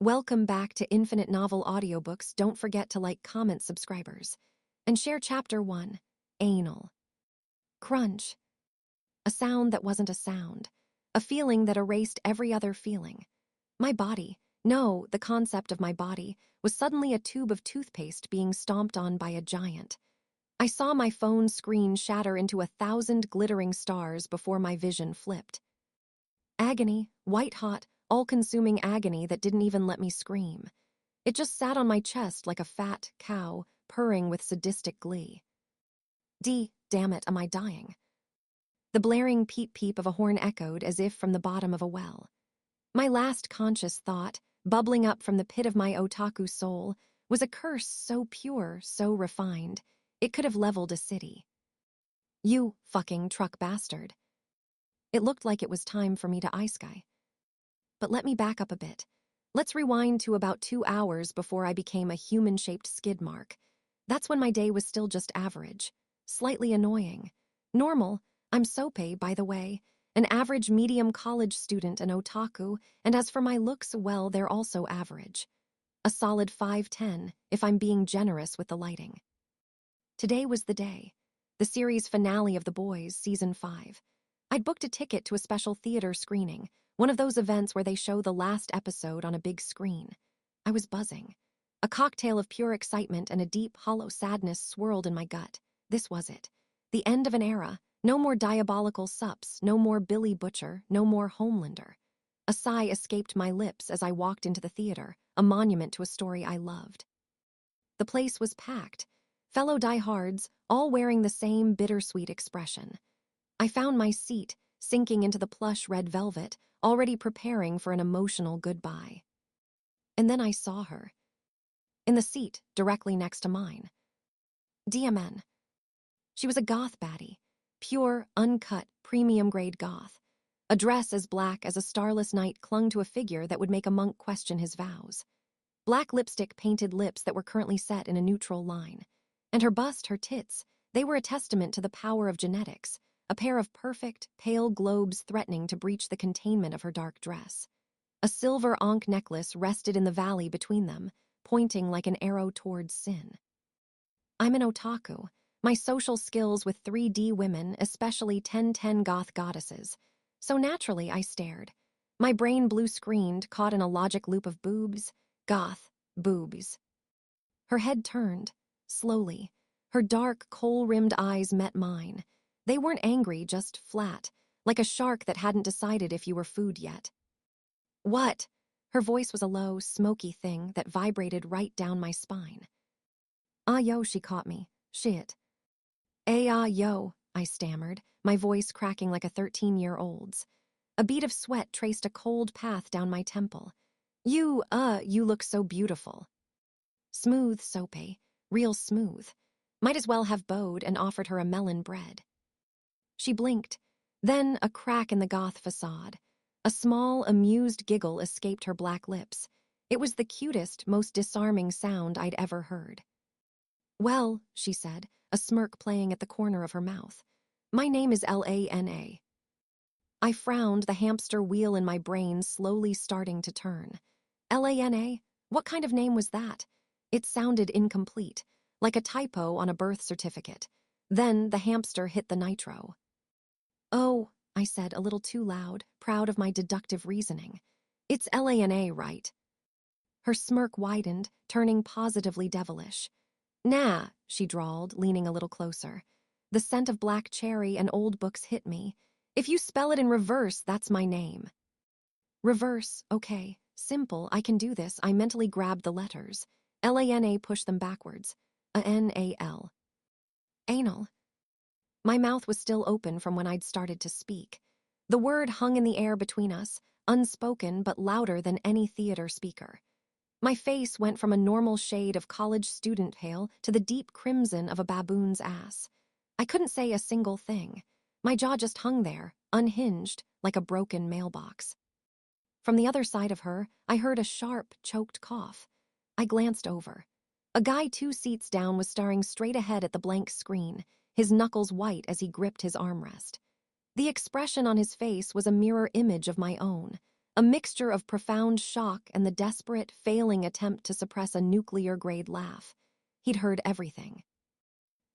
Welcome back to Infinite Novel Audiobooks. Don't forget to like, comment, subscribers, and share Chapter 1, Anal. Crunch. A sound that wasn't a sound. A feeling that erased every other feeling. My body, no, the concept of my body, was suddenly a tube of toothpaste being stomped on by a giant. I saw my phone screen shatter into 1,000 glittering stars before my vision flipped. Agony, white-hot, all-consuming agony that didn't even let me scream. It just sat on my chest like a fat cow, purring with sadistic glee. Damn it, am I dying? The blaring peep-peep of a horn echoed as if from the bottom of a well. My last conscious thought, bubbling up from the pit of my otaku soul, was a curse so pure, so refined, it could have leveled a city. You fucking truck bastard. It looked like it was time for me to ice-sky. But let me back up a bit. Let's rewind to about 2 hours before I became a human-shaped skid mark. That's when my day was still just average, slightly annoying. Normal, I'm Sope, by the way, an average medium college student and otaku, and as for my looks, well, they're also average. A solid 5'10", if I'm being generous with the lighting. Today was the day. The series finale of The Boys, Season 5. I'd booked a ticket to a special theater screening, one of those events where they show the last episode on a big screen. I was buzzing. A cocktail of pure excitement and a deep, hollow sadness swirled in my gut. This was it. The end of an era. No more diabolical sups, no more Billy Butcher, no more Homelander. A sigh escaped my lips as I walked into the theater, a monument to a story I loved. The place was packed. Fellow diehards, all wearing the same bittersweet expression. I found my seat, sinking into the plush red velvet, already preparing for an emotional goodbye. And then I saw her. In the seat, directly next to mine. DMN. She was a goth baddie. Pure, uncut, premium-grade goth. A dress as black as a starless night clung to a figure that would make a monk question his vows. Black lipstick painted lips that were currently set in a neutral line. And her bust, her tits, they were a testament to the power of genetics. A pair of perfect, pale globes threatening to breach the containment of her dark dress. A silver ankh necklace rested in the valley between them, pointing like an arrow towards sin. I'm an otaku. My social skills with 3D women, especially 1010 goth goddesses. So naturally I stared. My brain blue-screened, caught in a logic loop of boobs, goth, boobs. Her head turned, slowly. Her dark, kohl-rimmed eyes met mine. They weren't angry, just flat, like a shark that hadn't decided if you were food yet. What? Her voice was a low, smoky thing that vibrated right down my spine. Ah, yo, she caught me. Shit. Yo, I stammered, my voice cracking like a 13-year-old's. A bead of sweat traced a cold path down my temple. You look so beautiful. Smooth, Sope, real smooth. Might as well have bowed and offered her a melon bread. She blinked. Then a crack in the goth facade. A small, amused giggle escaped her black lips. It was the cutest, most disarming sound I'd ever heard. Well, she said, a smirk playing at the corner of her mouth. My name is Lana. I frowned, the hamster wheel in my brain slowly starting to turn. Lana? What kind of name was that? It sounded incomplete, like a typo on a birth certificate. Then the hamster hit the nitro. Oh, I said a little too loud, proud of my deductive reasoning. It's Lana, right? Her smirk widened, turning positively devilish. Nah, she drawled, leaning a little closer. The scent of black cherry and old books hit me. If you spell it in reverse, that's my name. Reverse, okay. Simple, I can do this. I mentally grabbed the letters. Lana pushed them backwards. A-N-A-L. Anal. My mouth was still open from when I'd started to speak. The word hung in the air between us, unspoken but louder than any theater speaker. My face went from a normal shade of college student pale to the deep crimson of a baboon's ass. I couldn't say a single thing. My jaw just hung there, unhinged, like a broken mailbox. From the other side of her, I heard a sharp, choked cough. I glanced over. A guy 2 seats down was staring straight ahead at the blank screen, his knuckles white as he gripped his armrest. The expression on his face was a mirror image of my own, a mixture of profound shock and the desperate, failing attempt to suppress a nuclear-grade laugh. He'd heard everything.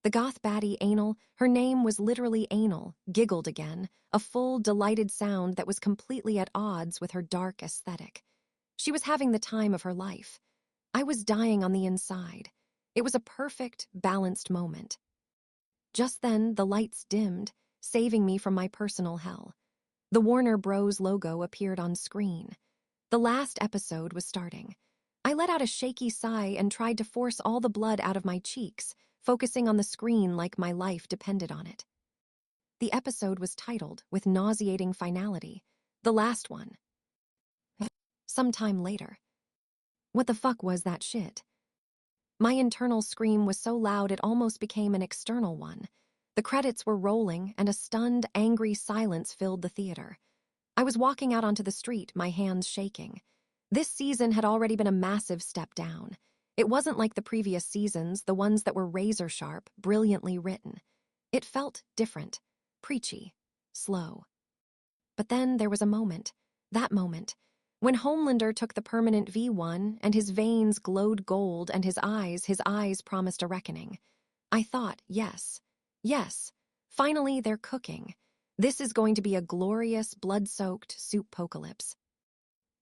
The goth baddie Anal, her name was literally Anal, giggled again, a full, delighted sound that was completely at odds with her dark aesthetic. She was having the time of her life. I was dying on the inside. It was a perfect, balanced moment. Just then, the lights dimmed, saving me from my personal hell. The Warner Bros. Logo appeared on screen. The last episode was starting. I let out a shaky sigh and tried to force all the blood out of my cheeks, focusing on the screen like my life depended on it. The episode was titled, with nauseating finality, "The Last One." Sometime later. What the fuck was that shit? My internal scream was so loud it almost became an external one. The credits were rolling, and a stunned, angry silence filled the theater. I was walking out onto the street, my hands shaking. This season had already been a massive step down. It wasn't like the previous seasons, the ones that were razor-sharp, brilliantly written. It felt different, preachy, slow. But then there was a moment, that moment, when Homelander took the permanent V1 and his veins glowed gold and his eyes promised a reckoning. I thought, yes, finally they're cooking. This is going to be a glorious, blood-soaked soup-pocalypse.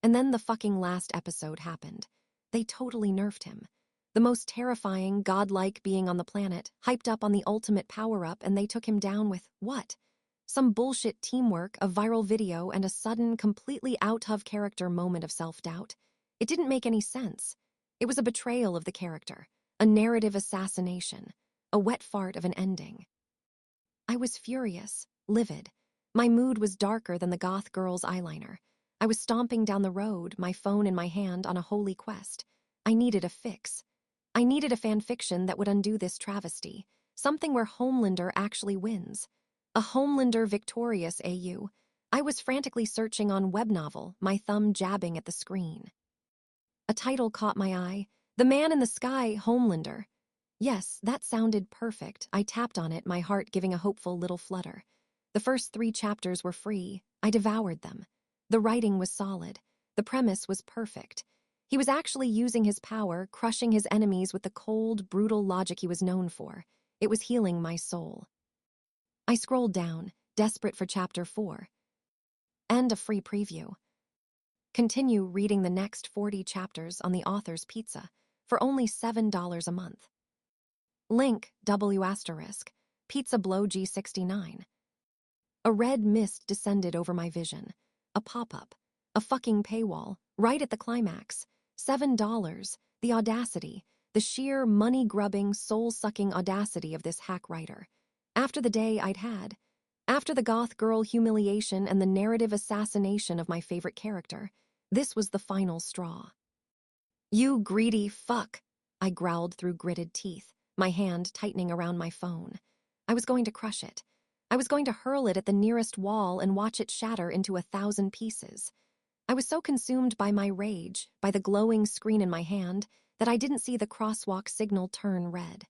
And then the fucking last episode happened. They totally nerfed him. The most terrifying, godlike being on the planet, hyped up on the ultimate power-up, and they took him down with, what? Some bullshit teamwork, a viral video, and a sudden, completely out-of-character moment of self-doubt. It didn't make any sense. It was a betrayal of the character, a narrative assassination, a wet fart of an ending. I was furious, livid. My mood was darker than the goth girl's eyeliner. I was stomping down the road, my phone in my hand, on a holy quest. I needed a fix. I needed a fanfiction that would undo this travesty, something where Homelander actually wins. A Homelander victorious AU. I was frantically searching on web novel, my thumb jabbing at the screen. A title caught my eye, The Man in the Sky, Homelander. Yes, that sounded perfect. I tapped on it, my heart giving a hopeful little flutter. The first 3 chapters were free. I devoured them. The writing was solid. The premise was perfect. He was actually using his power, crushing his enemies with the cold, brutal logic he was known for. It was healing my soul. I scrolled down, desperate for chapter 4. And a free preview. Continue reading the next 40 chapters on the author's pizza for only $7 a month. Link W**, Pizza Blow G69. A red mist descended over my vision. A pop-up. A fucking paywall. Right at the climax. $7. The audacity. The sheer money-grubbing, soul-sucking audacity of this hack writer. After the day I'd had. After the goth girl humiliation and the narrative assassination of my favorite character. This was the final straw. "You greedy fuck," I growled through gritted teeth, my hand tightening around my phone. I was going to crush it. I was going to hurl it at the nearest wall and watch it shatter into 1,000 pieces. I was so consumed by my rage, by the glowing screen in my hand, that I didn't see the crosswalk signal turn red.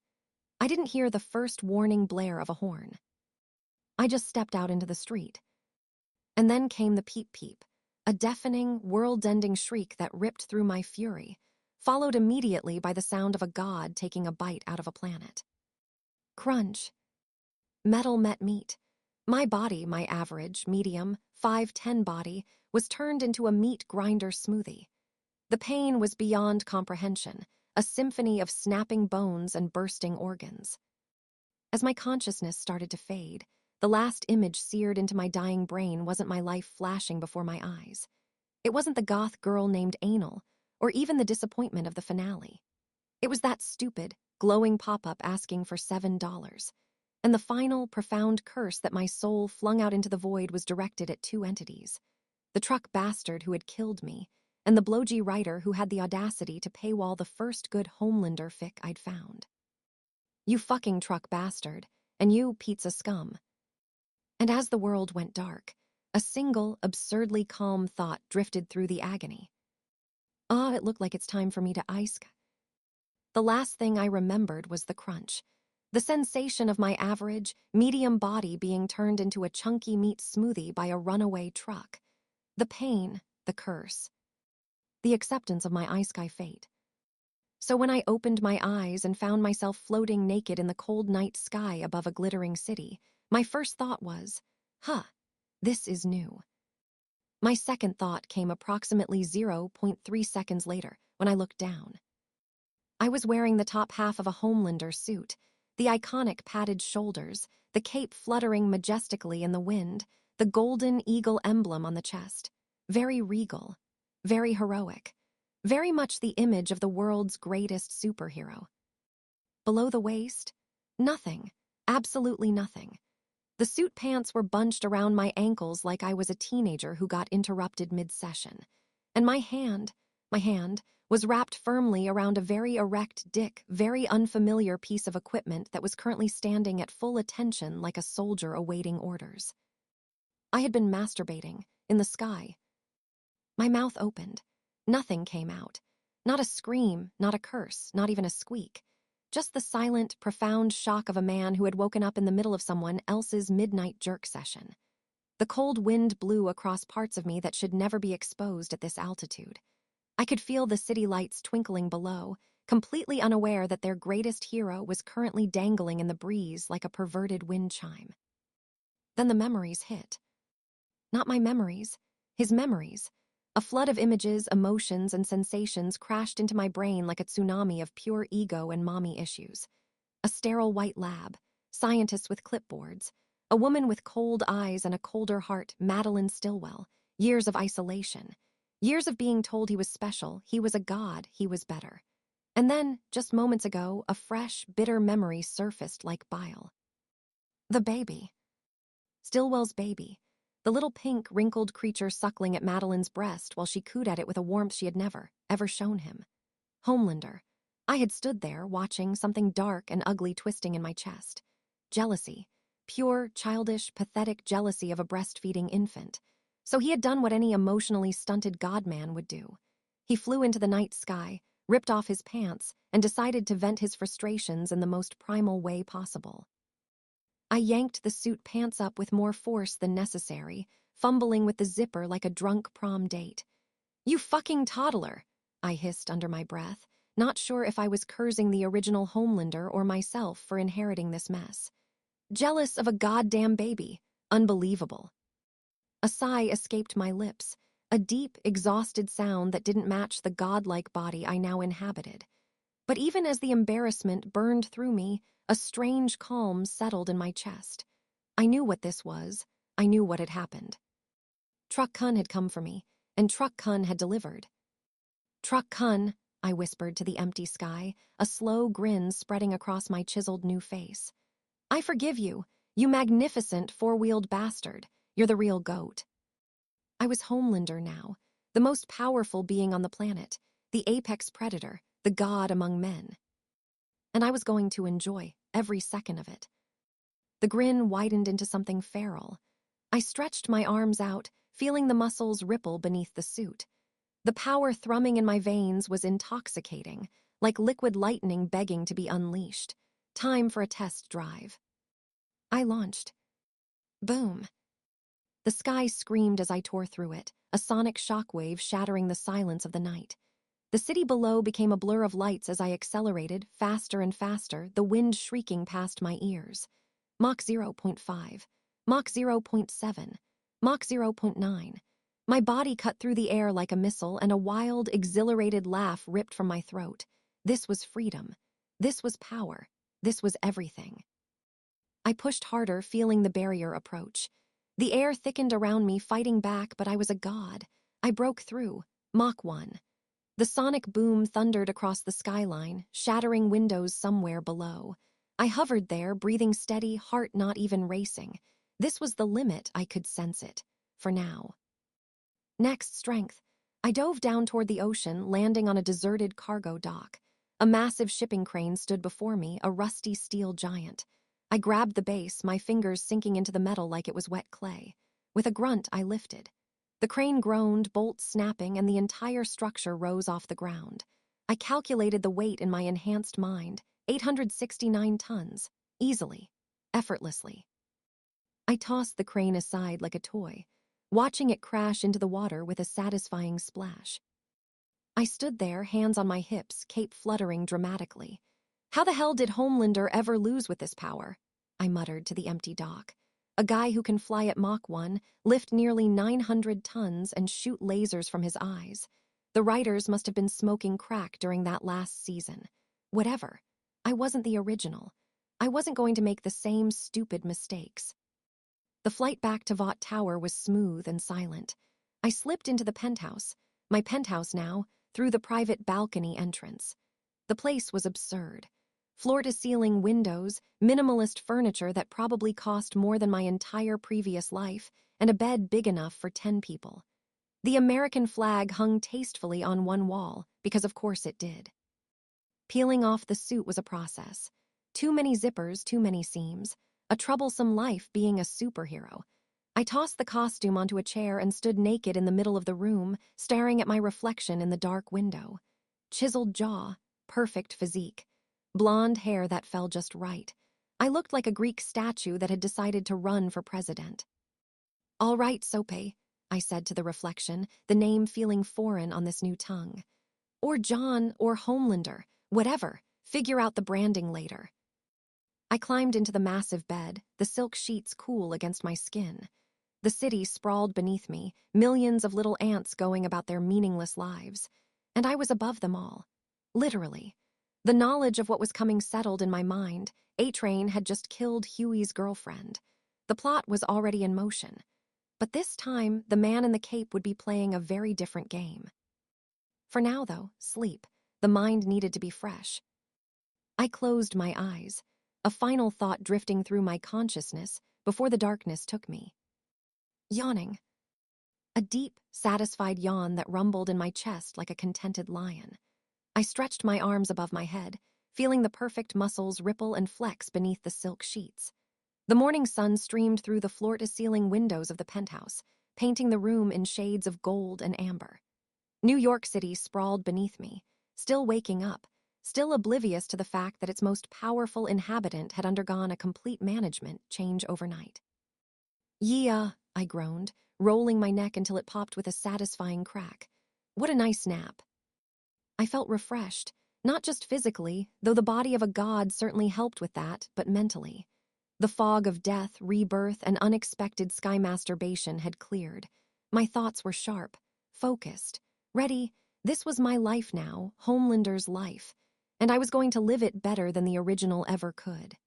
I didn't hear the first warning blare of a horn. I just stepped out into the street. And then came the peep-peep, a deafening, world-ending shriek that ripped through my fury, followed immediately by the sound of a god taking a bite out of a planet. Crunch. Metal met meat. My body, my average, medium, 5'10" body, was turned into a meat grinder smoothie. The pain was beyond comprehension, a symphony of snapping bones and bursting organs. As my consciousness started to fade, the last image seared into my dying brain wasn't my life flashing before my eyes. It wasn't the goth girl named Anal, or even the disappointment of the finale. It was that stupid, glowing pop-up asking for $7. And the final, profound curse that my soul flung out into the void was directed at 2 entities. The truck bastard who had killed me, and the blowgy writer who had the audacity to paywall the first good Homelander fic I'd found. You fucking truck bastard, and you pizza scum. And as the world went dark, a single, absurdly calm thought drifted through the agony. It looked like it's time for me to ice. The last thing I remembered was the crunch. The sensation of my average, medium body being turned into a chunky meat smoothie by a runaway truck. The pain, the curse, the acceptance of my ice-sky fate. So when I opened my eyes and found myself floating naked in the cold night sky above a glittering city, my first thought was, this is new. My second thought came approximately 0.3 seconds later when I looked down. I was wearing the top half of a Homelander suit, the iconic padded shoulders, the cape fluttering majestically in the wind, the golden eagle emblem on the chest. Very regal, very heroic, very much the image of the world's greatest superhero. Below the waist, nothing, absolutely nothing. The suit pants were bunched around my ankles like I was a teenager who got interrupted mid-session, and my hand was wrapped firmly around a very erect dick, very unfamiliar piece of equipment that was currently standing at full attention like a soldier awaiting orders. I had been masturbating, in the sky. My mouth opened. Nothing came out. Not a scream, not a curse, not even a squeak. Just the silent, profound shock of a man who had woken up in the middle of someone else's midnight jerk session. The cold wind blew across parts of me that should never be exposed at this altitude. I could feel the city lights twinkling below, completely unaware that their greatest hero was currently dangling in the breeze like a perverted wind chime. Then the memories hit. Not my memories, his memories. A flood of images, emotions, and sensations crashed into my brain like a tsunami of pure ego and mommy issues. A sterile white lab, scientists with clipboards, a woman with cold eyes and a colder heart, Madeline Stillwell, years of isolation, years of being told he was special, he was a god, he was better. And then, just moments ago, a fresh, bitter memory surfaced like bile. The baby. Stillwell's baby. The little pink, wrinkled creature suckling at Madeline's breast while she cooed at it with a warmth she had never, ever shown him. Homelander. I had stood there, watching something dark and ugly twisting in my chest. Jealousy. Pure, childish, pathetic jealousy of a breastfeeding infant. So he had done what any emotionally stunted godman would do. He flew into the night sky, ripped off his pants, and decided to vent his frustrations in the most primal way possible. I yanked the suit pants up with more force than necessary, fumbling with the zipper like a drunk prom date. "You fucking toddler," I hissed under my breath, not sure if I was cursing the original Homelander or myself for inheriting this mess. Jealous of a goddamn baby. Unbelievable. A sigh escaped my lips, a deep, exhausted sound that didn't match the godlike body I now inhabited. But even as the embarrassment burned through me, a strange calm settled in my chest. I knew what this was. I knew what had happened. Truck Kun had come for me, and Truck Kun had delivered. "Truck Kun," I whispered to the empty sky, a slow grin spreading across my chiseled new face. "I forgive you, you magnificent four-wheeled bastard. You're the real goat." I was Homelander now, the most powerful being on the planet, the apex predator, the god among men. And I was going to enjoy every second of it. The grin widened into something feral. I stretched my arms out, feeling the muscles ripple beneath the suit. The power thrumming in my veins was intoxicating, like liquid lightning begging to be unleashed. Time for a test drive. I launched. Boom. The sky screamed as I tore through it, a sonic shockwave shattering the silence of the night. The city below became a blur of lights as I accelerated, faster and faster, the wind shrieking past my ears. Mach 0.5, Mach 0.7, Mach 0.9. My body cut through the air like a missile, and a wild, exhilarated laugh ripped from my throat. This was freedom. This was power. This was everything. I pushed harder, feeling the barrier approach. The air thickened around me, fighting back, but I was a god. I broke through. Mach 1. The sonic boom thundered across the skyline, shattering windows somewhere below. I hovered there, breathing steady, heart not even racing. This was the limit, I could sense it. For now. Next, strength. I dove down toward the ocean, landing on a deserted cargo dock. A massive shipping crane stood before me, a rusty steel giant. I grabbed the base, my fingers sinking into the metal like it was wet clay. With a grunt, I lifted. The crane groaned, bolts snapping, and the entire structure rose off the ground. I calculated the weight in my enhanced mind, 869 tons, easily, effortlessly. I tossed the crane aside like a toy. watching it crash into the water with a satisfying splash. I stood there, hands on my hips, cape fluttering dramatically. How the hell did Homelander ever lose with this power? I muttered to the empty dock. A guy who can fly at Mach 1, lift nearly 900 tons, and shoot lasers from his eyes. The writers must have been smoking crack during that last season. Whatever. I wasn't the original. I wasn't going to make the same stupid mistakes. The flight back to Vought Tower was smooth and silent. I slipped into the penthouse, my penthouse now, through the private balcony entrance. The place was absurd. Floor-to-ceiling windows, minimalist furniture that probably cost more than my entire previous life, and a bed big enough for 10 people. The American flag hung tastefully on one wall, because of course it did. Peeling off the suit was a process. Too many zippers, too many seams. A troublesome life being a superhero. I tossed the costume onto a chair and stood naked in the middle of the room, staring at my reflection in the dark window. Chiseled jaw, perfect physique. Blonde hair that fell just right. I looked like a Greek statue that had decided to run for president. "All right, Sope," I said to the reflection, the name feeling foreign on this new tongue. "Or John, or Homelander, whatever. Figure out the branding later." I climbed into the massive bed, the silk sheets cool against my skin. The city sprawled beneath me, millions of little ants going about their meaningless lives. And I was above them all. Literally. The knowledge of what was coming settled in my mind. A-Train had just killed Huey's girlfriend. The plot was already in motion. But this time, the man in the cape would be playing a very different game. For now, though, sleep. The mind needed to be fresh. I closed my eyes, a final thought drifting through my consciousness before the darkness took me. Yawning. A deep, satisfied yawn that rumbled in my chest like a contented lion. I stretched my arms above my head, feeling the perfect muscles ripple and flex beneath the silk sheets. The morning sun streamed through the floor-to-ceiling windows of the penthouse, painting the room in shades of gold and amber. New York City sprawled beneath me, still waking up, still oblivious to the fact that its most powerful inhabitant had undergone a complete management change overnight. "Yeah," I groaned, rolling my neck until it popped with a satisfying crack. What a nice nap. I felt refreshed, not just physically, though the body of a god certainly helped with that, but mentally. The fog of death, rebirth, and unexpected sky masturbation had cleared. My thoughts were sharp, focused, ready. This was my life now, Homelander's life, and I was going to live it better than the original ever could.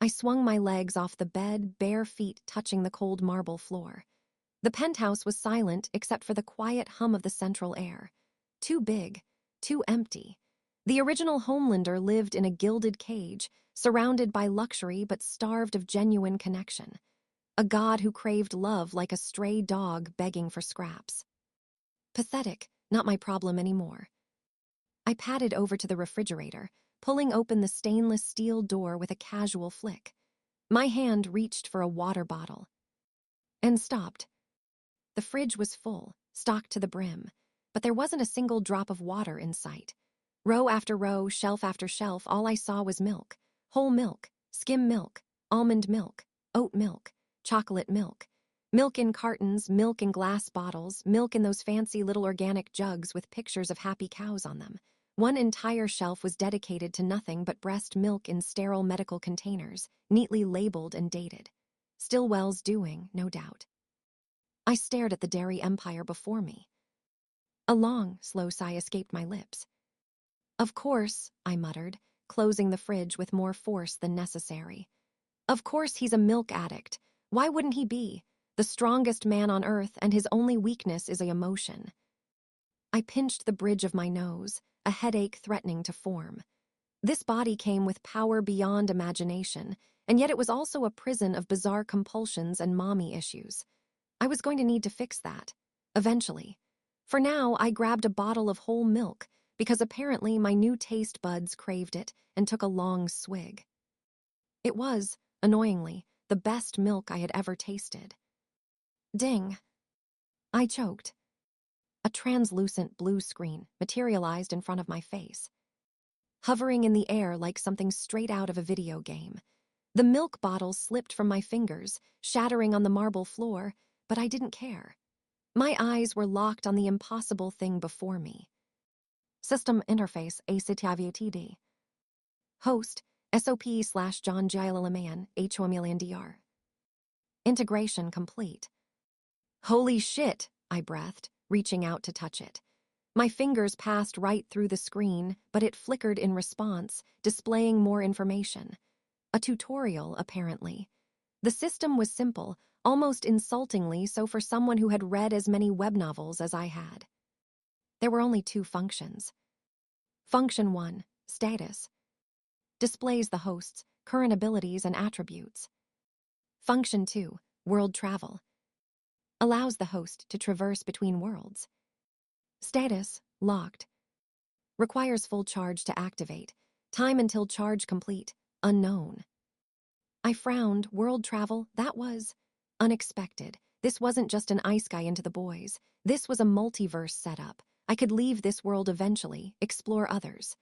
I swung my legs off the bed, bare feet touching the cold marble floor. The penthouse was silent except for the quiet hum of the central air. Too big, too empty. The original Homelander lived in a gilded cage, surrounded by luxury but starved of genuine connection. A god who craved love like a stray dog begging for scraps. Pathetic, not my problem anymore. I padded over to the refrigerator, pulling open the stainless steel door with a casual flick. My hand reached for a water bottle. And stopped. The fridge was full, stocked to the brim, but there wasn't a single drop of water in sight. Row after row, shelf after shelf, all I saw was milk. Whole milk, skim milk, almond milk, oat milk, chocolate milk. Milk in cartons, milk in glass bottles, milk in those fancy little organic jugs with pictures of happy cows on them. One entire shelf was dedicated to nothing but breast milk in sterile medical containers, neatly labeled and dated. Stillwell's doing, no doubt. I stared at the dairy empire before me. A long, slow sigh escaped my lips. "Of course," I muttered, closing the fridge with more force than necessary. "Of course he's a milk addict. Why wouldn't he be? The strongest man on earth, and his only weakness is an emotion." I pinched the bridge of my nose, a headache threatening to form. This body came with power beyond imagination, and yet it was also a prison of bizarre compulsions and mommy issues. I was going to need to fix that, eventually. For now, I grabbed a bottle of whole milk, because apparently my new taste buds craved it, and took a long swig. It was, annoyingly, the best milk I had ever tasted. Ding. I choked. A translucent blue screen materialized in front of my face, hovering in the air like something straight out of a video game. The milk bottle slipped from my fingers, shattering on the marble floor, but I didn't care. My eyes were locked on the impossible thing before me. System interface ACTAVTD. Host SOP/John Gilaman HOMLNDR. Integration complete. Holy shit, I breathed, reaching out to touch it. My fingers passed right through the screen, but it flickered in response, displaying more information. A tutorial, apparently. The system was simple, almost insultingly so for someone who had read as many web novels as I had. There were only 2 functions. Function 1, status. Displays the host's current abilities and attributes. Function 2, world travel. Allows the host to traverse between worlds. Status, locked. Requires full charge to activate. Time until charge complete, unknown. I frowned. World travel, that was unexpected. This wasn't just an ice guy into the boys. This was a multiverse setup. I could leave this world eventually, explore others.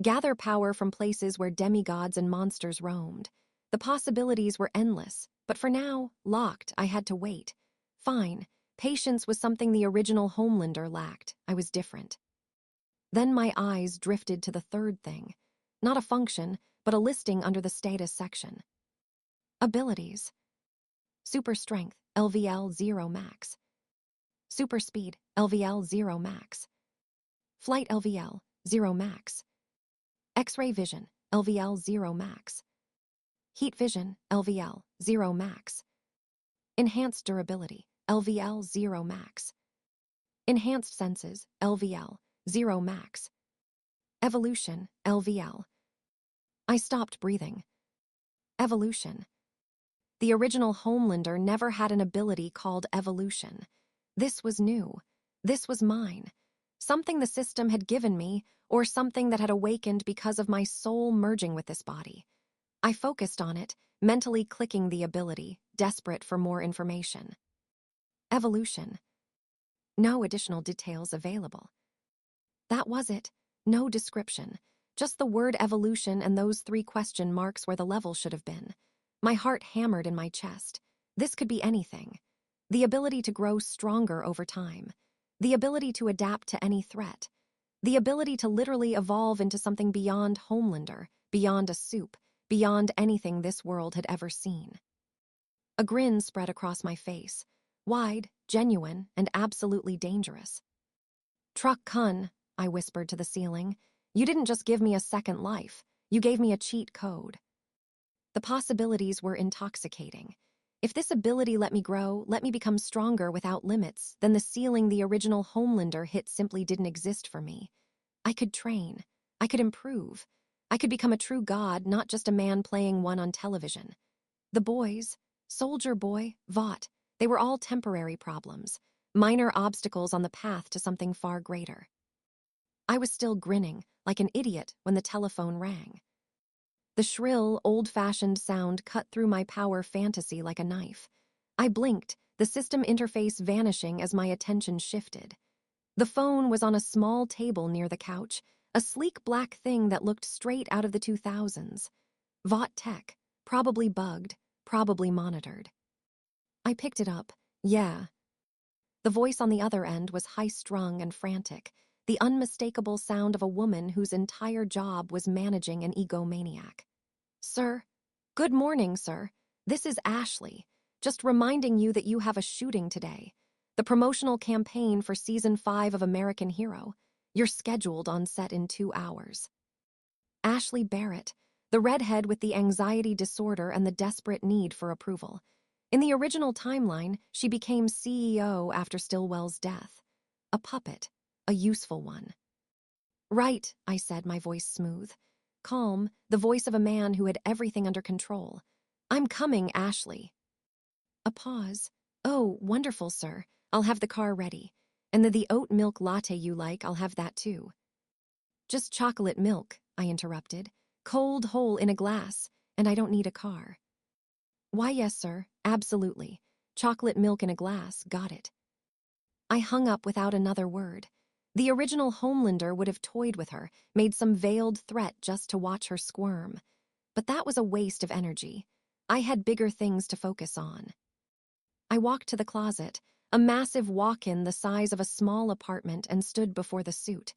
Gather power from places where demigods and monsters roamed. The possibilities were endless, but for now, locked, I had to wait. Fine. Patience was something the original Homelander lacked. I was different. Then my eyes drifted to the third thing. Not a function, but a listing under the status section. Abilities. Super strength, LVL 0 max. Super speed, LVL 0 max. Flight LVL 0 max. X-ray vision, LVL 0 max. Heat vision, LVL 0 max. Enhanced durability, LVL 0 max. Enhanced senses, LVL 0 max. Evolution, LVL. I stopped breathing. Evolution. The original Homelander never had an ability called evolution. This was new. This was mine. Something the system had given me, or something that had awakened because of my soul merging with this body. I focused on it, mentally clicking the ability, desperate for more information. Evolution. No additional details available. That was it. No description. Just the word evolution and those 3 question marks where the level should have been. My heart hammered in my chest. This could be anything. The ability to grow stronger over time. The ability to adapt to any threat. The ability to literally evolve into something beyond Homelander, beyond a soup, beyond anything this world had ever seen. A grin spread across my face. Wide, genuine, and absolutely dangerous. Truck Kun, I whispered to the ceiling. You didn't just give me a second life. You gave me a cheat code. The possibilities were intoxicating. If this ability let me grow, let me become stronger without limits, then the ceiling the original Homelander hit simply didn't exist for me. I could train. I could improve. I could become a true god, not just a man playing one on television. The boys, Soldier Boy, Vought, they were all temporary problems, minor obstacles on the path to something far greater. I was still grinning, like an idiot, when the telephone rang. The shrill, old-fashioned sound cut through my power fantasy like a knife. I blinked, the system interface vanishing as my attention shifted. The phone was on a small table near the couch, a sleek black thing that looked straight out of the 2000s. Vought tech, probably bugged, probably monitored. I picked it up. Yeah. The voice on the other end was high-strung and frantic, the unmistakable sound of a woman whose entire job was managing an egomaniac. Sir? Good morning, sir. This is Ashley. Just reminding you that you have a shooting today. The promotional campaign for Season 5 of American Hero. You're scheduled on set in 2 hours. Ashley Barrett, the redhead with the anxiety disorder and the desperate need for approval. In the original timeline, she became CEO after Stillwell's death. A puppet, a useful one. Right, I said, my voice smooth. Calm, the voice of a man who had everything under control. I'm coming, Ashley. A pause. Oh, wonderful, sir. I'll have the car ready. And the oat milk latte you like, I'll have that too. Just chocolate milk, I interrupted. Cold hole in a glass, and I don't need a car. Why, yes, sir, absolutely. Chocolate milk in a glass, got it. I hung up without another word. The original Homelander would have toyed with her, made some veiled threat just to watch her squirm. But that was a waste of energy. I had bigger things to focus on. I walked to the closet, a massive walk-in the size of a small apartment, and stood before the suit.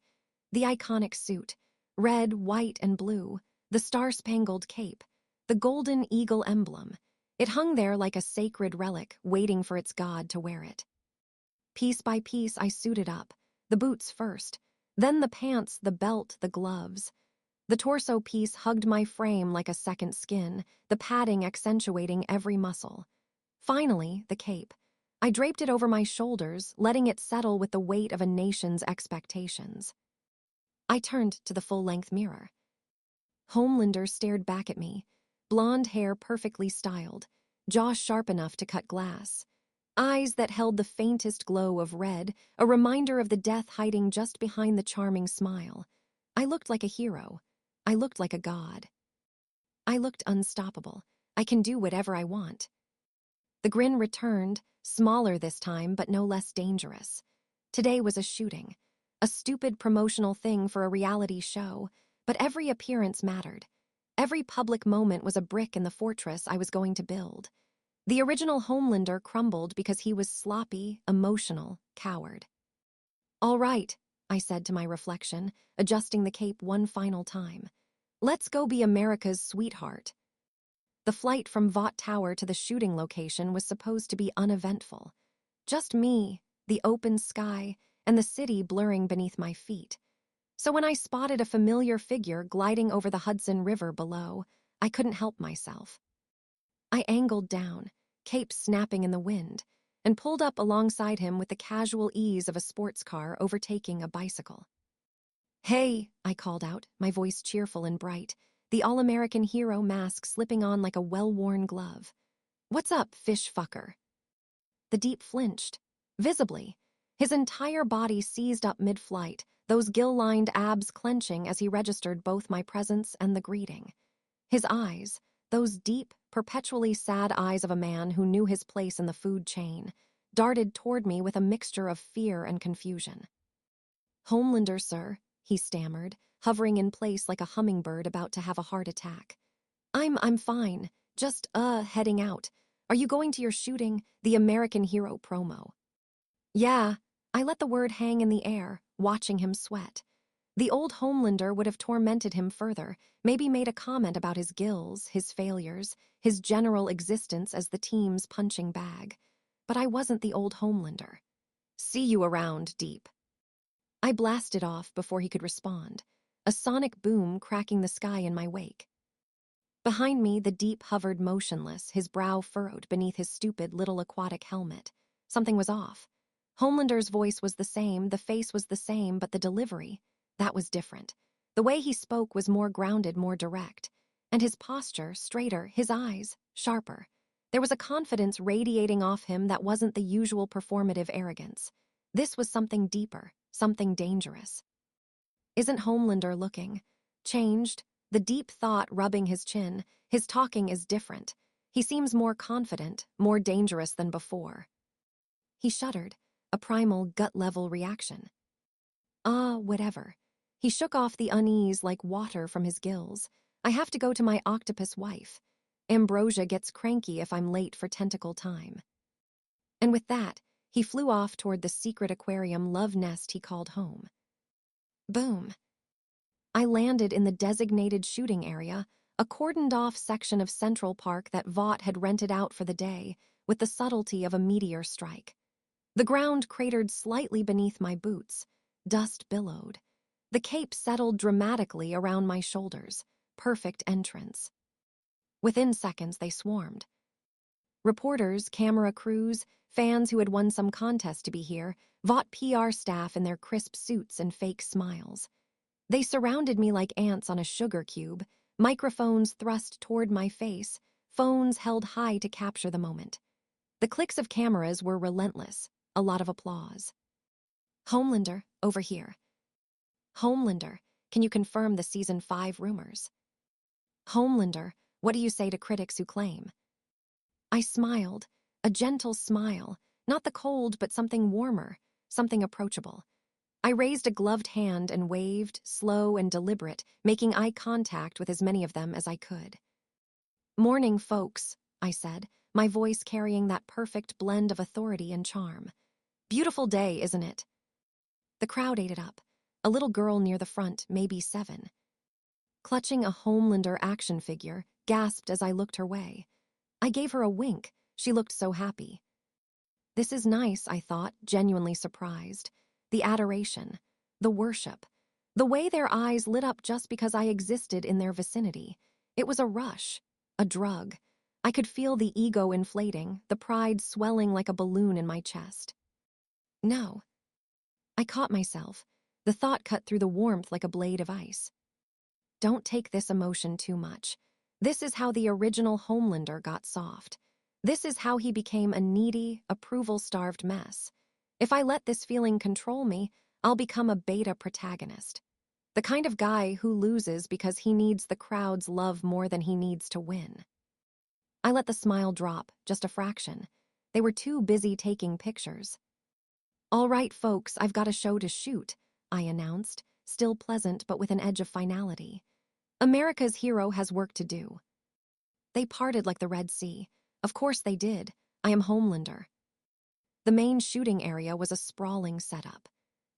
The iconic suit, red, white, and blue, the star-spangled cape, the golden eagle emblem. It hung there like a sacred relic, waiting for its god to wear it. Piece by piece, I suited up, the boots first, then the pants, the belt, the gloves. The torso piece hugged my frame like a second skin, the padding accentuating every muscle. Finally, the cape. I draped it over my shoulders, letting it settle with the weight of a nation's expectations. I turned to the full-length mirror. Homelander stared back at me, blonde hair perfectly styled, jaw sharp enough to cut glass, eyes that held the faintest glow of red, a reminder of the death hiding just behind the charming smile. I looked like a hero. I looked like a god. I looked unstoppable. I can do whatever I want. The grin returned, smaller this time, but no less dangerous. Today was a shooting, a stupid promotional thing for a reality show, but every appearance mattered. Every public moment was a brick in the fortress I was going to build. The original Homelander crumbled because he was sloppy, emotional, coward. "All right," I said to my reflection, adjusting the cape one final time. "Let's go be America's sweetheart." The flight from Vought Tower to the shooting location was supposed to be uneventful. Just me, the open sky, and the city blurring beneath my feet. So when I spotted a familiar figure gliding over the Hudson River below, I couldn't help myself. I angled down, cape snapping in the wind, and pulled up alongside him with the casual ease of a sports car overtaking a bicycle. "Hey," I called out, my voice cheerful and bright, the all-American hero mask slipping on like a well-worn glove. "What's up, fish fucker?" The Deep flinched, visibly. His entire body seized up mid-flight, those gill-lined abs clenching as he registered both my presence and the greeting. His eyes, those deep, perpetually sad eyes of a man who knew his place in the food chain, darted toward me with a mixture of fear and confusion. "Homelander, sir," he stammered, hovering in place like a hummingbird about to have a heart attack. I'm fine. Just, heading out. Are you going to your shooting, the American Hero promo?" "Yeah." I let the word hang in the air, watching him sweat. The old Homelander would have tormented him further, maybe made a comment about his gills, his failures, his general existence as the team's punching bag. But I wasn't the old Homelander. "See you around, Deep." I blasted off before he could respond, a sonic boom cracking the sky in my wake. Behind me, the Deep hovered motionless, his brow furrowed beneath his stupid little aquatic helmet. Something was off. Homelander's voice was the same, the face was the same, but the delivery, that was different. The way he spoke was more grounded, more direct. And his posture, straighter, his eyes, sharper. There was a confidence radiating off him that wasn't the usual performative arrogance. This was something deeper, something dangerous. "Isn't Homelander looking changed?" The Deep thought rubbing his chin. "His talking is different. He seems more confident, more dangerous than before." He shuddered, a primal gut-level reaction. Whatever. He shook off the unease like water from his gills. "I have to go to my octopus wife. Ambrosia gets cranky if I'm late for tentacle time." And with that, he flew off toward the secret aquarium love nest he called home. Boom. I landed in the designated shooting area, a cordoned-off section of Central Park that Vought had rented out for the day, with the subtlety of a meteor strike. The ground cratered slightly beneath my boots. Dust billowed. The cape settled dramatically around my shoulders. Perfect entrance. Within seconds, they swarmed. Reporters, camera crews, fans who had won some contest to be here, Vought PR staff in their crisp suits and fake smiles. They surrounded me like ants on a sugar cube, microphones thrust toward my face, phones held high to capture the moment. The clicks of cameras were relentless, a lot of applause. "Homelander, over here." "Homelander, can you confirm the Season 5 rumors?" "Homelander, what do you say to critics who claim?" I smiled, a gentle smile, not the cold but something warmer, something approachable. I raised a gloved hand and waved, slow and deliberate, making eye contact with as many of them as I could. "Morning, folks," I said, my voice carrying that perfect blend of authority and charm. "Beautiful day, isn't it?" The crowd ate it up. A little girl near the front, maybe 7, clutching a Homelander action figure, gasped as I looked her way. I gave her a wink. She looked so happy. This is nice, I thought, genuinely surprised. The adoration, the worship, the way their eyes lit up just because I existed in their vicinity. It was a rush, a drug. I could feel the ego inflating, the pride swelling like a balloon in my chest. No. I caught myself. The thought cut through the warmth like a blade of ice. Don't take this emotion too much. This is how the original Homelander got soft. This is how he became a needy, approval-starved mess. If I let this feeling control me, I'll become a beta protagonist. The kind of guy who loses because he needs the crowd's love more than he needs to win. I let the smile drop, just a fraction. They were too busy taking pictures. "All right, folks, I've got a show to shoot," I announced, still pleasant but with an edge of finality. "America's hero has work to do." They parted like the Red Sea. Of course they did. I am Homelander. The main shooting area was a sprawling setup.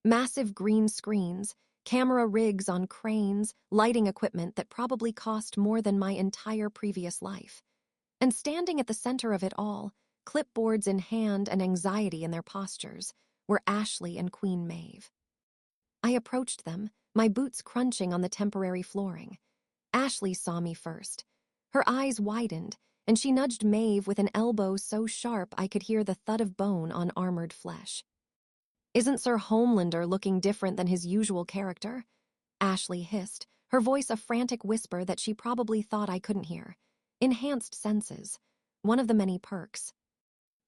Massive green screens, camera rigs on cranes, lighting equipment that probably cost more than my entire previous life. And standing at the center of it all, clipboards in hand and anxiety in their postures, were Ashley and Queen Maeve. I approached them, my boots crunching on the temporary flooring. Ashley saw me first. Her eyes widened, and she nudged Maeve with an elbow so sharp I could hear the thud of bone on armored flesh. "Isn't Sir Homelander looking different than his usual character?" Ashley hissed, her voice a frantic whisper that she probably thought I couldn't hear. Enhanced senses. One of the many perks.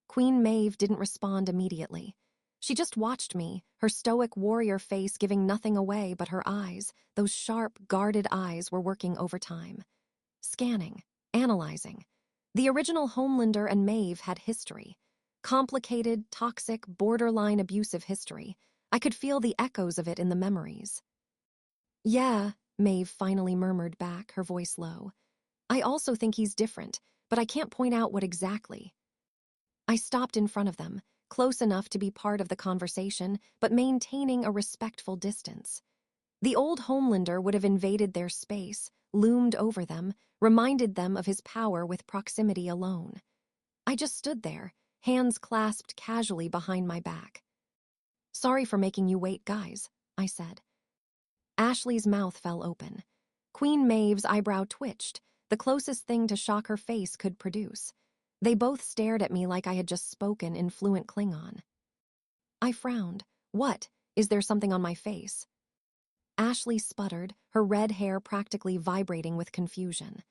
Queen Maeve didn't respond immediately. She just watched me, her stoic warrior face giving nothing away but her eyes. Those sharp, guarded eyes were working overtime. Scanning, analyzing. The original Homelander and Maeve had history. Complicated, toxic, borderline abusive history. I could feel the echoes of it in the memories. "Yeah," Maeve finally murmured back, her voice low. "I also think he's different, but I can't point out what exactly." I stopped in front of them, close enough to be part of the conversation, but maintaining a respectful distance. The old Homelander would have invaded their space, loomed over them, reminded them of his power with proximity alone. I just stood there, hands clasped casually behind my back. "Sorry for making you wait, guys," I said. Ashley's mouth fell open. Queen Maeve's eyebrow twitched, the closest thing to shock her face could produce. They both stared at me like I had just spoken in fluent Klingon. I frowned. "What? Is there something on my face?" Ashley sputtered, her red hair practically vibrating with confusion.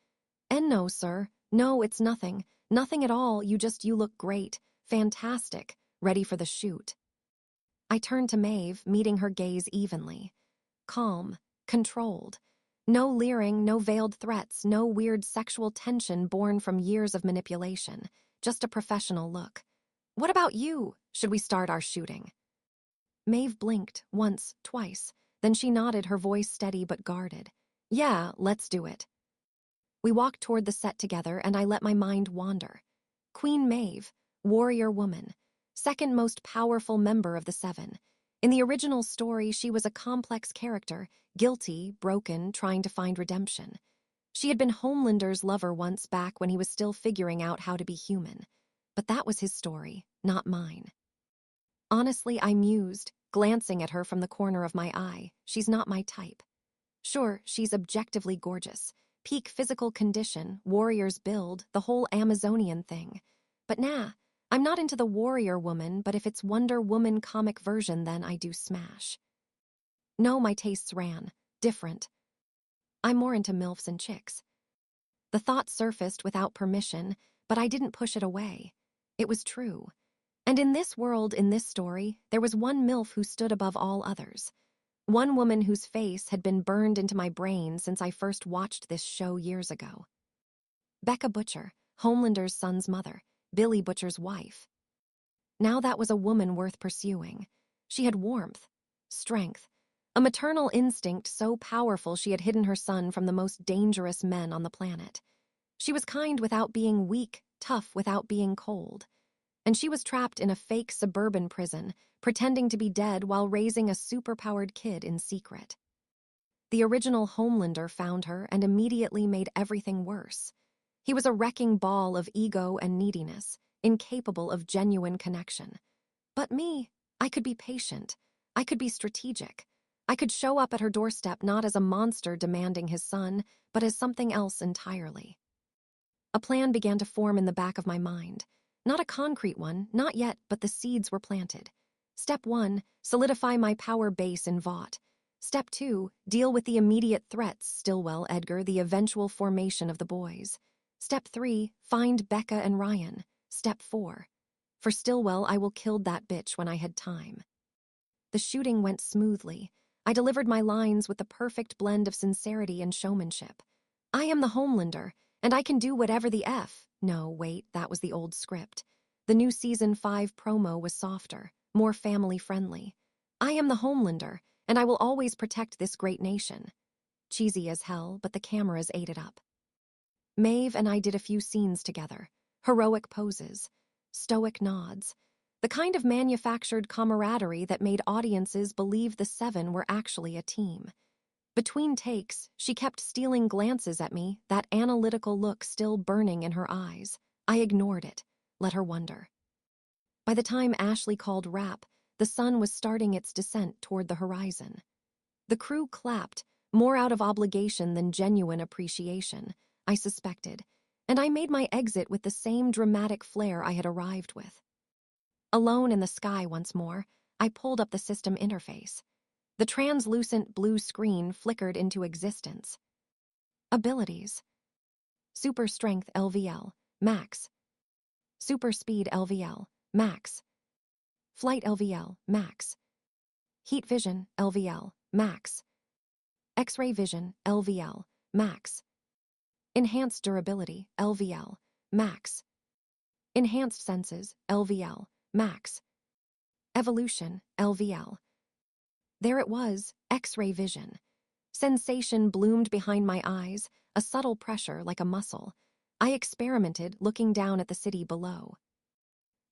"And no, sir. No, it's nothing. Nothing at all. You look great. Fantastic. Ready for the shoot." I turned to Maeve, meeting her gaze evenly. Calm, controlled. No leering, no veiled threats, no weird sexual tension born from years of manipulation. Just a professional look. "What about you? Should we start our shooting?" Maeve blinked, once, twice. Then she nodded, her voice steady but guarded. "Yeah, let's do it." We walked toward the set together, and I let my mind wander. Queen Maeve, warrior woman, second most powerful member of the Seven. In the original story, she was a complex character, guilty, broken, trying to find redemption. She had been Homelander's lover once back when he was still figuring out how to be human. But that was his story, not mine. Honestly, I mused, glancing at her from the corner of my eye. She's not my type. Sure, she's objectively gorgeous. Peak physical condition, warrior's build, the whole Amazonian thing. But nah, I'm not into the warrior woman, but if it's Wonder Woman comic version, then I do smash. No, my tastes ran. Different. I'm more into MILFs and chicks. The thought surfaced without permission, but I didn't push it away. It was true. And in this world, in this story, there was one MILF who stood above all others. One woman whose face had been burned into my brain since I first watched this show years ago. Becca Butcher, Homelander's son's mother, Billy Butcher's wife. Now that was a woman worth pursuing. She had warmth, strength, a maternal instinct so powerful she had hidden her son from the most dangerous men on the planet. She was kind without being weak, tough without being cold. And she was trapped in a fake suburban prison, pretending to be dead while raising a superpowered kid in secret. The original Homelander found her and immediately made everything worse. He was a wrecking ball of ego and neediness, incapable of genuine connection. But me, I could be patient. I could be strategic. I could show up at her doorstep not as a monster demanding his son, but as something else entirely. A plan began to form in the back of my mind. Not a concrete one, not yet, but the seeds were planted. Step 1, solidify my power base in Vought. Step 2, deal with the immediate threats, Stillwell, Edgar, the eventual formation of the boys. Step 3, find Becca and Ryan. Step 4, for Stillwell, I will kill that bitch when I had time. The shooting went smoothly. I delivered my lines with the perfect blend of sincerity and showmanship. I am the Homelander, and I can do whatever the F. No, wait, that was the old script. The new Season 5 promo was softer, more family-friendly. I am the Homelander, and I will always protect this great nation. Cheesy as hell, but the cameras ate it up. Maeve and I did a few scenes together. Heroic poses, stoic nods, the kind of manufactured camaraderie that made audiences believe the seven were actually a team. Between takes, she kept stealing glances at me, that analytical look still burning in her eyes. I ignored it, let her wonder. By the time Ashley called wrap, the sun was starting its descent toward the horizon. The crew clapped, more out of obligation than genuine appreciation, I suspected, and I made my exit with the same dramatic flair I had arrived with. Alone in the sky once more, I pulled up the system interface. The translucent blue screen flickered into existence. Abilities. Super Strength LVL, Max. Super Speed LVL, Max. Flight LVL, Max. Heat Vision LVL, Max. X-ray Vision LVL, Max. Enhanced Durability LVL, Max. Enhanced Senses LVL, Max. Evolution LVL. There it was, X-ray vision. Sensation bloomed behind my eyes, a subtle pressure like a muscle. I experimented, looking down at the city below.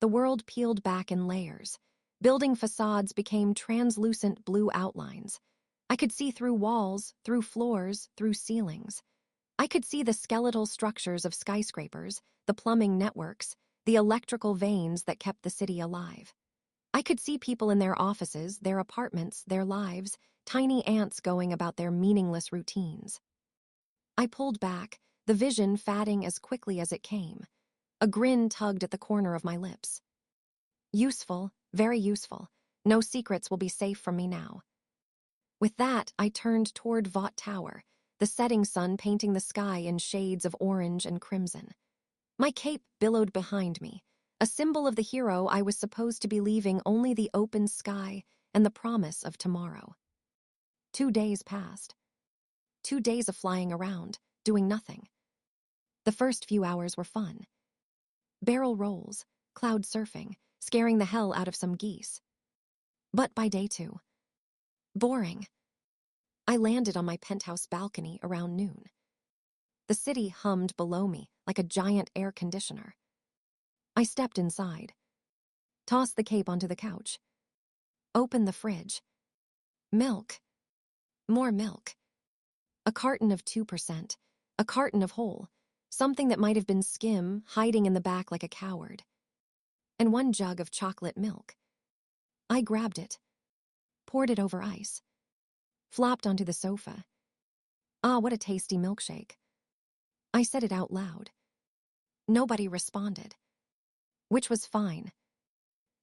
The world peeled back in layers. Building facades became translucent blue outlines. I could see through walls, through floors, through ceilings. I could see the skeletal structures of skyscrapers, the plumbing networks, the electrical veins that kept the city alive. I could see people in their offices, their apartments, their lives, tiny ants going about their meaningless routines. I pulled back, the vision fading as quickly as it came. A grin tugged at the corner of my lips. Useful, very useful. No secrets will be safe from me now. With that, I turned toward Vought Tower, the setting sun painting the sky in shades of orange and crimson. My cape billowed behind me, a symbol of the hero I was supposed to be leaving only the open sky and the promise of tomorrow. 2 days passed. 2 days of flying around, doing nothing. The first few hours were fun. Barrel rolls, cloud surfing, scaring the hell out of some geese. But by day 2, boring. I landed on my penthouse balcony around noon. The city hummed below me like a giant air conditioner. I stepped inside, tossed the cape onto the couch, opened the fridge. Milk. More milk. A carton of 2%, a carton of whole, something that might have been skim, hiding in the back like a coward. And 1 jug of chocolate milk. I grabbed it, poured it over ice, flopped onto the sofa. Ah, what a tasty milkshake. I said it out loud. Nobody responded, which was fine.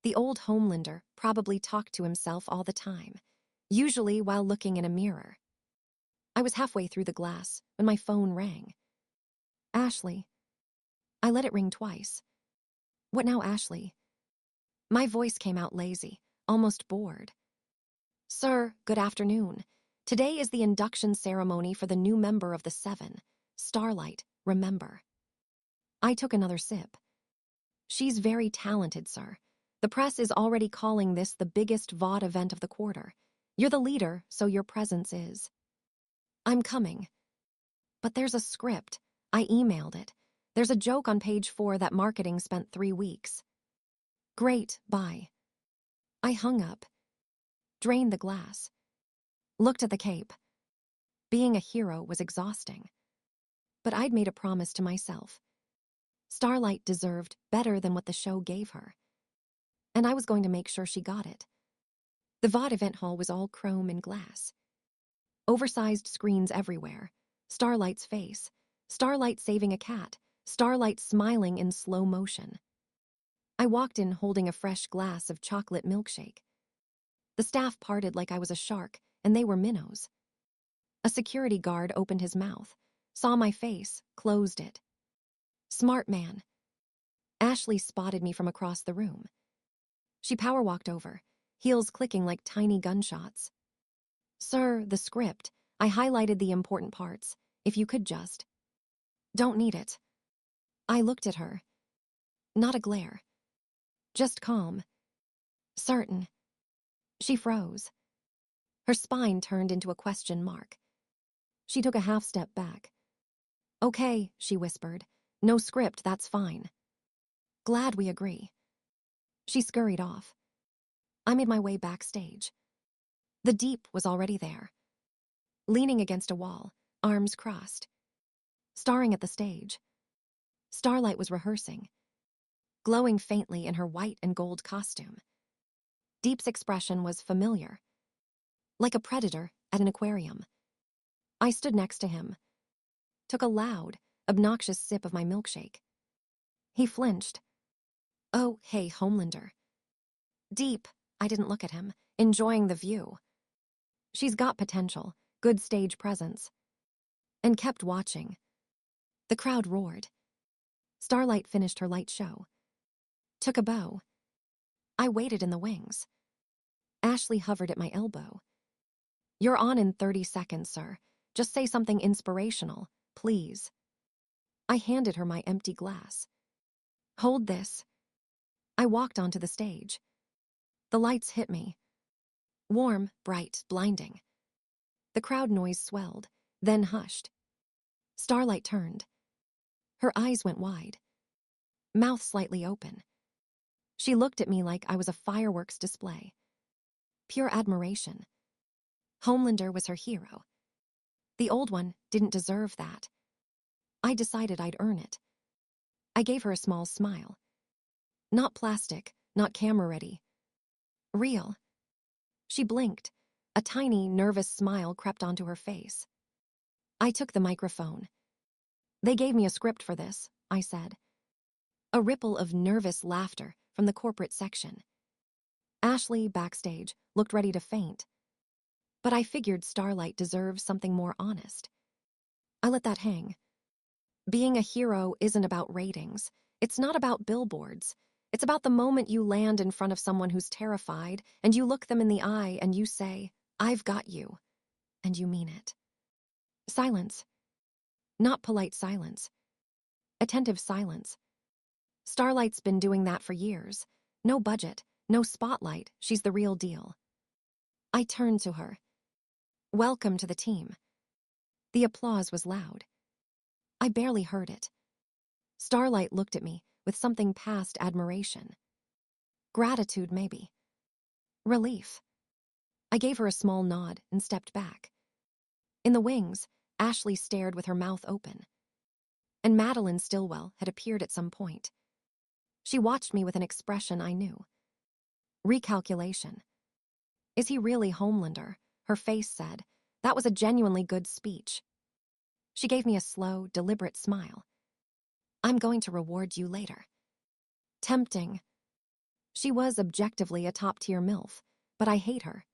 The old Homelander probably talked to himself all the time, usually while looking in a mirror. I was halfway through the glass when my phone rang. Ashley. I let it ring twice. What now, Ashley? My voice came out lazy, almost bored. Sir, good afternoon. Today is the induction ceremony for the new member of the Seven. Starlight, remember. I took another sip. She's very talented, sir. The press is already calling this the biggest Vought event of the quarter. You're the leader, so your presence is. I'm coming. But there's a script. I emailed it. There's a joke on page 4 that marketing spent 3 weeks. Great, bye. I hung up, drained the glass, looked at the cape. Being a hero was exhausting. But I'd made a promise to myself. Starlight deserved better than what the show gave her. And I was going to make sure she got it. The VOD event hall was all chrome and glass. Oversized screens everywhere. Starlight's face. Starlight saving a cat. Starlight smiling in slow motion. I walked in holding a fresh glass of chocolate milkshake. The staff parted like I was a shark, and they were minnows. A security guard opened his mouth, saw my face, closed it. Smart man. Ashley spotted me from across the room. She power walked over, heels clicking like tiny gunshots. Sir, the script. I highlighted the important parts. If you could just. Don't need it. I looked at her. Not a glare. Just calm. Certain. She froze. Her spine turned into a question mark. She took a half step back. Okay, she whispered. No script, that's fine. Glad we agree. She scurried off. I made my way backstage. The Deep was already there. Leaning against a wall, arms crossed. Staring at the stage. Starlight was rehearsing, glowing faintly in her white and gold costume. Deep's expression was familiar, like a predator at an aquarium. I stood next to him, took a loud, obnoxious sip of my milkshake. He flinched. Oh, hey, Homelander. Deep, I didn't look at him, enjoying the view. She's got potential, good stage presence. And kept watching. The crowd roared. Starlight finished her light show. Took a bow. I waited in the wings. Ashley hovered at my elbow. You're on in 30 seconds, sir. Just say something inspirational, please. I handed her my empty glass. Hold this. I walked onto the stage. The lights hit me. Warm, bright, blinding. The crowd noise swelled, then hushed. Starlight turned. Her eyes went wide. Mouth slightly open. She looked at me like I was a fireworks display. Pure admiration. Homelander was her hero. The old one didn't deserve that. I decided I'd earn it. I gave her a small smile. Not plastic, not camera-ready. Real. She blinked. A tiny, nervous smile crept onto her face. I took the microphone. They gave me a script for this, I said. A ripple of nervous laughter from the corporate section. Ashley, backstage, looked ready to faint. But I figured Starlight deserves something more honest. I let that hang. Being a hero isn't about ratings. It's not about billboards. It's about the moment you land in front of someone who's terrified, and you look them in the eye and you say, I've got you. And you mean it. Silence. Not polite silence. Attentive silence. Starlight's been doing that for years. No budget, no spotlight, she's the real deal. I turned to her. Welcome to the team. The applause was loud. I barely heard it. Starlight looked at me with something past admiration. Gratitude, maybe. Relief. I gave her a small nod and stepped back. In the wings, Ashley stared with her mouth open. And Madeline Stillwell had appeared at some point. She watched me with an expression I knew. Recalculation. Is he really Homelander? Her face said. That was a genuinely good speech. She gave me a slow, deliberate smile. I'm going to reward you later. Tempting. She was objectively a top-tier MILF, but I hate her.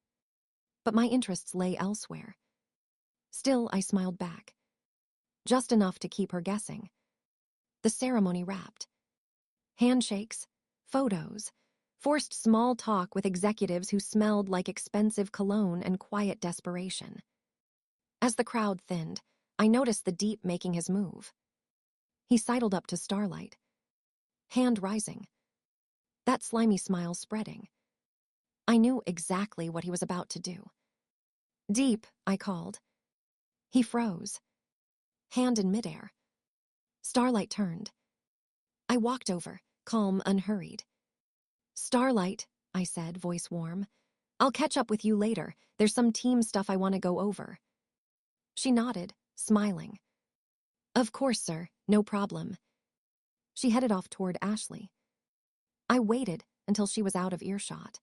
But my interests lay elsewhere. Still, I smiled back. Just enough to keep her guessing. The ceremony wrapped. Handshakes, photos, forced small talk with executives who smelled like expensive cologne and quiet desperation. As the crowd thinned, I noticed the Deep making his move. He sidled up to Starlight. Hand rising. That slimy smile spreading. I knew exactly what he was about to do. Deep, I called. He froze. Hand in midair. Starlight turned. I walked over, calm, unhurried. Starlight, I said, voice warm. I'll catch up with you later. There's some team stuff I want to go over. She nodded, smiling. Of course, sir, no problem. She headed off toward Ashley. I waited until she was out of earshot.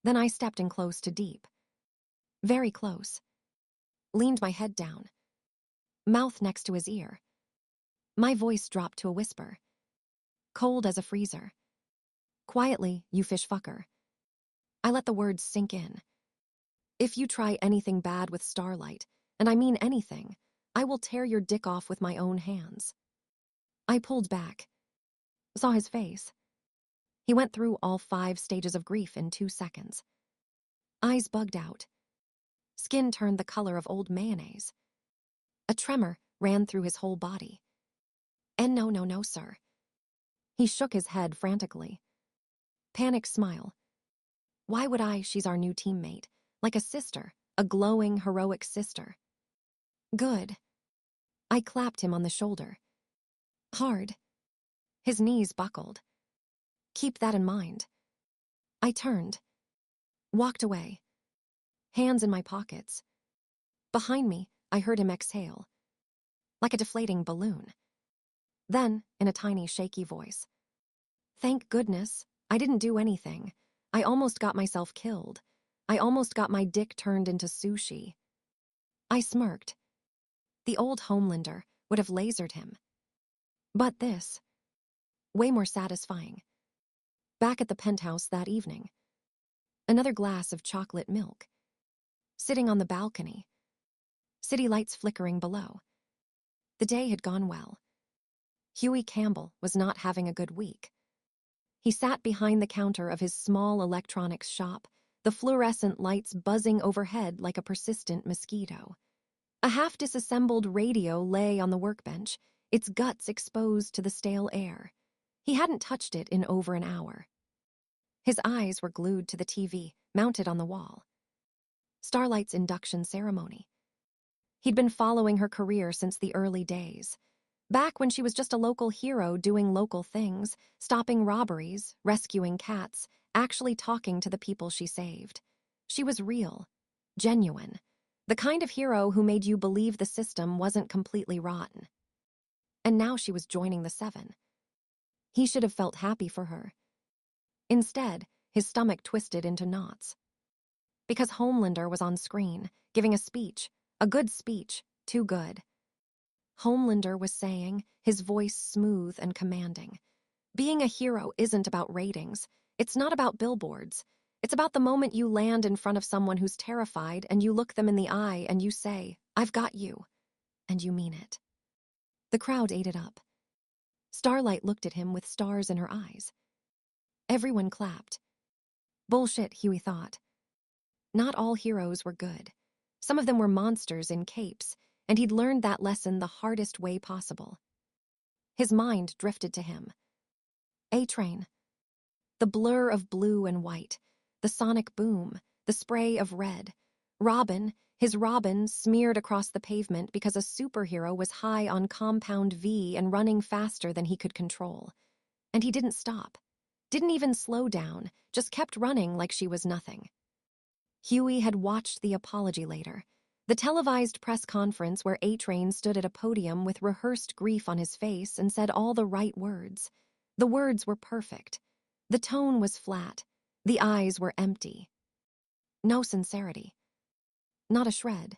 Then I stepped in close to Deep. Very close. Leaned my head down. Mouth next to his ear. My voice dropped to a whisper. Cold as a freezer. Quietly, you fish fucker. I let the words sink in. If you try anything bad with Starlight, and I mean anything, I will tear your dick off with my own hands. I pulled back. Saw his face. He went through all 5 stages of grief in 2 seconds. Eyes bugged out. Skin turned the color of old mayonnaise. A tremor ran through his whole body. And no, sir. He shook his head frantically. Panicked smile. Why would I? She's our new teammate. Like a sister, a glowing, heroic sister. Good. I clapped him on the shoulder. Hard. His knees buckled. Keep that in mind. I turned. Walked away. Hands in my pockets. Behind me, I heard him exhale. Like a deflating balloon. Then, in a tiny, shaky voice. Thank goodness, I didn't do anything. I almost got myself killed. I almost got my dick turned into sushi. I smirked. The old Homelander would have lasered him. But this, way more satisfying. Back at the penthouse that evening. Another glass of chocolate milk. Sitting on the balcony. City lights flickering below. The day had gone well. Huey Campbell was not having a good week. He sat behind the counter of his small electronics shop, the fluorescent lights buzzing overhead like a persistent mosquito. A half-disassembled radio lay on the workbench, its guts exposed to the stale air. He hadn't touched it in over an hour. His eyes were glued to the TV, mounted on the wall. Starlight's induction ceremony. He'd been following her career since the early days. Back when she was just a local hero doing local things, stopping robberies, rescuing cats, actually talking to the people she saved. She was real, genuine, the kind of hero who made you believe the system wasn't completely rotten. And now she was joining the 7. He should have felt happy for her. Instead, his stomach twisted into knots. Because Homelander was on screen, giving a speech, a good speech, too good. Homelander was saying, his voice smooth and commanding. Being a hero isn't about ratings. It's not about billboards. It's about the moment you land in front of someone who's terrified and you look them in the eye and you say, I've got you. And you mean it. The crowd ate it up. Starlight looked at him with stars in her eyes. Everyone clapped. Bullshit, Huey thought. Not all heroes were good. Some of them were monsters in capes, and he'd learned that lesson the hardest way possible. His mind drifted to him. A-Train. The blur of blue and white, the sonic boom, the spray of red. Robin, his Robin smeared across the pavement because a superhero was high on compound V and running faster than he could control. And he didn't stop. Didn't even slow down, just kept running like she was nothing. Huey had watched the apology later. The televised press conference where A-Train stood at a podium with rehearsed grief on his face and said all the right words. The words were perfect. The tone was flat. The eyes were empty. No sincerity. Not a shred.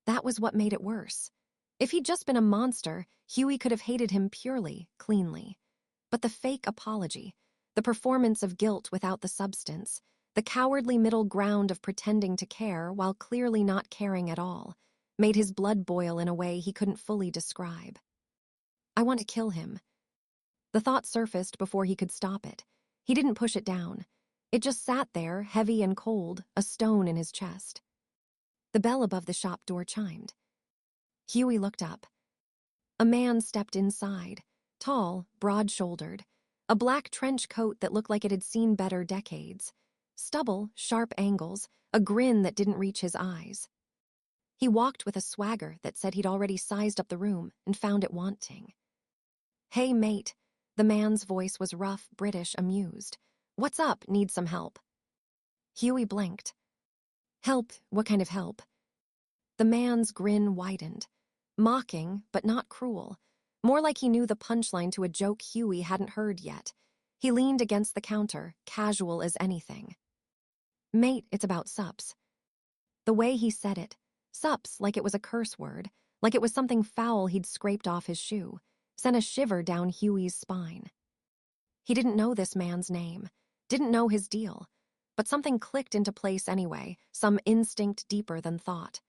That was what made it worse. If he'd just been a monster, Huey could have hated him purely, cleanly. But the fake apology, the performance of guilt without the substance, the cowardly middle ground of pretending to care while clearly not caring at all, made his blood boil in a way he couldn't fully describe. I want to kill him. The thought surfaced before he could stop it. He didn't push it down. It just sat there, heavy and cold, a stone in his chest. The bell above the shop door chimed. Huey looked up. A man stepped inside, tall, broad-shouldered, a black trench coat that looked like it had seen better decades. Stubble, sharp angles, a grin that didn't reach his eyes. He walked with a swagger that said he'd already sized up the room and found it wanting. Hey, mate. The man's voice was rough, British, amused. What's up? Need some help? Huey blinked. Help? What kind of help? The man's grin widened. Mocking, but not cruel. More like he knew the punchline to a joke Huey hadn't heard yet. He leaned against the counter, casual as anything. Mate, it's about sups. The way he said it, sups like it was a curse word, like it was something foul he'd scraped off his shoe, sent a shiver down Huey's spine. He didn't know this man's name, didn't know his deal, but something clicked into place anyway, some instinct deeper than thought.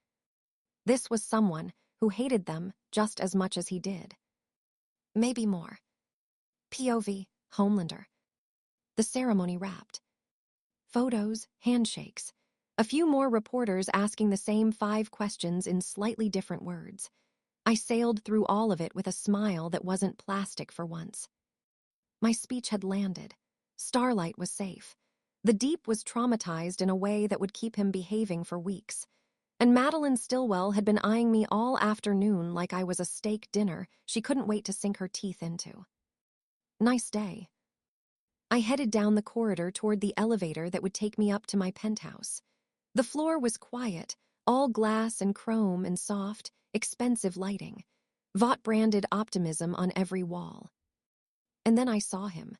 This was someone who hated them just as much as he did. Maybe more. POV, Homelander. The ceremony wrapped. Photos, handshakes. A few more reporters asking the same 5 questions in slightly different words. I sailed through all of it with a smile that wasn't plastic for once. My speech had landed. Starlight was safe. The Deep was traumatized in a way that would keep him behaving for weeks. And Madeline Stillwell had been eyeing me all afternoon like I was a steak dinner she couldn't wait to sink her teeth into. Nice day. I headed down the corridor toward the elevator that would take me up to my penthouse. The floor was quiet, all glass and chrome and soft, expensive lighting. Vought-branded optimism on every wall. And then I saw him.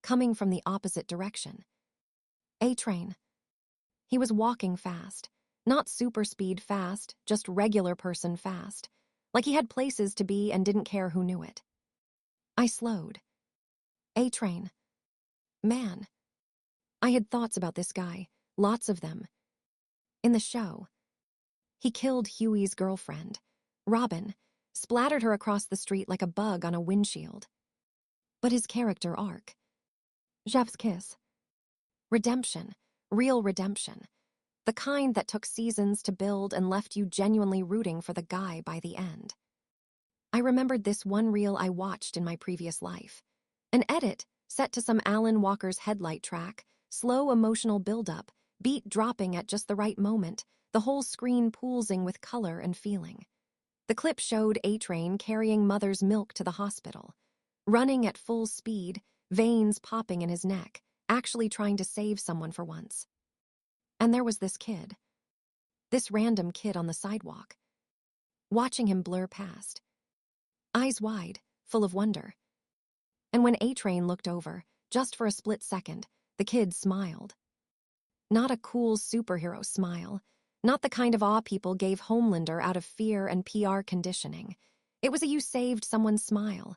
Coming from the opposite direction. A-Train. He was walking fast. Not super speed fast, just regular person fast. Like he had places to be and didn't care who knew it. I slowed. A-Train. Man. I had thoughts about this guy, lots of them. In the show. He killed Huey's girlfriend, Robin, splattered her across the street like a bug on a windshield. But his character arc. Chef's kiss. Redemption. Real redemption. The kind that took seasons to build and left you genuinely rooting for the guy by the end. I remembered this one reel I watched in my previous life. An edit set to some Alan Walker's headlight track, slow emotional buildup, beat dropping at just the right moment, the whole screen poolsing with color and feeling. The clip showed A-Train carrying mother's milk to the hospital, running at full speed, veins popping in his neck, actually trying to save someone for once. And there was this kid. This random kid on the sidewalk. Watching him blur past. Eyes wide, full of wonder. And when A-Train looked over, just for a split second, the kid smiled. Not a cool superhero smile. Not the kind of awe people gave Homelander out of fear and PR conditioning. It was a you saved someone smile.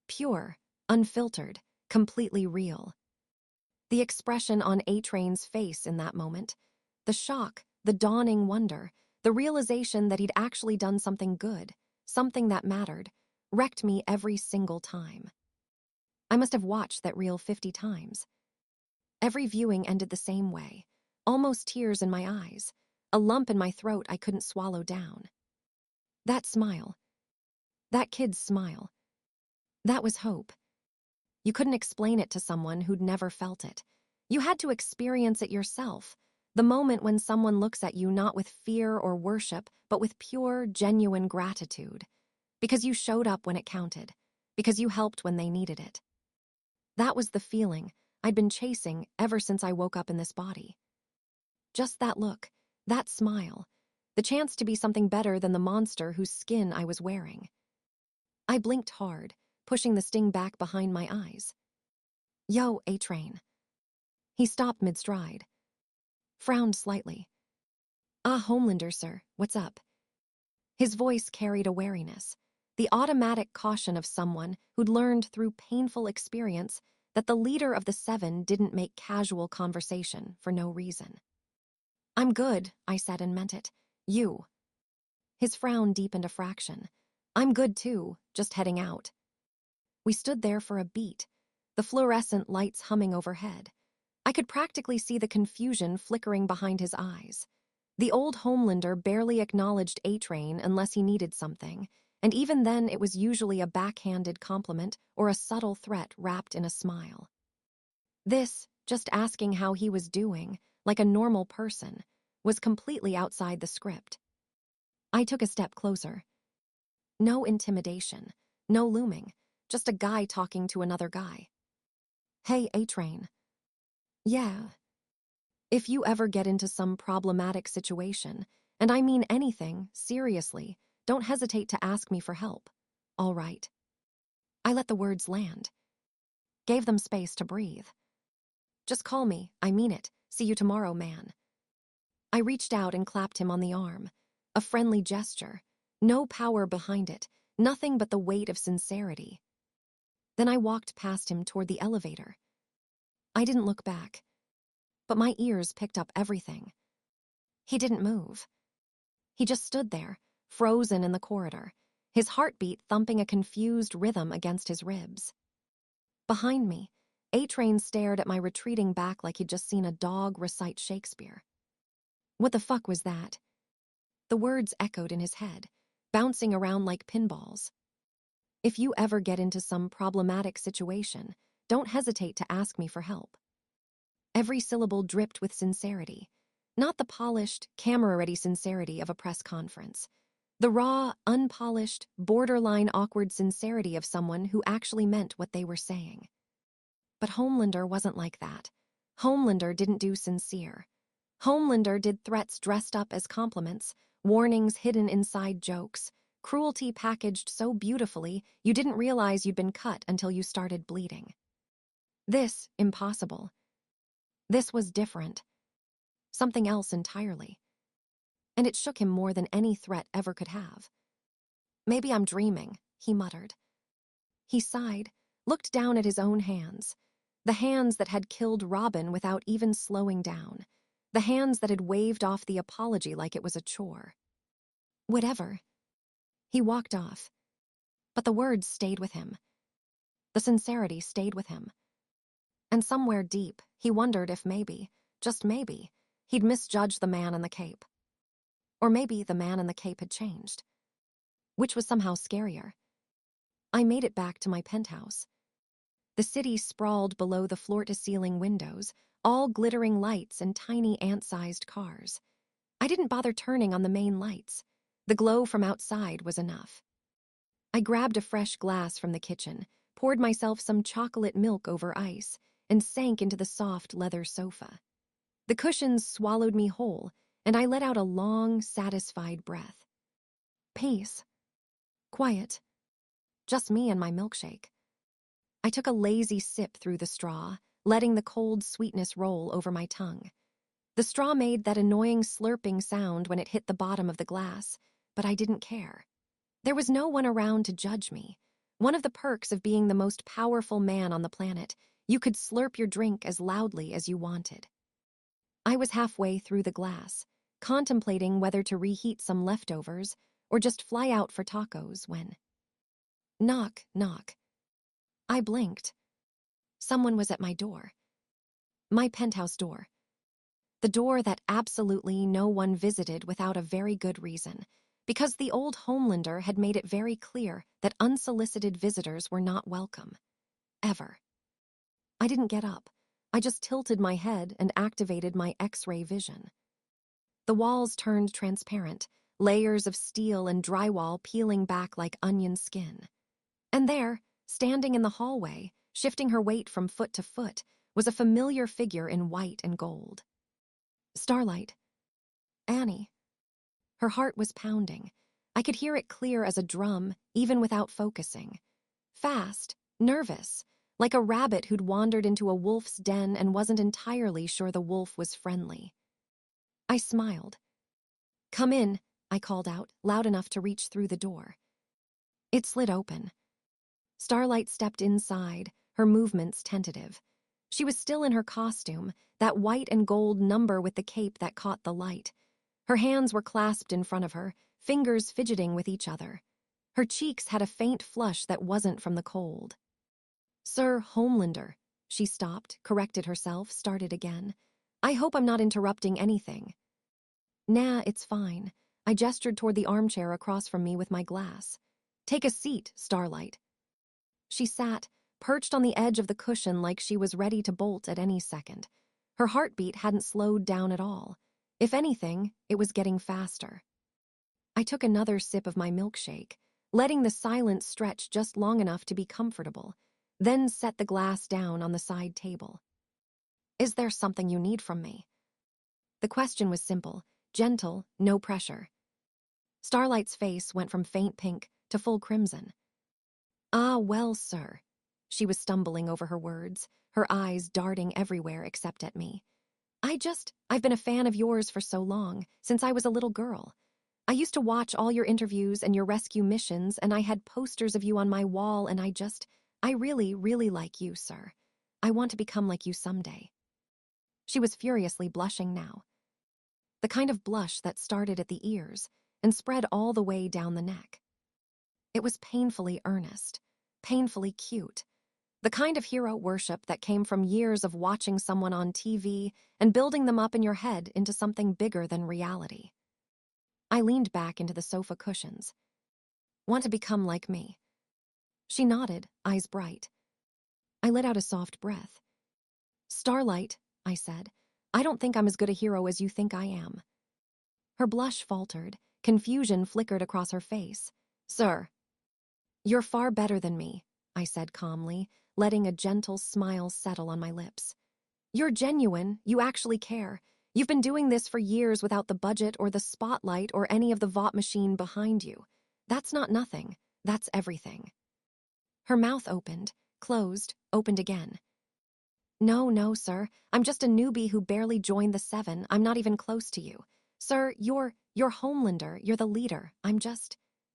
Pure, unfiltered, completely real. The expression on A-Train's face in that moment, the shock, the dawning wonder, the realization that he'd actually done something good, something that mattered, wrecked me every single time. I must have watched that reel 50 times. Every viewing ended the same way, almost tears in my eyes, a lump in my throat I couldn't swallow down. That smile. That kid's smile. That was hope. You couldn't explain it to someone who'd never felt it. You had to experience it yourself, the moment when someone looks at you not with fear or worship, but with pure, genuine gratitude. Because you showed up when it counted, because you helped when they needed it. That was the feeling I'd been chasing ever since I woke up in this body. Just that look, that smile, the chance to be something better than the monster whose skin I was wearing. I blinked hard, pushing the sting back behind my eyes. Yo, A-Train. He stopped mid-stride. Frowned slightly. Ah, Homelander, sir, what's up? His voice carried a wariness, the automatic caution of someone who'd learned through painful experience that the leader of the 7 didn't make casual conversation for no reason. I'm good, I said and meant it. You. His frown deepened a fraction. I'm good too, just heading out. We stood there for a beat, the fluorescent lights humming overhead. I could practically see the confusion flickering behind his eyes. The old Homelander barely acknowledged A-Train unless he needed something, and even then it was usually a backhanded compliment or a subtle threat wrapped in a smile. This, just asking how he was doing, like a normal person, was completely outside the script. I took a step closer. No intimidation, no looming, just a guy talking to another guy. Hey, A-Train. Yeah. If you ever get into some problematic situation, and I mean anything, seriously, don't hesitate to ask me for help. All right. I let the words land. Gave them space to breathe. Just call me, I mean it. See you tomorrow, man. I reached out and clapped him on the arm. A friendly gesture. No power behind it, nothing but the weight of sincerity. Then I walked past him toward the elevator. I didn't look back, but my ears picked up everything. He didn't move. He just stood there, frozen in the corridor, his heartbeat thumping a confused rhythm against his ribs. Behind me, A-Train stared at my retreating back like he'd just seen a dog recite Shakespeare. What the fuck was that? The words echoed in his head, bouncing around like pinballs. If you ever get into some problematic situation, don't hesitate to ask me for help. Every syllable dripped with sincerity, not the polished, camera-ready sincerity of a press conference. The raw, unpolished, borderline awkward sincerity of someone who actually meant what they were saying. But Homelander wasn't like that. Homelander didn't do sincere. Homelander did threats dressed up as compliments, warnings hidden inside jokes, cruelty packaged so beautifully you didn't realize you'd been cut until you started bleeding. This, impossible. This was different. Something else entirely. And it shook him more than any threat ever could have. Maybe I'm dreaming, he muttered. He sighed, looked down at his own hands, the hands that had killed Robin without even slowing down, the hands that had waved off the apology like it was a chore. Whatever. He walked off. But the words stayed with him. The sincerity stayed with him. And somewhere deep, he wondered if maybe, just maybe, he'd misjudged the man in the cape. Or maybe the man in the cape had changed. Which was somehow scarier. I made it back to my penthouse. The city sprawled below the floor-to-ceiling windows, all glittering lights and tiny ant-sized cars. I didn't bother turning on the main lights. The glow from outside was enough. I grabbed a fresh glass from the kitchen, poured myself some chocolate milk over ice, and sank into the soft leather sofa. The cushions swallowed me whole, and I let out a long, satisfied breath. Peace. Quiet. Just me and my milkshake. I took a lazy sip through the straw, letting the cold sweetness roll over my tongue. The straw made that annoying slurping sound when it hit the bottom of the glass, but I didn't care. There was no one around to judge me. One of the perks of being the most powerful man on the planet, you could slurp your drink as loudly as you wanted. I was halfway through the glass, contemplating whether to reheat some leftovers or just fly out for tacos when... Knock, knock. I blinked. Someone was at my door. My penthouse door. The door that absolutely no one visited without a very good reason, because the old Homelander had made it very clear that unsolicited visitors were not welcome. Ever. I didn't get up. I just tilted my head and activated my X-ray vision. The walls turned transparent, layers of steel and drywall peeling back like onion skin. And there, standing in the hallway, shifting her weight from foot to foot, was a familiar figure in white and gold. Starlight. Annie. Her heart was pounding. I could hear it clear as a drum, even without focusing. Fast, nervous, like a rabbit who'd wandered into a wolf's den and wasn't entirely sure the wolf was friendly. I smiled. Come in, I called out, loud enough to reach through the door. It slid open. Starlight stepped inside, her movements tentative. She was still in her costume, that white and gold number with the cape that caught the light. Her hands were clasped in front of her, fingers fidgeting with each other. Her cheeks had a faint flush that wasn't from the cold. Sir Homelander. She stopped, corrected herself, started again. I hope I'm not interrupting anything. Nah, it's fine. I gestured toward the armchair across from me with my glass. Take a seat, Starlight. She sat, perched on the edge of the cushion like she was ready to bolt at any second. Her heartbeat hadn't slowed down at all. If anything, it was getting faster. I took another sip of my milkshake, letting the silence stretch just long enough to be comfortable, then set the glass down on the side table. Is there something you need from me? The question was simple, gentle, no pressure. Starlight's face went from faint pink to full crimson. Ah, well, sir. She was stumbling over her words, her eyes darting everywhere except at me. I've been a fan of yours for so long, since I was a little girl. I used to watch all your interviews and your rescue missions, and I had posters of you on my wall, and I really, really like you, sir. I want to become like you someday. She was furiously blushing now. The kind of blush that started at the ears and spread all the way down the neck. It was painfully earnest, painfully cute. The kind of hero worship that came from years of watching someone on TV and building them up in your head into something bigger than reality. I leaned back into the sofa cushions. Want to become like me? She nodded, eyes bright. I let out a soft breath. Starlight, I said, I don't think I'm as good a hero as you think I am. Her blush faltered, confusion flickered across her face. Sir. You're far better than me, I said calmly, letting a gentle smile settle on my lips. You're genuine, you actually care. You've been doing this for years without the budget or the spotlight or any of the VOT machine behind you. That's not nothing, that's everything. Her mouth opened, closed, opened again. No, sir, I'm just a newbie who barely joined the 7, I'm not even close to you. Sir, you're Homelander, you're the leader,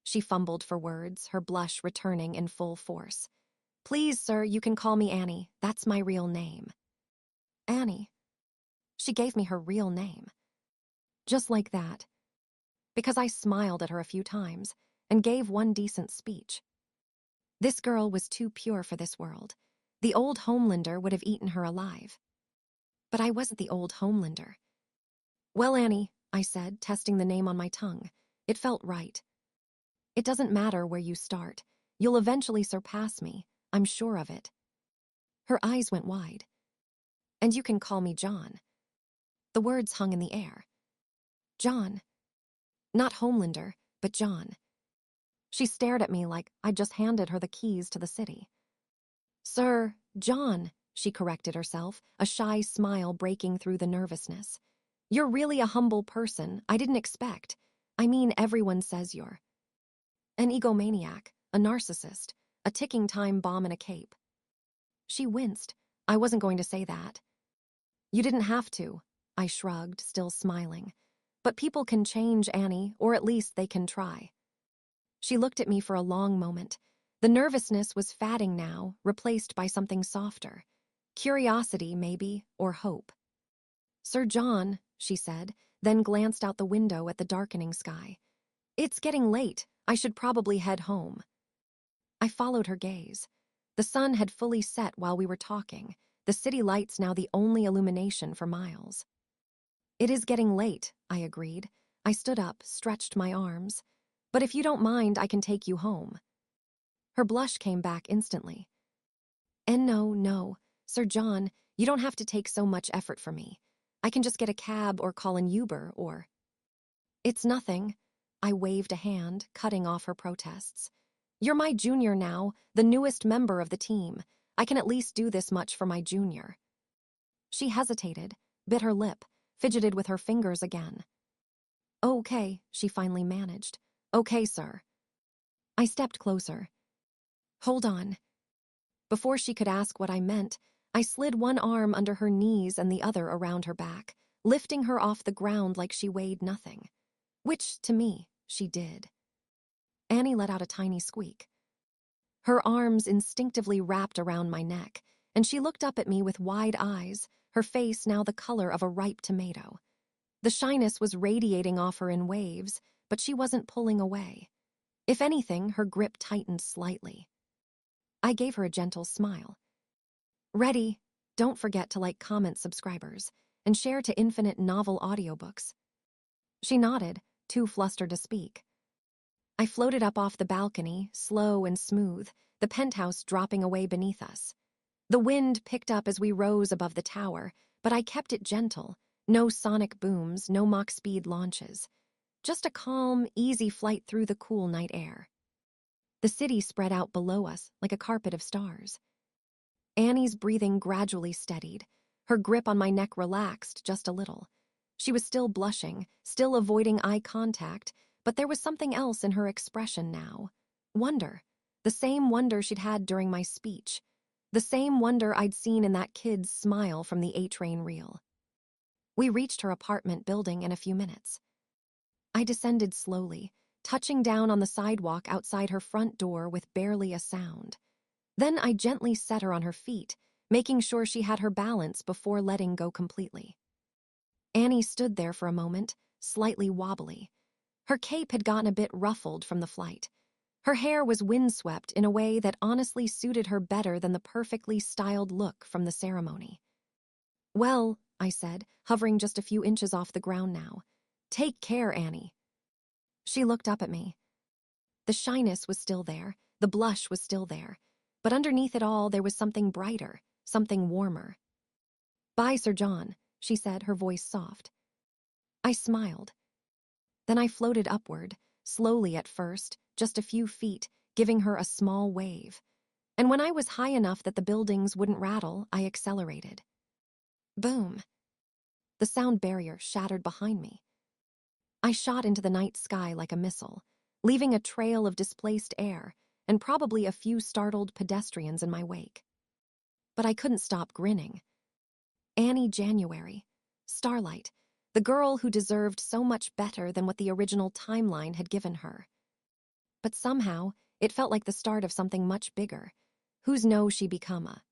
She fumbled for words, her blush returning in full force. Please, sir, you can call me Annie, that's my real name. Annie. She gave me her real name. Just like that. Because I smiled at her a few times and gave one decent speech. This girl was too pure for this world. The old Homelander would have eaten her alive. But I wasn't the old Homelander. Well, Annie, I said, testing the name on my tongue. It felt right. It doesn't matter where you start. You'll eventually surpass me. I'm sure of it. Her eyes went wide. And you can call me John. The words hung in the air. John. Not Homelander, but John. She stared at me like I'd just handed her the keys to the city. Sir, John, she corrected herself, a shy smile breaking through the nervousness. You're really a humble person, I didn't expect. I mean, everyone says you're an egomaniac, a narcissist, a ticking time bomb in a cape. She winced. I wasn't going to say that. You didn't have to, I shrugged, still smiling. But people can change, Annie, or at least they can try. She looked at me for a long moment. The nervousness was fading now, replaced by something softer. Curiosity, maybe, or hope. Sir John, she said, then glanced out the window at the darkening sky. It's getting late. I should probably head home. I followed her gaze. The sun had fully set while we were talking, the city lights now the only illumination for miles. It is getting late, I agreed. I stood up, stretched my arms. But if you don't mind, I can take you home. Her blush came back instantly. And no, Sir John, you don't have to take so much effort for me. I can just get a cab or call an Uber or... It's nothing. I waved a hand, cutting off her protests. You're my junior now, the newest member of the team. I can at least do this much for my junior. She hesitated, bit her lip, fidgeted with her fingers again. Okay, she finally managed. Okay, sir. I stepped closer. Hold on. Before she could ask what I meant, I slid one arm under her knees and the other around her back, lifting her off the ground like she weighed nothing. Which, to me, she did. Annie let out a tiny squeak. Her arms instinctively wrapped around my neck, and she looked up at me with wide eyes, her face now the color of a ripe tomato. The shyness was radiating off her in waves, but she wasn't pulling away. If anything, her grip tightened slightly. I gave her a gentle smile. Ready? Don't forget to like, comment, subscribers, and share to infinite novel audiobooks. She nodded, too flustered to speak. I floated up off the balcony, slow and smooth, the penthouse dropping away beneath us. The wind picked up as we rose above the tower, but I kept it gentle. No sonic booms, no Mach speed launches. Just a calm, easy flight through the cool night air. The city spread out below us like a carpet of stars. Annie's breathing gradually steadied. Her grip on my neck relaxed just a little. She was still blushing, still avoiding eye contact, but there was something else in her expression now. Wonder. The same wonder she'd had during my speech. The same wonder I'd seen in that kid's smile from the A-Train reel. We reached her apartment building in a few minutes. I descended slowly, touching down on the sidewalk outside her front door with barely a sound. Then I gently set her on her feet, making sure she had her balance before letting go completely. Annie stood there for a moment, slightly wobbly. Her cape had gotten a bit ruffled from the flight. Her hair was windswept in a way that honestly suited her better than the perfectly styled look from the ceremony. "Well," I said, hovering just a few inches off the ground now. "Take care, Annie." She looked up at me. The shyness was still there, the blush was still there, but underneath it all there was something brighter, something warmer. "Bye, Sir John," she said, her voice soft. I smiled. Then I floated upward, slowly at first, just a few feet, giving her a small wave. And when I was high enough that the buildings wouldn't rattle, I accelerated. Boom. The sound barrier shattered behind me. I shot into the night sky like a missile, leaving a trail of displaced air and probably a few startled pedestrians in my wake. But I couldn't stop grinning. Annie January, Starlight, the girl who deserved so much better than what the original timeline had given her. But somehow, it felt like the start of something much bigger. Whose know she become a?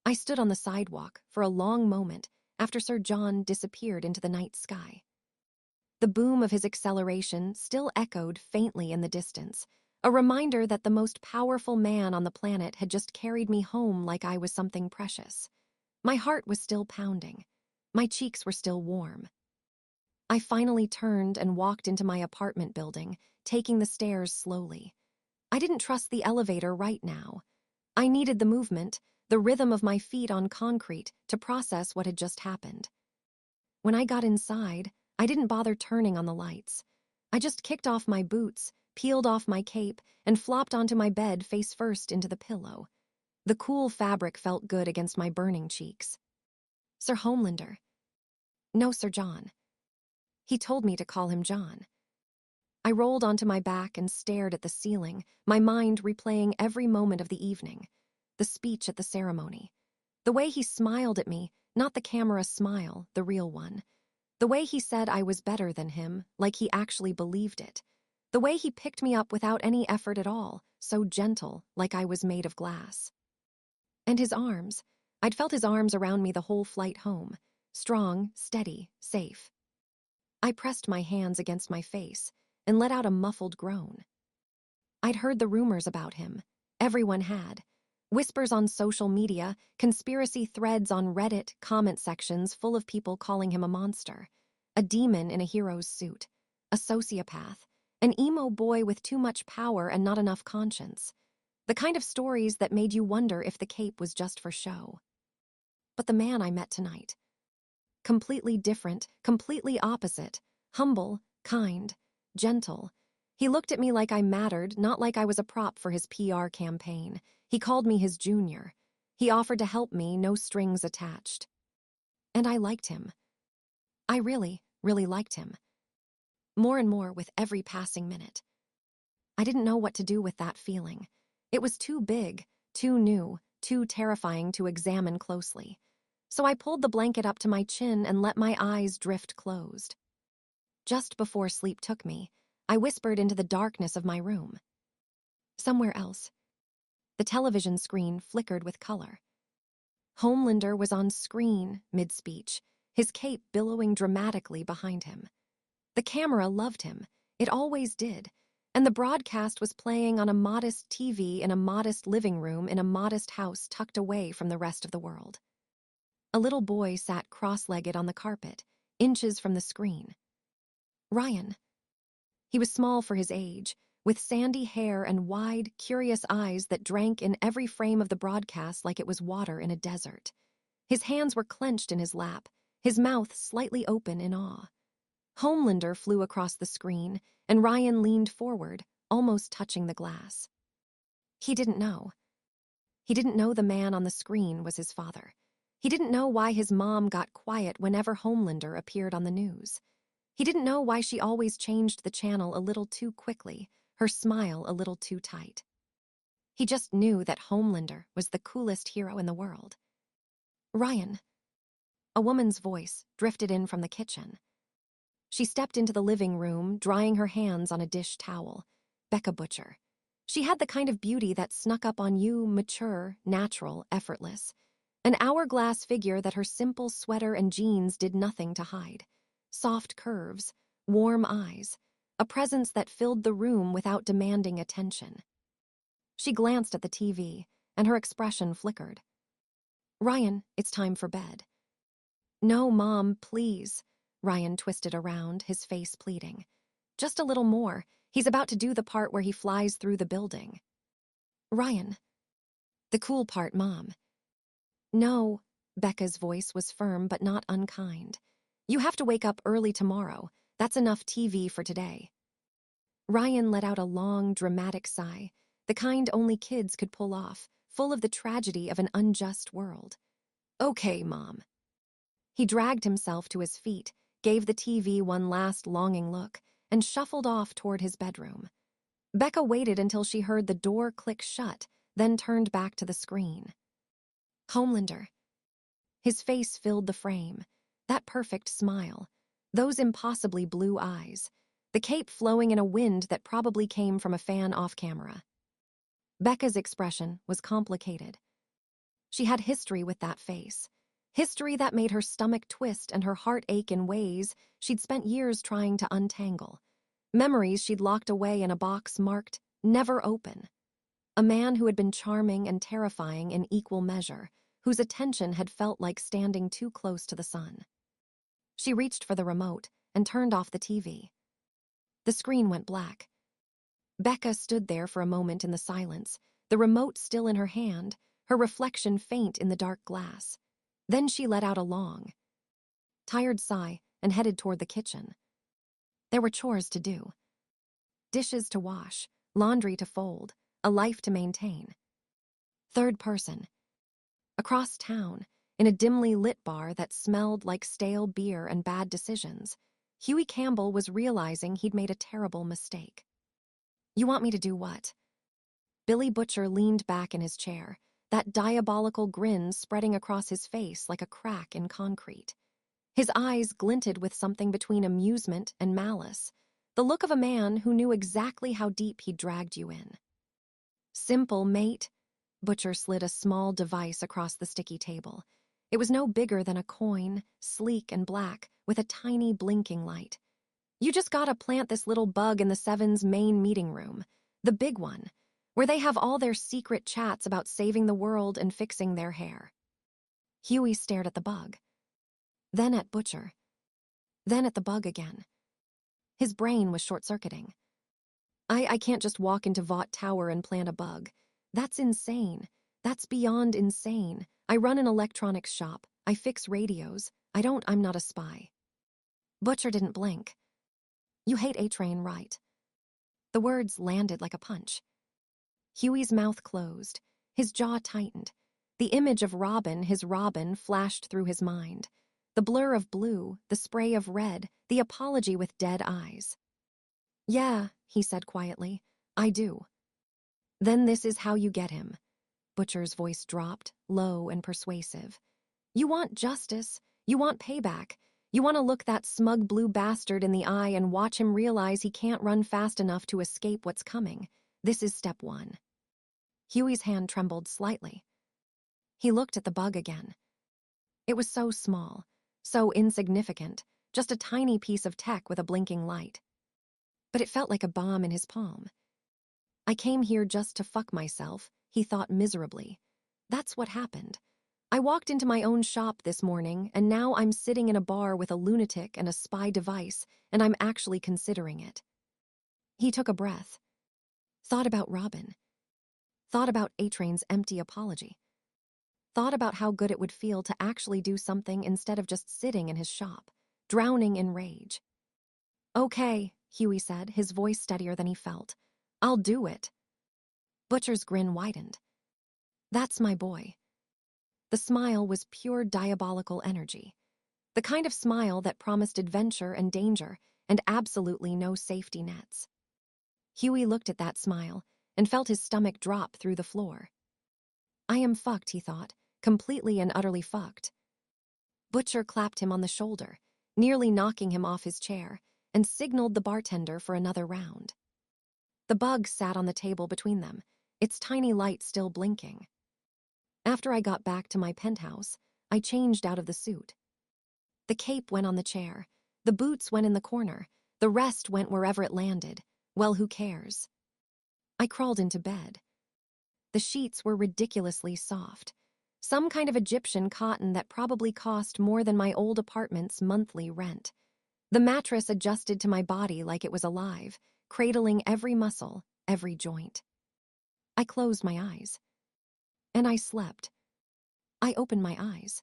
I stood on the sidewalk for a long moment after Sir John disappeared into the night sky. The boom of his acceleration still echoed faintly in the distance, a reminder that the most powerful man on the planet had just carried me home like I was something precious. My heart was still pounding. My cheeks were still warm. I finally turned and walked into my apartment building, taking the stairs slowly. I didn't trust the elevator right now. I needed the movement, the rhythm of my feet on concrete to process what had just happened. When I got inside, I didn't bother turning on the lights. I just kicked off my boots, peeled off my cape, and flopped onto my bed face first into the pillow. The cool fabric felt good against my burning cheeks. "Sir Homelander." "No, Sir John." He told me to call him John. I rolled onto my back and stared at the ceiling, my mind replaying every moment of the evening. The speech at the ceremony. The way he smiled at me, not the camera smile, the real one. The way he said I was better than him, like he actually believed it. The way he picked me up without any effort at all, so gentle, like I was made of glass. And his arms. I'd felt his arms around me the whole flight home. Strong, steady, safe. I pressed my hands against my face and let out a muffled groan. I'd heard the rumors about him. Everyone had. Whispers on social media, conspiracy threads on Reddit, comment sections full of people calling him a monster, a demon in a hero's suit, a sociopath, an emo boy with too much power and not enough conscience. The kind of stories that made you wonder if the cape was just for show. But the man I met tonight. Completely different, completely opposite, humble, kind, gentle. He looked at me like I mattered, not like I was a prop for his PR campaign. He called me his junior. He offered to help me, no strings attached. And I liked him. I really, really liked him. More and more with every passing minute. I didn't know what to do with that feeling. It was too big, too new, too terrifying to examine closely. So I pulled the blanket up to my chin and let my eyes drift closed. Just before sleep took me, I whispered into the darkness of my room. Somewhere else. The television screen flickered with color. Homelander was on screen, mid-speech, his cape billowing dramatically behind him. The camera loved him. It always did. And the broadcast was playing on a modest TV in a modest living room in a modest house tucked away from the rest of the world. A little boy sat cross-legged on the carpet, inches from the screen. Ryan. He was small for his age, with sandy hair and wide, curious eyes that drank in every frame of the broadcast like it was water in a desert. His hands were clenched in his lap, his mouth slightly open in awe. Homelander flew across the screen, and Ryan leaned forward, almost touching the glass. He didn't know. He didn't know the man on the screen was his father. He didn't know why his mom got quiet whenever Homelander appeared on the news. He didn't know why she always changed the channel a little too quickly, her smile a little too tight. He just knew that Homelander was the coolest hero in the world. Ryan. A woman's voice drifted in from the kitchen. She stepped into the living room, drying her hands on a dish towel. Becca Butcher. She had the kind of beauty that snuck up on you, mature, natural, effortless. An hourglass figure that her simple sweater and jeans did nothing to hide. Soft curves, warm eyes, a presence that filled the room without demanding attention. She glanced at the TV, and her expression flickered. Ryan, it's time for bed. No, Mom, please. Ryan twisted around, his face pleading. Just a little more. He's about to do the part where he flies through the building. Ryan. The cool part, Mom. No. Becca's voice was firm but not unkind. You have to wake up early tomorrow. That's enough TV for today. Ryan let out a long, dramatic sigh, the kind only kids could pull off, full of the tragedy of an unjust world. Okay, Mom. He dragged himself to his feet, gave the TV one last longing look, and shuffled off toward his bedroom. Becca waited until she heard the door click shut, then turned back to the screen. Homelander. His face filled the frame, that perfect smile, those impossibly blue eyes, the cape flowing in a wind that probably came from a fan off camera. Becca's expression was complicated. She had history with that face, history that made her stomach twist and her heart ache in ways she'd spent years trying to untangle, memories she'd locked away in a box marked "Never Open." A man who had been charming and terrifying in equal measure, whose attention had felt like standing too close to the sun. She reached for the remote and turned off the TV. The screen went black. Becca stood there for a moment in the silence, the remote still in her hand, her reflection faint in the dark glass. Then she let out a long, tired sigh and headed toward the kitchen. There were chores to do. Dishes to wash, laundry to fold, a life to maintain. Third person. Across town, in a dimly lit bar that smelled like stale beer and bad decisions, Huey Campbell was realizing he'd made a terrible mistake. You want me to do what? Billy Butcher leaned back in his chair, that diabolical grin spreading across his face like a crack in concrete. His eyes glinted with something between amusement and malice, the look of a man who knew exactly how deep he'd dragged you in. Simple, mate. Butcher slid a small device across the sticky table. It was no bigger than a coin, sleek and black, with a tiny blinking light. You just gotta plant this little bug in the Seven's main meeting room, the big one, where they have all their secret chats about saving the world and fixing their hair. Huey stared at the bug. Then at Butcher. Then at the bug again. His brain was short-circuiting. I can't just walk into Vought Tower and plant a bug. That's insane. That's beyond insane. I run an electronics shop. I fix radios. I'm not a spy. Butcher didn't blink. You hate A-Train, right? The words landed like a punch. Huey's mouth closed. His jaw tightened. The image of Robin, his Robin, flashed through his mind. The blur of blue, the spray of red, the apology with dead eyes. Yeah, he said quietly, I do. Then this is how you get him. Butcher's voice dropped, low and persuasive. You want justice. You want payback. You want to look that smug blue bastard in the eye and watch him realize he can't run fast enough to escape what's coming. This is step one. Huey's hand trembled slightly. He looked at the bug again. It was so small, so insignificant, just a tiny piece of tech with a blinking light. But it felt like a bomb in his palm. I came here just to fuck myself, he thought miserably. That's what happened. I walked into my own shop this morning, and now I'm sitting in a bar with a lunatic and a spy device, and I'm actually considering it. He took a breath. Thought about Robin. Thought about A-Train's empty apology. Thought about how good it would feel to actually do something instead of just sitting in his shop, drowning in rage. Okay, Huey said, his voice steadier than he felt. I'll do it. Butcher's grin widened. That's my boy. The smile was pure diabolical energy. The kind of smile that promised adventure and danger and absolutely no safety nets. Huey looked at that smile and felt his stomach drop through the floor. I am fucked, he thought, completely and utterly fucked. Butcher clapped him on the shoulder, nearly knocking him off his chair, and signaled the bartender for another round. The bug sat on the table between them, its tiny light still blinking. After I got back to my penthouse, I changed out of the suit. The cape went on the chair, the boots went in the corner, the rest went wherever it landed. Well, who cares? I crawled into bed. The sheets were ridiculously soft, some kind of Egyptian cotton that probably cost more than my old apartment's monthly rent. The mattress adjusted to my body like it was alive, cradling every muscle, every joint. I closed my eyes. And I slept. I opened my eyes.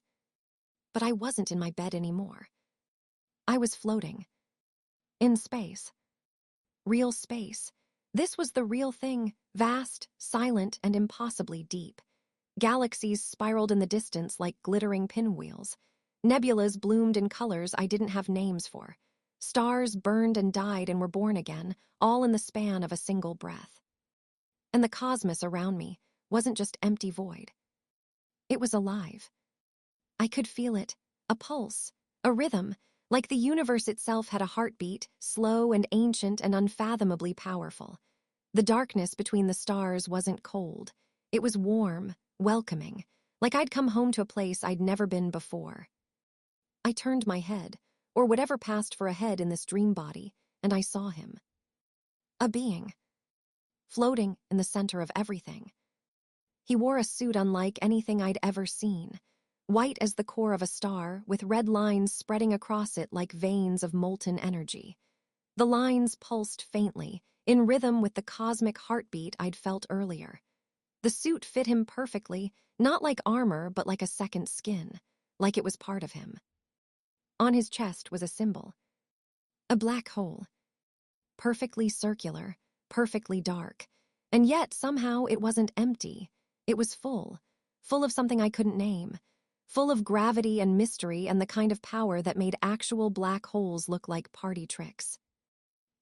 But I wasn't in my bed anymore. I was floating. In space. Real space. This was the real thing, vast, silent, and impossibly deep. Galaxies spiraled in the distance like glittering pinwheels. Nebulas bloomed in colors I didn't have names for. Stars burned and died and were born again, all in the span of a single breath. And the cosmos around me wasn't just empty void. It was alive. I could feel it, a pulse, a rhythm, like the universe itself had a heartbeat, slow and ancient and unfathomably powerful. The darkness between the stars wasn't cold. It was warm, welcoming, like I'd come home to a place I'd never been before. I turned my head, or whatever passed for a head in this dream body, and I saw him. A being. Floating in the center of everything. He wore a suit unlike anything I'd ever seen. White as the core of a star, with red lines spreading across it like veins of molten energy. The lines pulsed faintly, in rhythm with the cosmic heartbeat I'd felt earlier. The suit fit him perfectly, not like armor, but like a second skin, like it was part of him. On his chest was a symbol. A black hole. Perfectly circular, perfectly dark. And yet, somehow, it wasn't empty. It was full of something I couldn't name. Full of gravity and mystery and the kind of power that made actual black holes look like party tricks.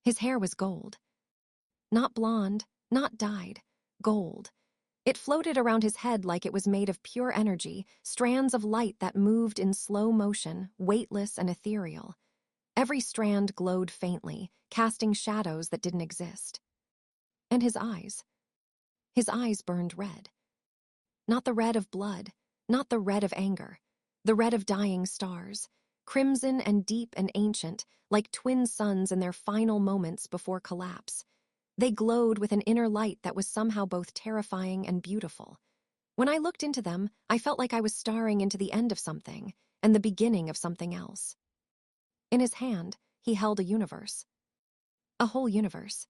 His hair was gold. Not blonde, not dyed. Gold. It floated around his head like it was made of pure energy, strands of light that moved in slow motion, weightless and ethereal. Every strand glowed faintly, casting shadows that didn't exist. And his eyes. His eyes burned red. Not the red of blood, not the red of anger, the red of dying stars, crimson and deep and ancient, like twin suns in their final moments before collapse. They glowed with an inner light that was somehow both terrifying and beautiful. When I looked into them, I felt like I was staring into the end of something and the beginning of something else. In his hand, he held a universe. A whole universe.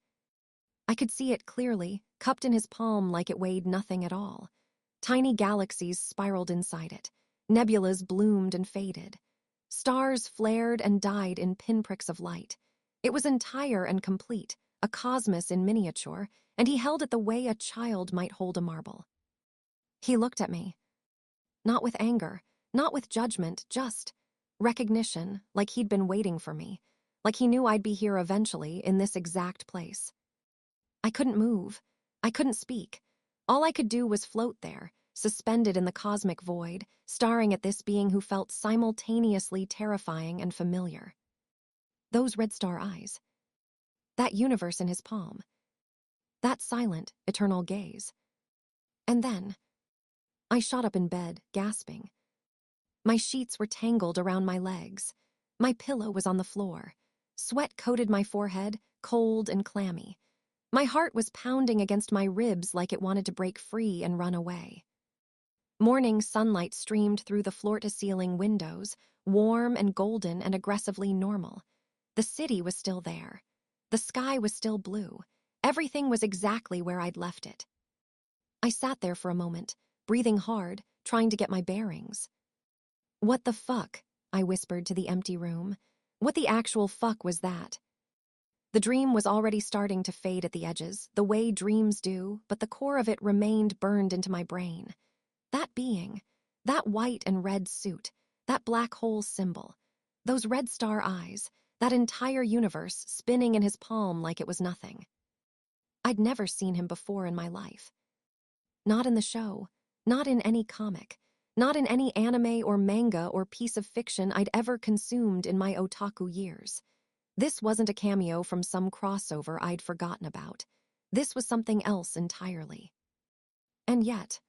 I could see it clearly, cupped in his palm like it weighed nothing at all. Tiny galaxies spiraled inside it. Nebulas bloomed and faded. Stars flared and died in pinpricks of light. It was entire and complete, a cosmos in miniature, and he held it the way a child might hold a marble. He looked at me. Not with anger, not with judgment, just recognition, like he'd been waiting for me, like he knew I'd be here eventually in this exact place. I couldn't move. I couldn't speak. All I could do was float there, suspended in the cosmic void, staring at this being who felt simultaneously terrifying and familiar. Those red star eyes. That universe in his palm. That silent, eternal gaze. And then, I shot up in bed, gasping. My sheets were tangled around my legs. My pillow was on the floor. Sweat coated my forehead, cold and clammy. My heart was pounding against my ribs like it wanted to break free and run away. Morning sunlight streamed through the floor-to-ceiling windows, warm and golden and aggressively normal. The city was still there. The sky was still blue. Everything was exactly where I'd left it. I sat there for a moment, breathing hard, trying to get my bearings. What the fuck? I whispered to the empty room. What the actual fuck was that? The dream was already starting to fade at the edges, the way dreams do, but the core of it remained burned into my brain. That being, that white and red suit, that black hole symbol, those red star eyes, that entire universe spinning in his palm like it was nothing. I'd never seen him before in my life. Not in the show, not in any comic, not in any anime or manga or piece of fiction I'd ever consumed in my otaku years. This wasn't a cameo from some crossover I'd forgotten about. This was something else entirely. And yet,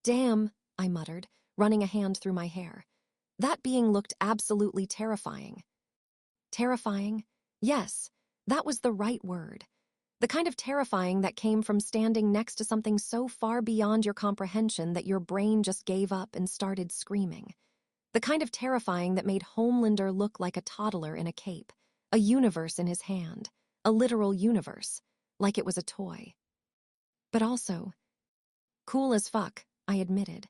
damn, I muttered, running a hand through my hair. That being looked absolutely terrifying. Terrifying? Yes, that was the right word. The kind of terrifying that came from standing next to something so far beyond your comprehension that your brain just gave up and started screaming. The kind of terrifying that made Homelander look like a toddler in a cape, a universe in his hand, a literal universe, like it was a toy. But also, cool as fuck, I admitted.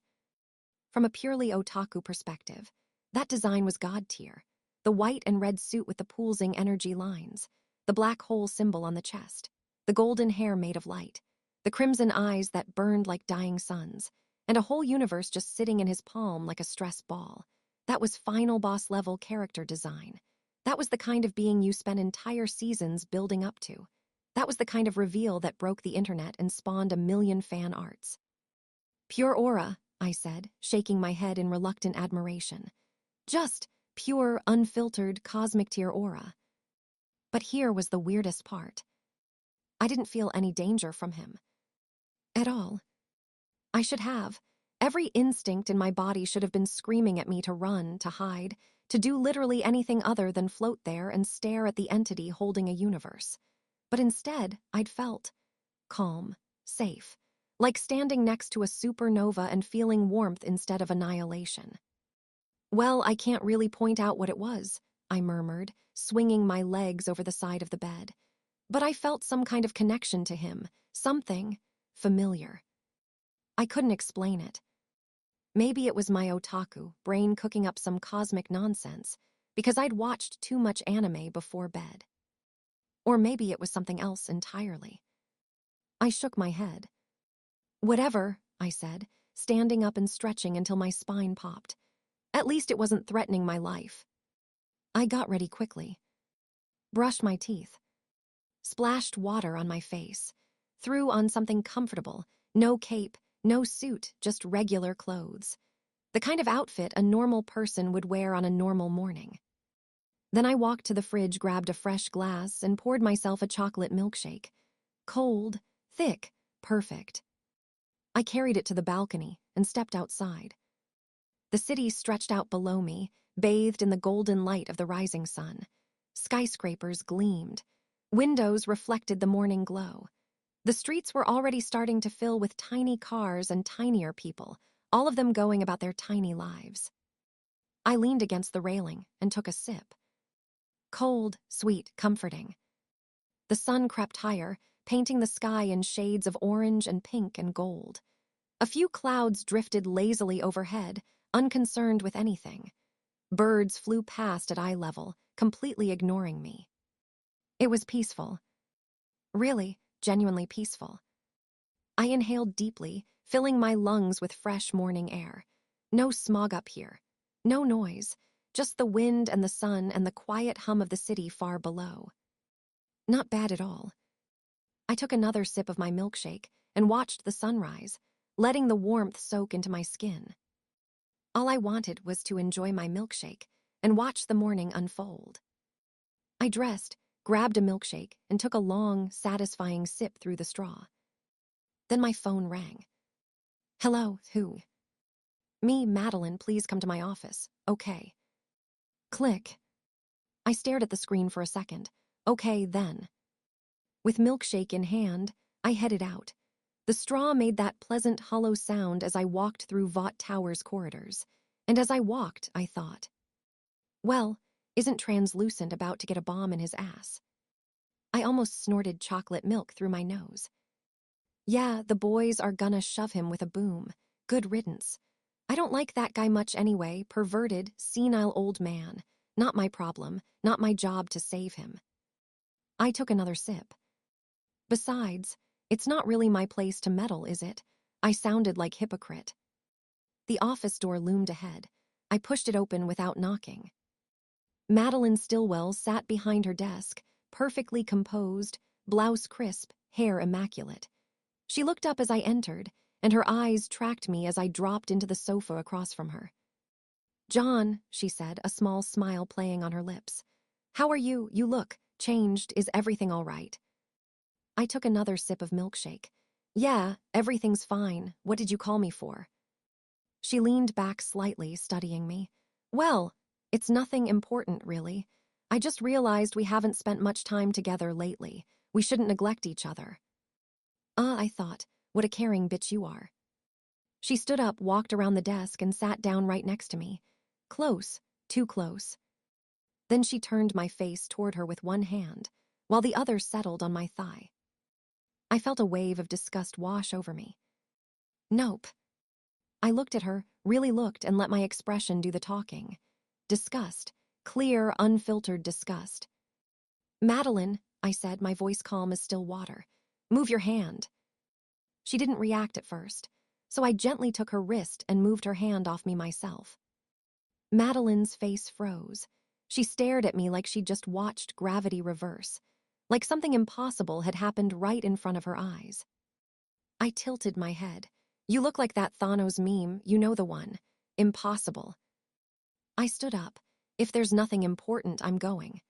From a purely otaku perspective, that design was god tier. The white and red suit with the pulsing energy lines, the black hole symbol on the chest, the golden hair made of light, the crimson eyes that burned like dying suns, and a whole universe just sitting in his palm like a stress ball. That was final boss level character design. That was the kind of being you spent entire seasons building up to. That was the kind of reveal that broke the internet and spawned a million fan arts. Pure aura, I said, shaking my head in reluctant admiration. Just pure, unfiltered, cosmic tier aura. But here was the weirdest part. I didn't feel any danger from him. At all. I should have. Every instinct in my body should have been screaming at me to run, to hide, to do literally anything other than float there and stare at the entity holding a universe. But instead, I'd felt calm, safe, like standing next to a supernova and feeling warmth instead of annihilation. Well, I can't really point out what it was, I murmured, swinging my legs over the side of the bed. But I felt some kind of connection to him, something familiar. I couldn't explain it. Maybe it was my otaku brain cooking up some cosmic nonsense, because I'd watched too much anime before bed. Or maybe it was something else entirely. I shook my head. Whatever, I said, standing up and stretching until my spine popped. At least it wasn't threatening my life. I got ready quickly. Brushed my teeth. Splashed water on my face. Threw on something comfortable. No cape, no suit, just regular clothes. The kind of outfit a normal person would wear on a normal morning. Then I walked to the fridge, grabbed a fresh glass, and poured myself a chocolate milkshake. Cold, thick, perfect. I carried it to the balcony and stepped outside. The city stretched out below me, bathed in the golden light of the rising sun. Skyscrapers gleamed. Windows reflected the morning glow. The streets were already starting to fill with tiny cars and tinier people, all of them going about their tiny lives. I leaned against the railing and took a sip. Cold, sweet, comforting. The sun crept higher, painting the sky in shades of orange and pink and gold. A few clouds drifted lazily overhead, unconcerned with anything. Birds flew past at eye level, completely ignoring me. It was peaceful. Really, genuinely peaceful. I inhaled deeply, filling my lungs with fresh morning air. No smog up here. No noise. Just the wind and the sun and the quiet hum of the city far below. Not bad at all. I took another sip of my milkshake and watched the sunrise, letting the warmth soak into my skin. All I wanted was to enjoy my milkshake and watch the morning unfold. I dressed, grabbed a milkshake, and took a long, satisfying sip through the straw. Then my phone rang. Hello, who? Me, Madeline, please come to my office. Okay. Click. I stared at the screen for a second. Okay, then. With milkshake in hand, I headed out. The straw made that pleasant hollow sound as I walked through Vought Tower's corridors. And as I walked, I thought, well, isn't Translucent about to get a bomb in his ass? I almost snorted chocolate milk through my nose. Yeah, the boys are gonna shove him with a boom. Good riddance. I don't like that guy much anyway, perverted, senile old man. Not my problem, not my job to save him. I took another sip. Besides, it's not really my place to meddle, is it? I sounded like hypocrite. The office door loomed ahead. I pushed it open without knocking. Madeline Stillwell sat behind her desk, perfectly composed, blouse crisp, hair immaculate. She looked up as I entered, and her eyes tracked me as I dropped into the sofa across from her. "John," she said, a small smile playing on her lips. "How are you? You look changed. Is everything all right?" I took another sip of milkshake. "Yeah, everything's fine. What did you call me for?" She leaned back slightly, studying me. "Well, it's nothing important, really. I just realized we haven't spent much time together lately. We shouldn't neglect each other." I thought, what a caring bitch you are." She stood up, walked around the desk, and sat down right next to me. Close, too close. Then she turned my face toward her with one hand, while the other settled on my thigh. I felt a wave of disgust wash over me. Nope. I looked at her, really looked, and let my expression do the talking. Disgust. Clear, unfiltered disgust. "Madeline," I said, my voice calm as still water. "Move your hand." She didn't react at first, so I gently took her wrist and moved her hand off me myself. Madeline's face froze. She stared at me like she'd just watched gravity reverse, like something impossible had happened right in front of her eyes. I tilted my head. "You look like that Thanos meme, you know the one. Impossible." I stood up. "If there's nothing important, I'm going."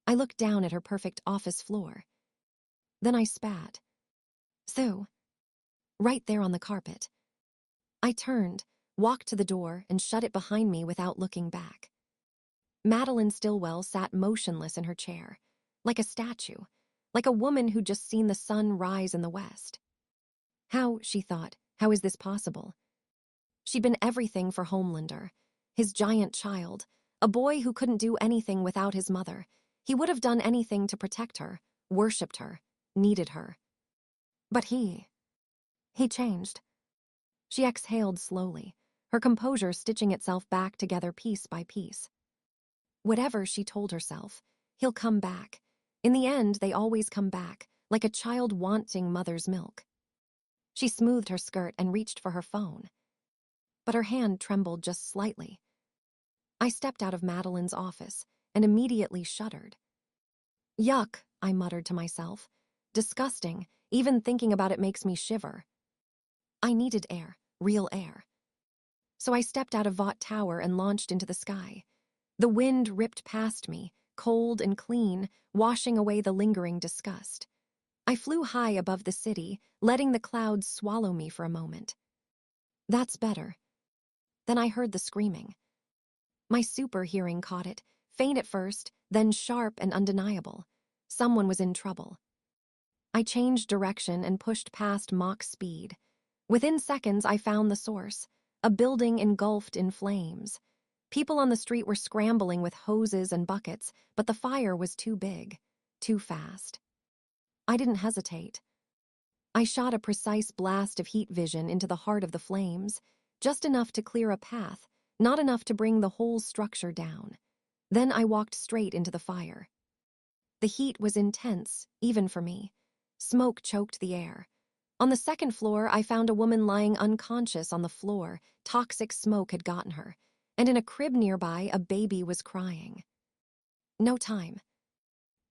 I looked down at her perfect office floor. Then I spat. "Sue." Right there on the carpet. I turned, walked to the door, and shut it behind me without looking back. Madeline Stillwell sat motionless in her chair, like a statue, like a woman who'd just seen the sun rise in the west. How, she thought, how is this possible? She'd been everything for Homelander, his giant child, a boy who couldn't do anything without his mother. He would have done anything to protect her, worshipped her, needed her. But he changed. She exhaled slowly, her composure stitching itself back together piece by piece. Whatever she told herself, he'll come back. In the end, they always come back, like a child wanting mother's milk. She smoothed her skirt and reached for her phone. But her hand trembled just slightly. I stepped out of Madeline's office and immediately shuddered. "Yuck," I muttered to myself. "Disgusting. Even thinking about it makes me shiver." I needed air, real air. So I stepped out of Vought Tower and launched into the sky. The wind ripped past me, cold and clean, washing away the lingering disgust. I flew high above the city, letting the clouds swallow me for a moment. That's better. Then I heard the screaming. My super hearing caught it, faint at first, then sharp and undeniable. Someone was in trouble. I changed direction and pushed past Mach speed. Within seconds, I found the source, a building engulfed in flames. People on the street were scrambling with hoses and buckets, but the fire was too big, too fast. I didn't hesitate. I shot a precise blast of heat vision into the heart of the flames, just enough to clear a path, not enough to bring the whole structure down. Then I walked straight into the fire. The heat was intense, even for me. Smoke choked the air. On the second floor, I found a woman lying unconscious on the floor. Toxic smoke had gotten her, and in a crib nearby, a baby was crying. No time.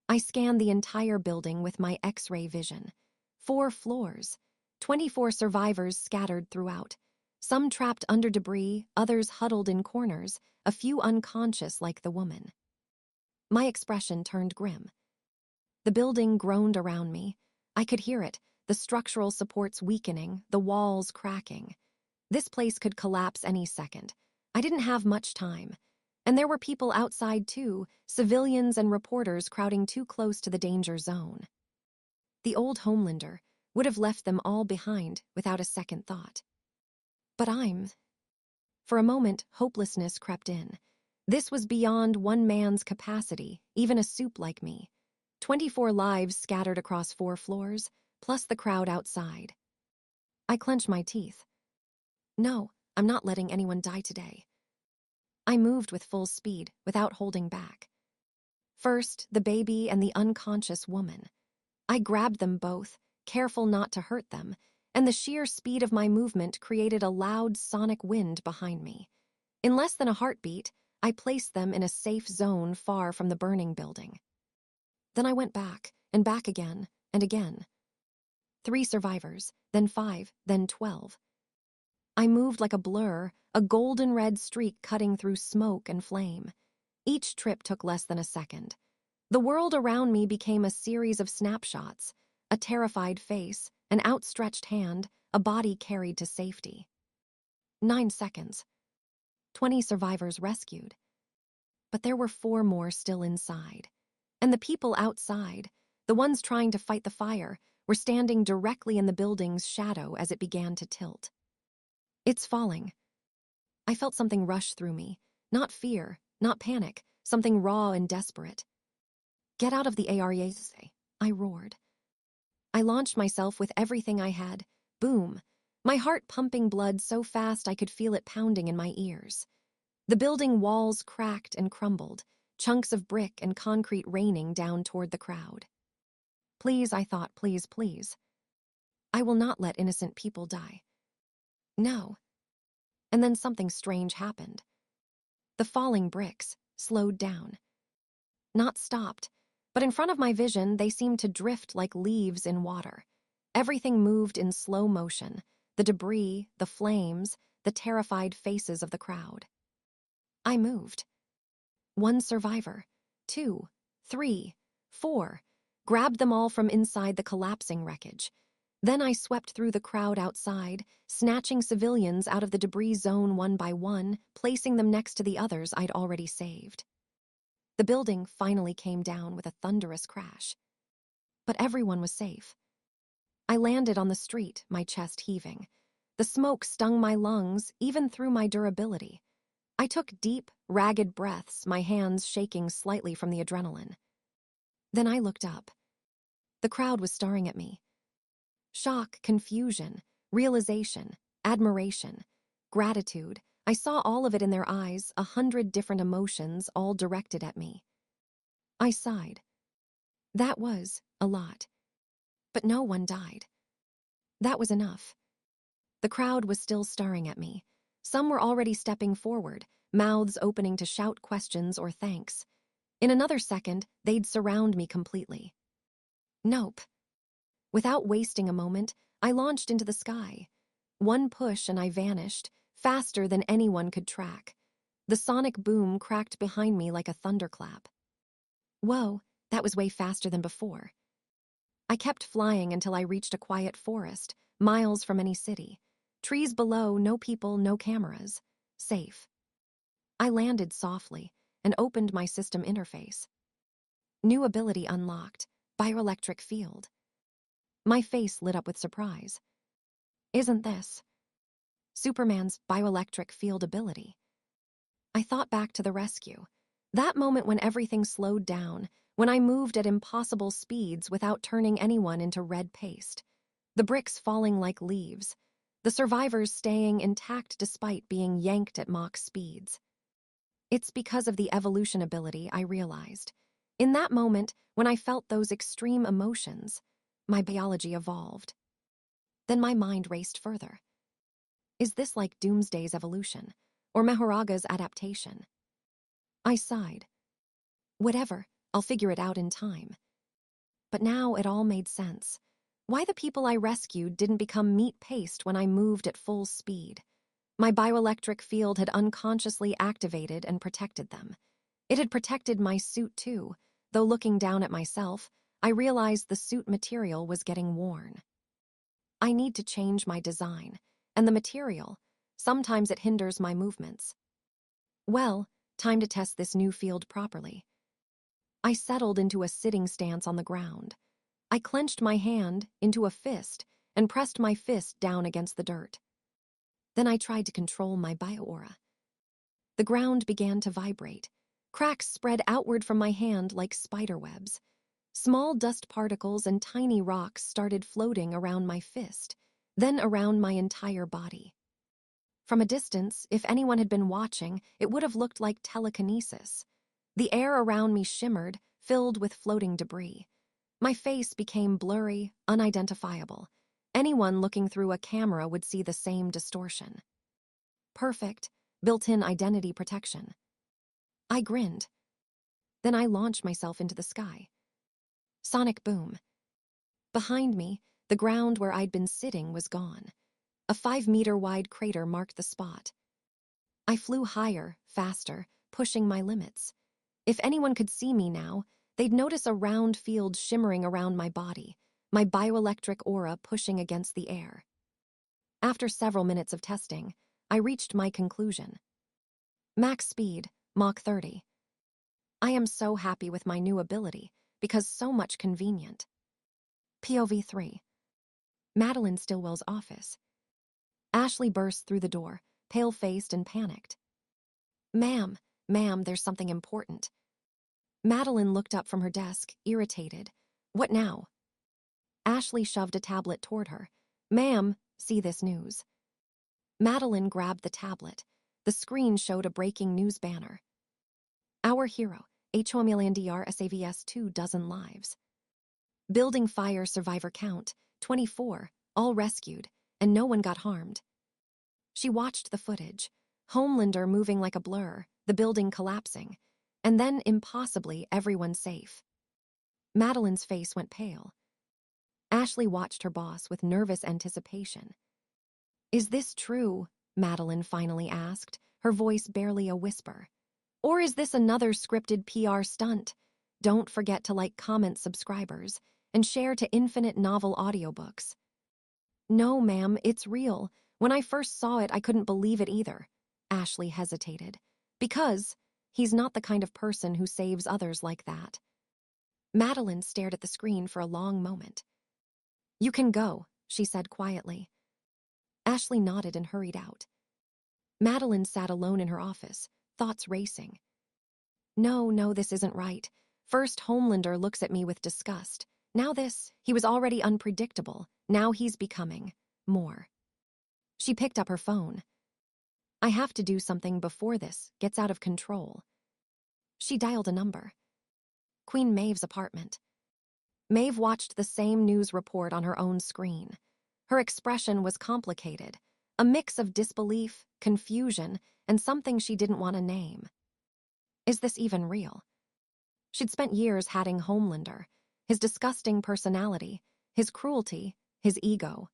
I scanned the entire building with my X-ray vision. 4 floors, 24 survivors scattered throughout. Some trapped under debris, others huddled in corners, a few unconscious like the woman. My expression turned grim. The building groaned around me. I could hear it, the structural supports weakening, the walls cracking. This place could collapse any second. I didn't have much time. And there were people outside too, civilians and reporters crowding too close to the danger zone. The old Homelander would have left them all behind without a second thought. But For a moment, hopelessness crept in. This was beyond one man's capacity, even a soup like me. 24 lives scattered across 4 floors, plus the crowd outside. I clenched my teeth. No, I'm not letting anyone die today. I moved with full speed, without holding back. First, the baby and the unconscious woman. I grabbed them both, careful not to hurt them, and the sheer speed of my movement created a loud sonic wind behind me. In less than a heartbeat, I placed them in a safe zone far from the burning building. Then I went back, and back again, and again. 3 survivors, then 5, then 12. I moved like a blur, a golden red streak cutting through smoke and flame. Each trip took less than a second. The world around me became a series of snapshots, a terrified face, an outstretched hand, a body carried to safety. 9 seconds. 20 survivors rescued. But there were 4 more still inside. And the people outside, the ones trying to fight the fire, were standing directly in the building's shadow as it began to tilt. It's falling. I felt something rush through me. Not fear, not panic, something raw and desperate. Get out of the area, I roared. I launched myself with everything I had. Boom. My heart pumping blood so fast I could feel it pounding in my ears. The building walls cracked and crumbled, chunks of brick and concrete raining down toward the crowd. Please, I thought, please, please. I will not let innocent people die. No. And then something strange happened. The falling bricks slowed down. Not stopped, but in front of my vision they seemed to drift like leaves in water. Everything moved in slow motion, the debris, the flames, the terrified faces of the crowd. I moved. 1 survivor, 2, 3, 4, grabbed them all from inside the collapsing wreckage. Then I swept through the crowd outside, snatching civilians out of the debris zone one by one, placing them next to the others I'd already saved. The building finally came down with a thunderous crash. But everyone was safe. I landed on the street, my chest heaving. The smoke stung my lungs, even through my durability. I took deep, ragged breaths, my hands shaking slightly from the adrenaline. Then I looked up. The crowd was staring at me. Shock, confusion, realization, admiration, gratitude. I saw all of it in their eyes, 100 different emotions all directed at me. I sighed. That was a lot. But no one died. That was enough. The crowd was still staring at me. Some were already stepping forward, mouths opening to shout questions or thanks. In another second, they'd surround me completely. Nope. Without wasting a moment, I launched into the sky. 1 push and I vanished, faster than anyone could track. The sonic boom cracked behind me like a thunderclap. Whoa, that was way faster than before. I kept flying until I reached a quiet forest, miles from any city. Trees below, no people, no cameras. Safe. I landed softly and opened my system interface. New ability unlocked, bioelectric field. My face lit up with surprise. Isn't this Superman's bioelectric field ability? I thought back to the rescue. That moment when everything slowed down, when I moved at impossible speeds without turning anyone into red paste. The bricks falling like leaves. The survivors staying intact despite being yanked at Mach speeds. It's because of the evolution ability, I realized. In that moment, when I felt those extreme emotions, my biology evolved. Then my mind raced further. Is this like Doomsday's evolution, or Mahoraga's adaptation? I sighed. Whatever, I'll figure it out in time. But now it all made sense. Why the people I rescued didn't become meat paste when I moved at full speed. My bioelectric field had unconsciously activated and protected them. It had protected my suit too, though looking down at myself, I realized the suit material was getting worn. I need to change my design, and the material, sometimes it hinders my movements. Well, time to test this new field properly. I settled into a sitting stance on the ground. I clenched my hand into a fist and pressed my fist down against the dirt. Then I tried to control my bioaura. The ground began to vibrate. Cracks spread outward from my hand like spiderwebs. Small dust particles and tiny rocks started floating around my fist, then around my entire body. From a distance, if anyone had been watching, it would have looked like telekinesis. The air around me shimmered, filled with floating debris. My face became blurry, unidentifiable. Anyone looking through a camera would see the same distortion. Perfect, built-in identity protection. I grinned. Then I launched myself into the sky. Sonic boom. Behind me, the ground where I'd been sitting was gone. A 5-meter-wide crater marked the spot. I flew higher, faster, pushing my limits. If anyone could see me now, they'd notice a round field shimmering around my body, my bioelectric aura pushing against the air. After several minutes of testing, I reached my conclusion. Max speed, Mach 30. I am so happy with my new ability, because so much convenient. POV 3. Madeline Stillwell's office. Ashley burst through the door, pale-faced and panicked. Ma'am, there's something important. Madeline looked up from her desk, irritated. What now? Ashley shoved a tablet toward her. Ma'am, see this news. Madeline grabbed the tablet. The screen showed a breaking news banner. Our hero, Homelander saves 2 dozen lives. Building fire survivor count, 24, all rescued, and no one got harmed. She watched the footage, Homelander moving like a blur, the building collapsing, and then, impossibly, everyone safe. Madeline's face went pale. Ashley watched her boss with nervous anticipation. Is this true? Madeline finally asked, her voice barely a whisper. Or is this another scripted PR stunt? Don't forget to like, comment, subscribers, and share to Infinite Novel audiobooks. No, ma'am, it's real. When I first saw it, I couldn't believe it either. Ashley hesitated. Because he's not the kind of person who saves others like that. Madeline stared at the screen for a long moment. You can go, she said quietly. Ashley nodded and hurried out. Madeline sat alone in her office, thoughts racing. No, this isn't right. First, Homelander looks at me with disgust. Now this, he was already unpredictable. Now he's becoming more. She picked up her phone. I have to do something before this gets out of control. She dialed a number. Queen Maeve's apartment. Maeve watched the same news report on her own screen. Her expression was complicated, a mix of disbelief, confusion, and something she didn't want to name. Is this even real? She'd spent years hating Homelander, his disgusting personality, his cruelty, his ego.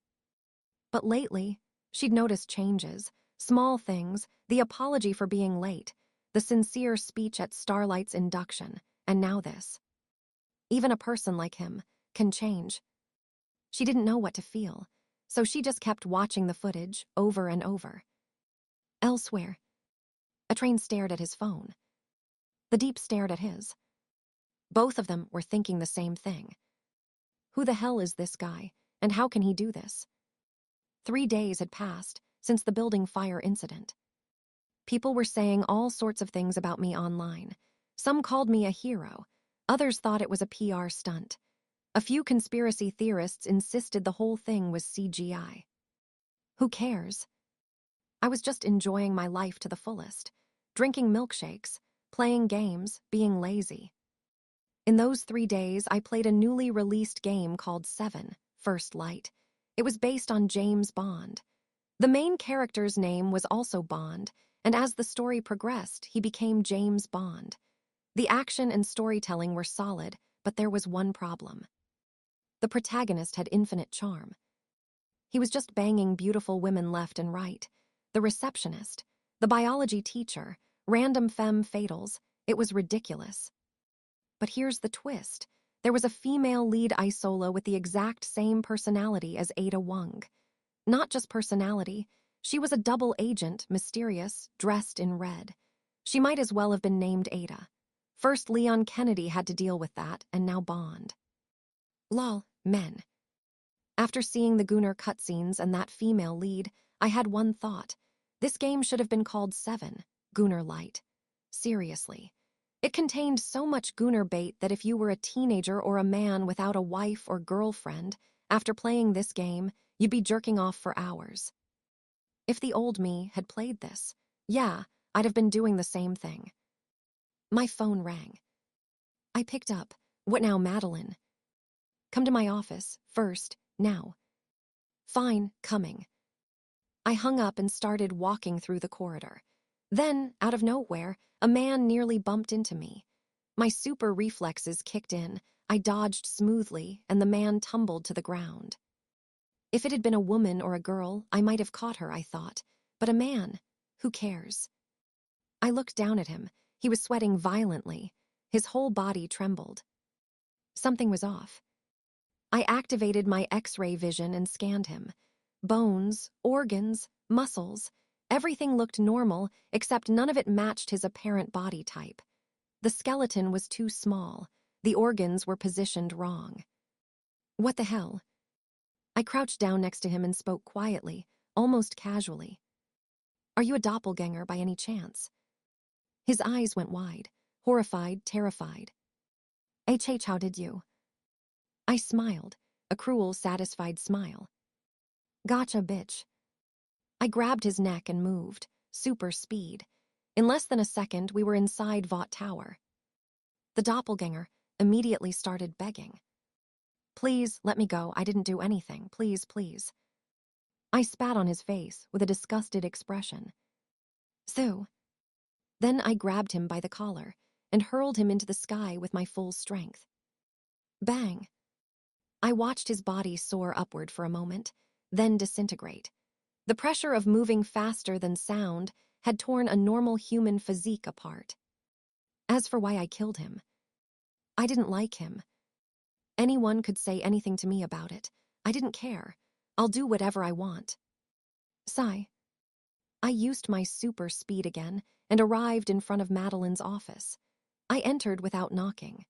But lately, she'd noticed changes, small things, the apology for being late, the sincere speech at Starlight's induction, and now this. Even a person like him can change. She didn't know what to feel, so she just kept watching the footage over and over. Elsewhere, a train stared at his phone. The Deep stared at his. Both of them were thinking the same thing. Who the hell is this guy, and how can he do this? 3 days had passed since the building fire incident. People were saying all sorts of things about me online. Some called me a hero. Others thought it was a PR stunt. A few conspiracy theorists insisted the whole thing was CGI. Who cares? I was just enjoying my life to the fullest, drinking milkshakes, playing games, being lazy. In those 3 days, I played a newly released game called 7, First Light. It was based on James Bond. The main character's name was also Bond, and as the story progressed, he became James Bond. The action and storytelling were solid, but there was one problem. The protagonist had infinite charm. He was just banging beautiful women left and right. The receptionist, the biology teacher, random femme fatales. It was ridiculous. But here's the twist. There was a female lead Isola with the exact same personality as Ada Wong. Not just personality, she was a double agent, mysterious, dressed in red. She might as well have been named Ada. First Leon Kennedy had to deal with that, and now Bond. Lol, men. After seeing the Gunnar cutscenes and that female lead, I had one thought. This game should have been called 7, Gunnar Light. Seriously. It contained so much Gunnar bait that if you were a teenager or a man without a wife or girlfriend, after playing this game, you'd be jerking off for hours. If the old me had played this, yeah, I'd have been doing the same thing. My phone rang. I picked up. What now, Madeline? Come to my office, first, now. Fine, coming. I hung up and started walking through the corridor. Then, out of nowhere, a man nearly bumped into me. My super reflexes kicked in, I dodged smoothly, and the man tumbled to the ground. If it had been a woman or a girl, I might have caught her, I thought. But a man, who cares? I looked down at him. He was sweating violently. His whole body trembled. Something was off. I activated my X-ray vision and scanned him. Bones, organs, muscles, everything looked normal, except none of it matched his apparent body type. The skeleton was too small. The organs were positioned wrong. What the hell? I crouched down next to him and spoke quietly, almost casually. Are you a doppelganger by any chance? His eyes went wide, horrified, terrified. How did you? I smiled, a cruel, satisfied smile. Gotcha, bitch. I grabbed his neck and moved, super speed. In less than a second, we were inside Vought Tower. The doppelganger immediately started begging. Please, let me go. I didn't do anything. Please, please. I spat on his face with a disgusted expression. So. Then I grabbed him by the collar and hurled him into the sky with my full strength. Bang! I watched his body soar upward for a moment, then disintegrate. The pressure of moving faster than sound had torn a normal human physique apart. As for why I killed him, I didn't like him. Anyone could say anything to me about it. I didn't care. I'll do whatever I want. Sigh. I used my super speed again and arrived in front of Madeline's office. I entered without knocking.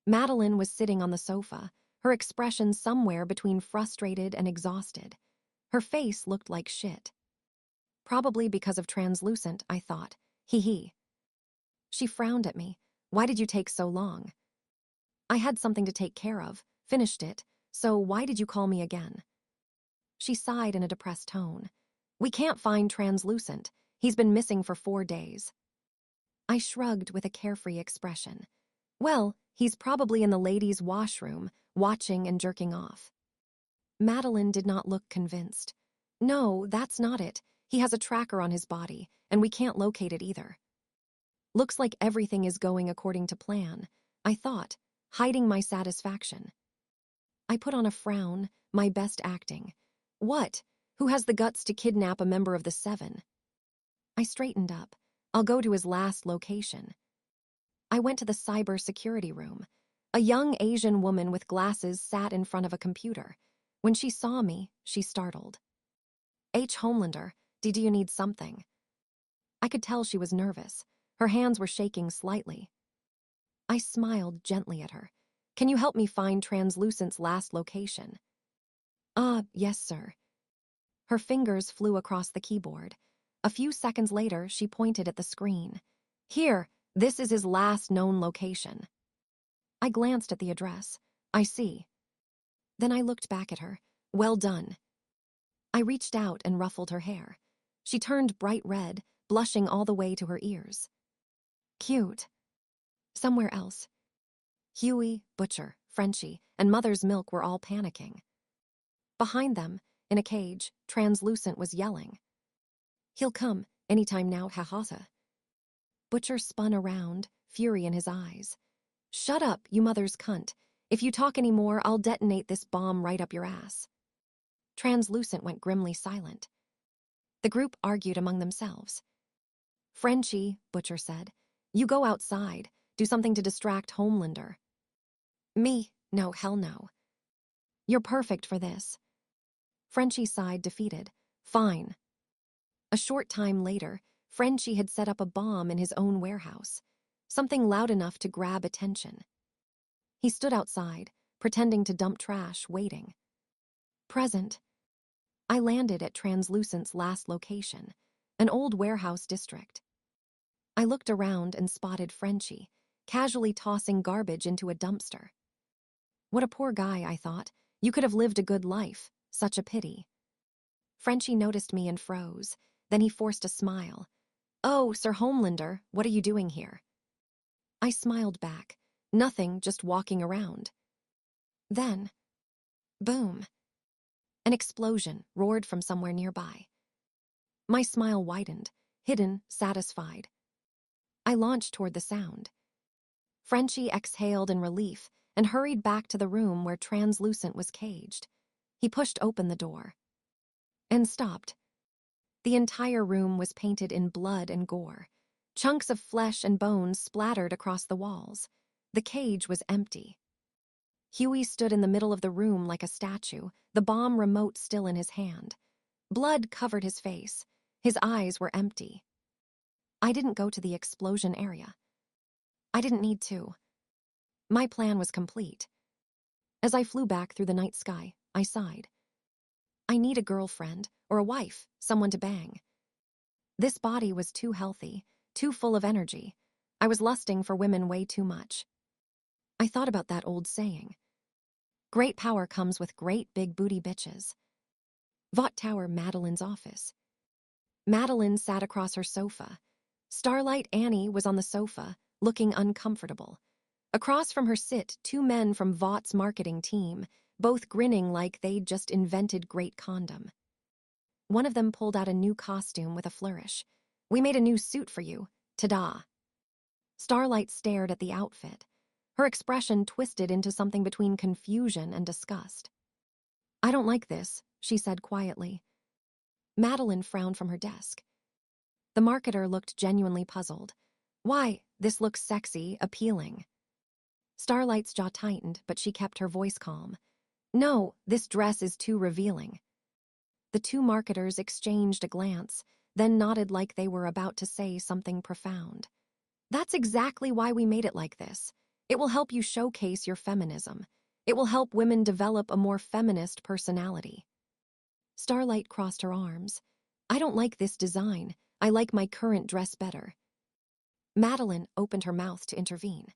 Madeline was sitting on the sofa, her expression somewhere between frustrated and exhausted. Her face looked like shit. Probably because of translucent, I thought. Hee hee. She frowned at me. Why did you take so long? I had something to take care of, finished it, so why did you call me again? She sighed in a depressed tone. We can't find translucent. He's been missing for 4 days. I shrugged with a carefree expression. Well, he's probably in the ladies' washroom, watching and jerking off. Madeline did not look convinced. No, that's not it. He has a tracker on his body, and we can't locate it either. Looks like everything is going according to plan, I thought, hiding my satisfaction. I put on a frown, my best acting. What? Who has the guts to kidnap a member of the Seven? I straightened up. I'll go to his last location. I went to the cybersecurity room. A young Asian woman with glasses sat in front of a computer. When she saw me, she startled. Homelander, do you need something? I could tell she was nervous. Her hands were shaking slightly. I smiled gently at her. Can you help me find Translucent's last location? Yes, sir. Her fingers flew across the keyboard. A few seconds later, she pointed at the screen. Here, this is his last known location. I glanced at the address. I see. Then I looked back at her. Well done. I reached out and ruffled her hair. She turned bright red, blushing all the way to her ears. Cute. Somewhere else. Huey, Butcher, Frenchie, and Mother's Milk were all panicking. Behind them, in a cage, Translucent was yelling. He'll come, anytime now, ha-ha-ha. Butcher spun around, fury in his eyes. Shut up, you mother's cunt. If you talk any more, I'll detonate this bomb right up your ass. Translucent went grimly silent. The group argued among themselves. Frenchie, Butcher said, you go outside, do something to distract Homelander. Me? No, hell no. You're perfect for this. Frenchie sighed, defeated. Fine. A short time later, Frenchie had set up a bomb in his own warehouse, something loud enough to grab attention. He stood outside, pretending to dump trash, waiting. Present. I landed at Translucent's last location, an old warehouse district. I looked around and spotted Frenchie, casually tossing garbage into a dumpster. What a poor guy, I thought. You could have lived a good life. Such a pity. Frenchie noticed me and froze. Then he forced a smile. Oh, Sir Homelander, what are you doing here? I smiled back. Nothing, just walking around. Then, boom, an explosion roared from somewhere nearby. My smile widened, hidden, satisfied. I launched toward the sound. Frenchie exhaled in relief and hurried back to the room where Translucent was caged. He pushed open the door and stopped. The entire room was painted in blood and gore. Chunks of flesh and bones splattered across the walls. The cage was empty. Huey stood in the middle of the room like a statue, the bomb remote still in his hand. Blood covered his face. His eyes were empty. I didn't go to the explosion area. I didn't need to. My plan was complete. As I flew back through the night sky, I sighed. I need a girlfriend, or a wife, someone to bang. This body was too healthy, too full of energy. I was lusting for women way too much. I thought about that old saying. Great power comes with great big booty bitches. Vought Tower Madeline's office. Madeline sat across her sofa. Starlight Annie was on the sofa, looking uncomfortable. Across from her sit 2 men from Vaught's marketing team, both grinning like they'd just invented great condom. One of them pulled out a new costume with a flourish. We made a new suit for you. Ta-da. Starlight stared at the outfit. Her expression twisted into something between confusion and disgust. I don't like this, she said quietly. Madeline frowned from her desk. The marketer looked genuinely puzzled. Why, this looks sexy, appealing. Starlight's jaw tightened, but she kept her voice calm. No, this dress is too revealing. The 2 marketers exchanged a glance, then nodded like they were about to say something profound. That's exactly why we made it like this. It will help you showcase your feminism. It will help women develop a more feminist personality. Starlight crossed her arms. I don't like this design. I like my current dress better. Madeline opened her mouth to intervene.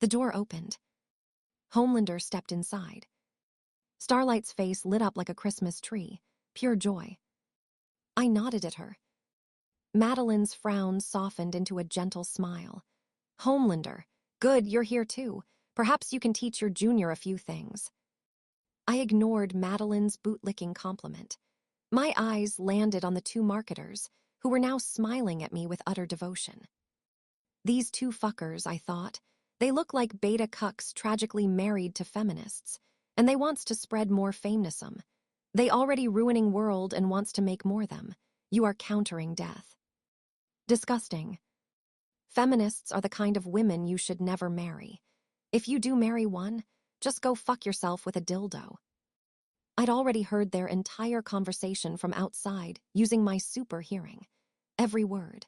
The door opened. Homelander stepped inside. Starlight's face lit up like a Christmas tree, pure joy. I nodded at her. Madeline's frown softened into a gentle smile. Homelander, good, you're here too. Perhaps you can teach your junior a few things. I ignored Madeline's boot-licking compliment. My eyes landed on the 2 marketers, who were now smiling at me with utter devotion. These 2 fuckers, I thought. They look like beta cucks tragically married to feminists, and they wants to spread more feminism. They already ruining world and wants to make more them. You are countering death. Disgusting. Feminists are the kind of women you should never marry. If you do marry one, just go fuck yourself with a dildo. I'd already heard their entire conversation from outside using my super hearing. Every word.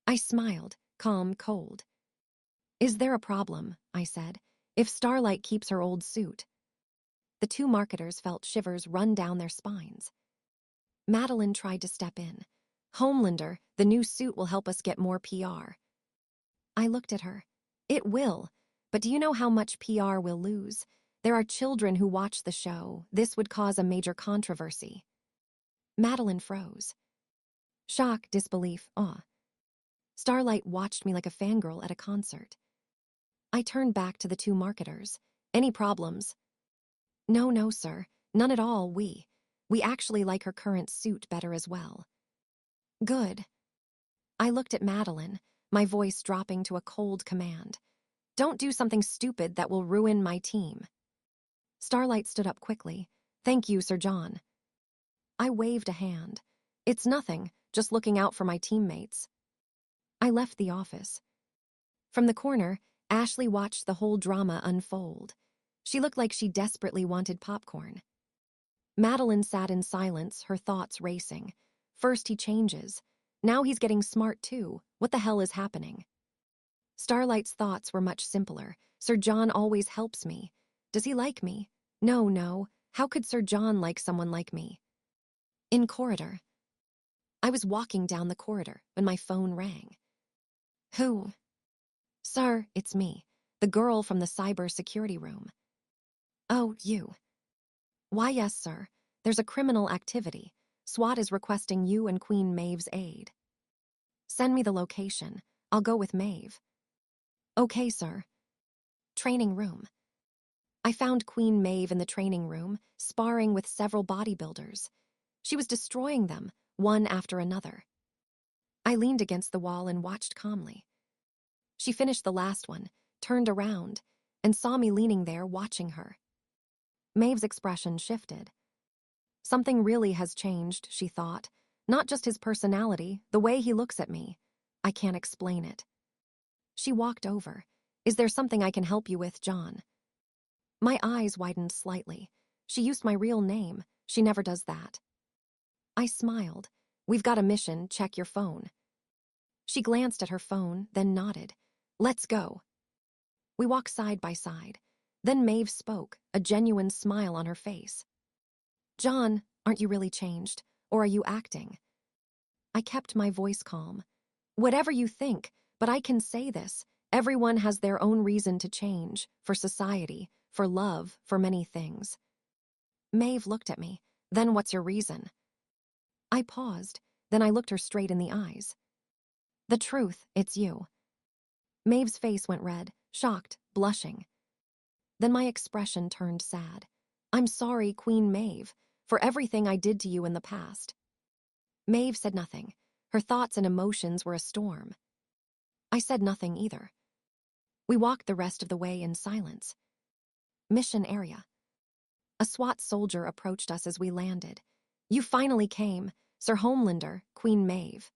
I smiled, calm, cold. Is there a problem, I said, if Starlight keeps her old suit? The 2 marketers felt shivers run down their spines. Madeline tried to step in. Homelander, the new suit will help us get more PR. I looked at her. It will, but do you know how much PR we'll lose? There are children who watch the show. This would cause a major controversy. Madeline froze. Shock, disbelief, awe. Starlight watched me like a fangirl at a concert. I turned back to the 2 marketers. Any problems? No, sir. None at all, we actually like her current suit better as well. Good. I looked at Madeline, my voice dropping to a cold command. Don't do something stupid that will ruin my team. Starlight stood up quickly. Thank you, Sir John. I waved a hand. It's nothing, just looking out for my teammates. I left the office. From the corner, Ashley watched the whole drama unfold. She looked like she desperately wanted popcorn. Madeline sat in silence, her thoughts racing. First he changes. Now he's getting smart too. What the hell is happening? Starlight's thoughts were much simpler. Sir John always helps me. Does he like me? No. How could Sir John like someone like me? In corridor. I was walking down the corridor when my phone rang. Who? Sir, it's me, the girl from the cyber security room. Oh, you. Why, yes, sir. There's a criminal activity. SWAT is requesting you and Queen Maeve's aid. Send me the location. I'll go with Maeve. Okay, sir. Training room. I found Queen Maeve in the training room, sparring with several bodybuilders. She was destroying them, one after another. I leaned against the wall and watched calmly. She finished the last one, turned around, and saw me leaning there watching her. Maeve's expression shifted. Something really has changed, she thought. Not just his personality, the way he looks at me. I can't explain it. She walked over. Is there something I can help you with, John? My eyes widened slightly. She used my real name. She never does that. I smiled. We've got a mission, check your phone. She glanced at her phone, then nodded. Let's go. We walked side by side. Then Maeve spoke, a genuine smile on her face. John, aren't you really changed? Or are you acting? I kept my voice calm. Whatever you think, but I can say this. Everyone has their own reason to change, for society, for love, for many things. Maeve looked at me. Then what's your reason? I paused. Then I looked her straight in the eyes. The truth, it's you. Maeve's face went red, shocked, blushing. Then my expression turned sad. I'm sorry, Queen Maeve, for everything I did to you in the past. Maeve said nothing. Her thoughts and emotions were a storm. I said nothing either. We walked the rest of the way in silence. Mission area. A SWAT soldier approached us as we landed. You finally came, Sir Homelander, Queen Maeve.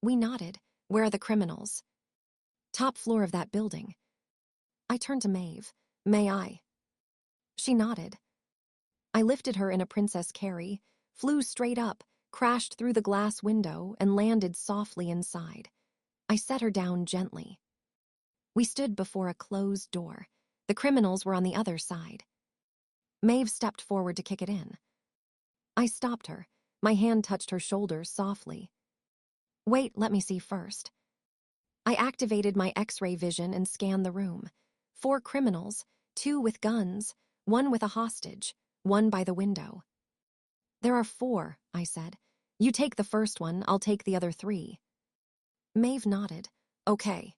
We nodded. Where are the criminals? Top floor of that building. I turned to Maeve. May I? She nodded. I lifted her in a Princess Carry, flew straight up, crashed through the glass window, and landed softly inside. I set her down gently. We stood before a closed door. The criminals were on the other side. Maeve stepped forward to kick it in. I stopped her. My hand touched her shoulder softly. Wait, let me see first. I activated my X-ray vision and scanned the room. 4 criminals, 2 with guns, 1 with a hostage, 1 by the window. There are 4, I said. You take the first one, I'll take the other 3. Maeve nodded. Okay.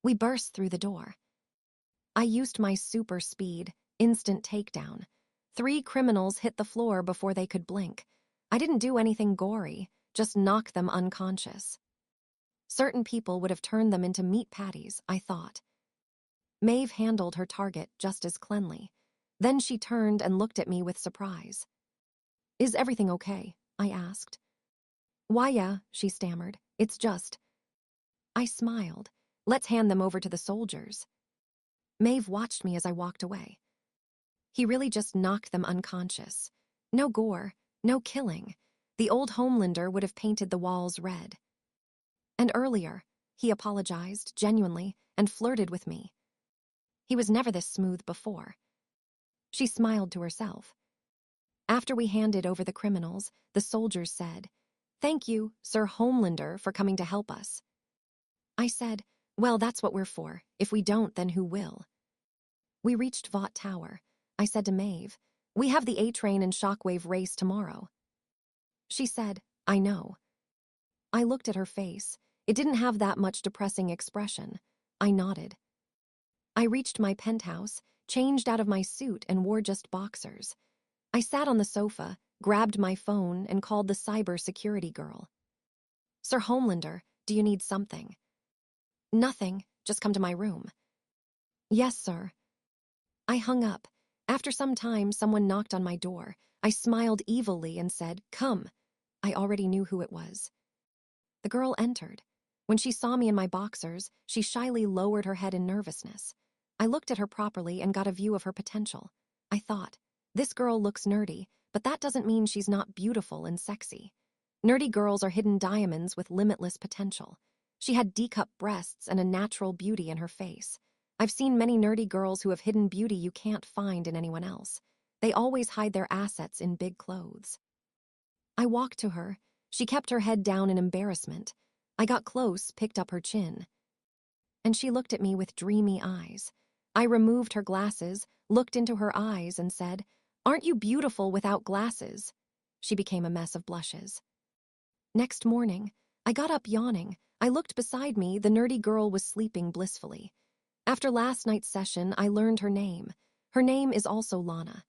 We burst through the door. I used my super speed, instant takedown. 3 criminals hit the floor before they could blink. I didn't do anything gory, just knock them unconscious. Certain people would have turned them into meat patties, I thought. Maeve handled her target just as cleanly. Then she turned and looked at me with surprise. Is everything okay? I asked. Why, yeah, she stammered. It's just. I smiled. Let's hand them over to the soldiers. Maeve watched me as I walked away. He really just knocked them unconscious. No gore, no killing. The old Homelander would have painted the walls red. And earlier, he apologized, genuinely, and flirted with me. He was never this smooth before. She smiled to herself. After we handed over the criminals, the soldiers said, Thank you, Sir Homelander, for coming to help us. I said, well, that's what we're for. If we don't, then who will? We reached Vought Tower. I said to Maeve, we have the A-Train and Shockwave race tomorrow. She said, I know. I looked at her face. It didn't have that much depressing expression. I nodded. I reached my penthouse, changed out of my suit, and wore just boxers. I sat on the sofa, grabbed my phone, and called the cyber security girl. Sir Homelander, do you need something? Nothing, just come to my room. Yes, sir. I hung up. After some time, someone knocked on my door. I smiled evilly and said, Come. I already knew who it was. The girl entered. When she saw me in my boxers, she shyly lowered her head in nervousness. I looked at her properly and got a view of her potential. I thought, this girl looks nerdy, but that doesn't mean she's not beautiful and sexy. Nerdy girls are hidden diamonds with limitless potential. She had D-cup breasts and a natural beauty in her face. I've seen many nerdy girls who have hidden beauty you can't find in anyone else. They always hide their assets in big clothes. I walked to her. She kept her head down in embarrassment. I got close, picked up her chin. And she looked at me with dreamy eyes. I removed her glasses, looked into her eyes, and said, Aren't you beautiful without glasses? She became a mess of blushes. Next morning, I got up yawning. I looked beside me. The nerdy girl was sleeping blissfully. After last night's session, I learned her name. Her name is also Lana.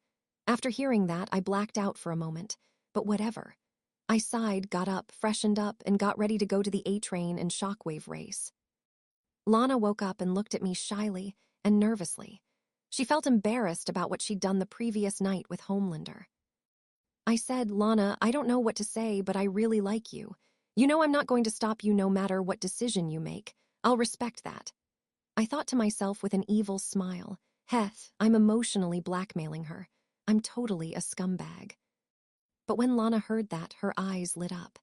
After hearing that, I blacked out for a moment, but whatever. I sighed, got up, freshened up, and got ready to go to the A-train and shockwave race. Lana woke up and looked at me shyly and nervously. She felt embarrassed about what she'd done the previous night with Homelander. I said, Lana, I don't know what to say, but I really like you. You know I'm not going to stop you no matter what decision you make. I'll respect that. I thought to myself with an evil smile, Heth, I'm emotionally blackmailing her. I'm totally a scumbag. But when Lana heard that, her eyes lit up.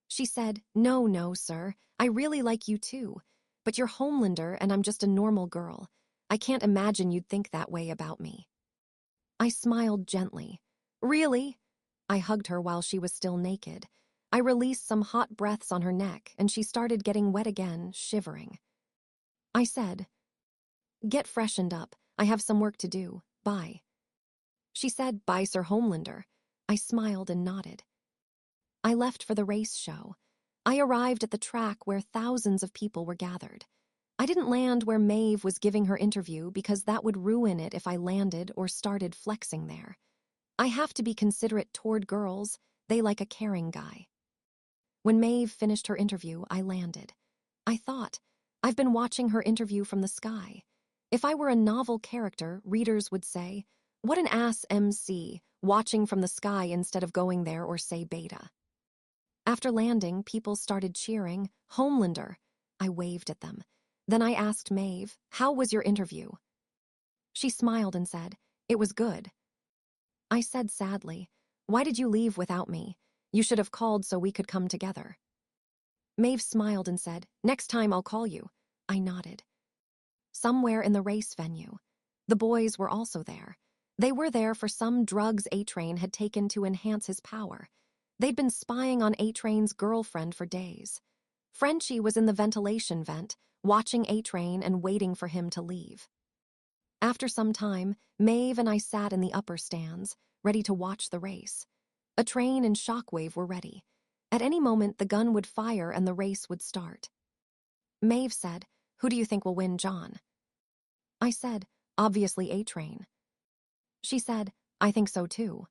She said, No, sir, I really like you too. But you're Homelander and I'm just a normal girl. I can't imagine you'd think that way about me. I smiled gently. Really? I hugged her while she was still naked. I released some hot breaths on her neck and she started getting wet again, shivering. I said, Get freshened up. I have some work to do. Bye. She said, Bye, Sir Homelander. I smiled and nodded. I left for the race show. I arrived at the track where thousands of people were gathered. I didn't land where Maeve was giving her interview because that would ruin it if I landed or started flexing there. I have to be considerate toward girls. They like a caring guy. When Maeve finished her interview, I landed. I thought, I've been watching her interview from the sky. If I were a novel character, readers would say, what an ass MC, watching from the sky instead of going there or say beta. After landing, people started cheering, Homelander. I waved at them. Then I asked Maeve, how was your interview? She smiled and said, it was good. I said sadly, why did you leave without me? You should have called so we could come together. Maeve smiled and said, next time I'll call you. I nodded. Somewhere in the race venue. The boys were also there. They were there for some drugs A-Train had taken to enhance his power. They'd been spying on A-Train's girlfriend for days. Frenchie was in the ventilation vent, watching A-Train and waiting for him to leave. After some time, Maeve and I sat in the upper stands, ready to watch the race. A train and shockwave were ready. At any moment, the gun would fire and the race would start. Maeve said, who do you think will win, John? I said, obviously A-Train. She said, I think so too.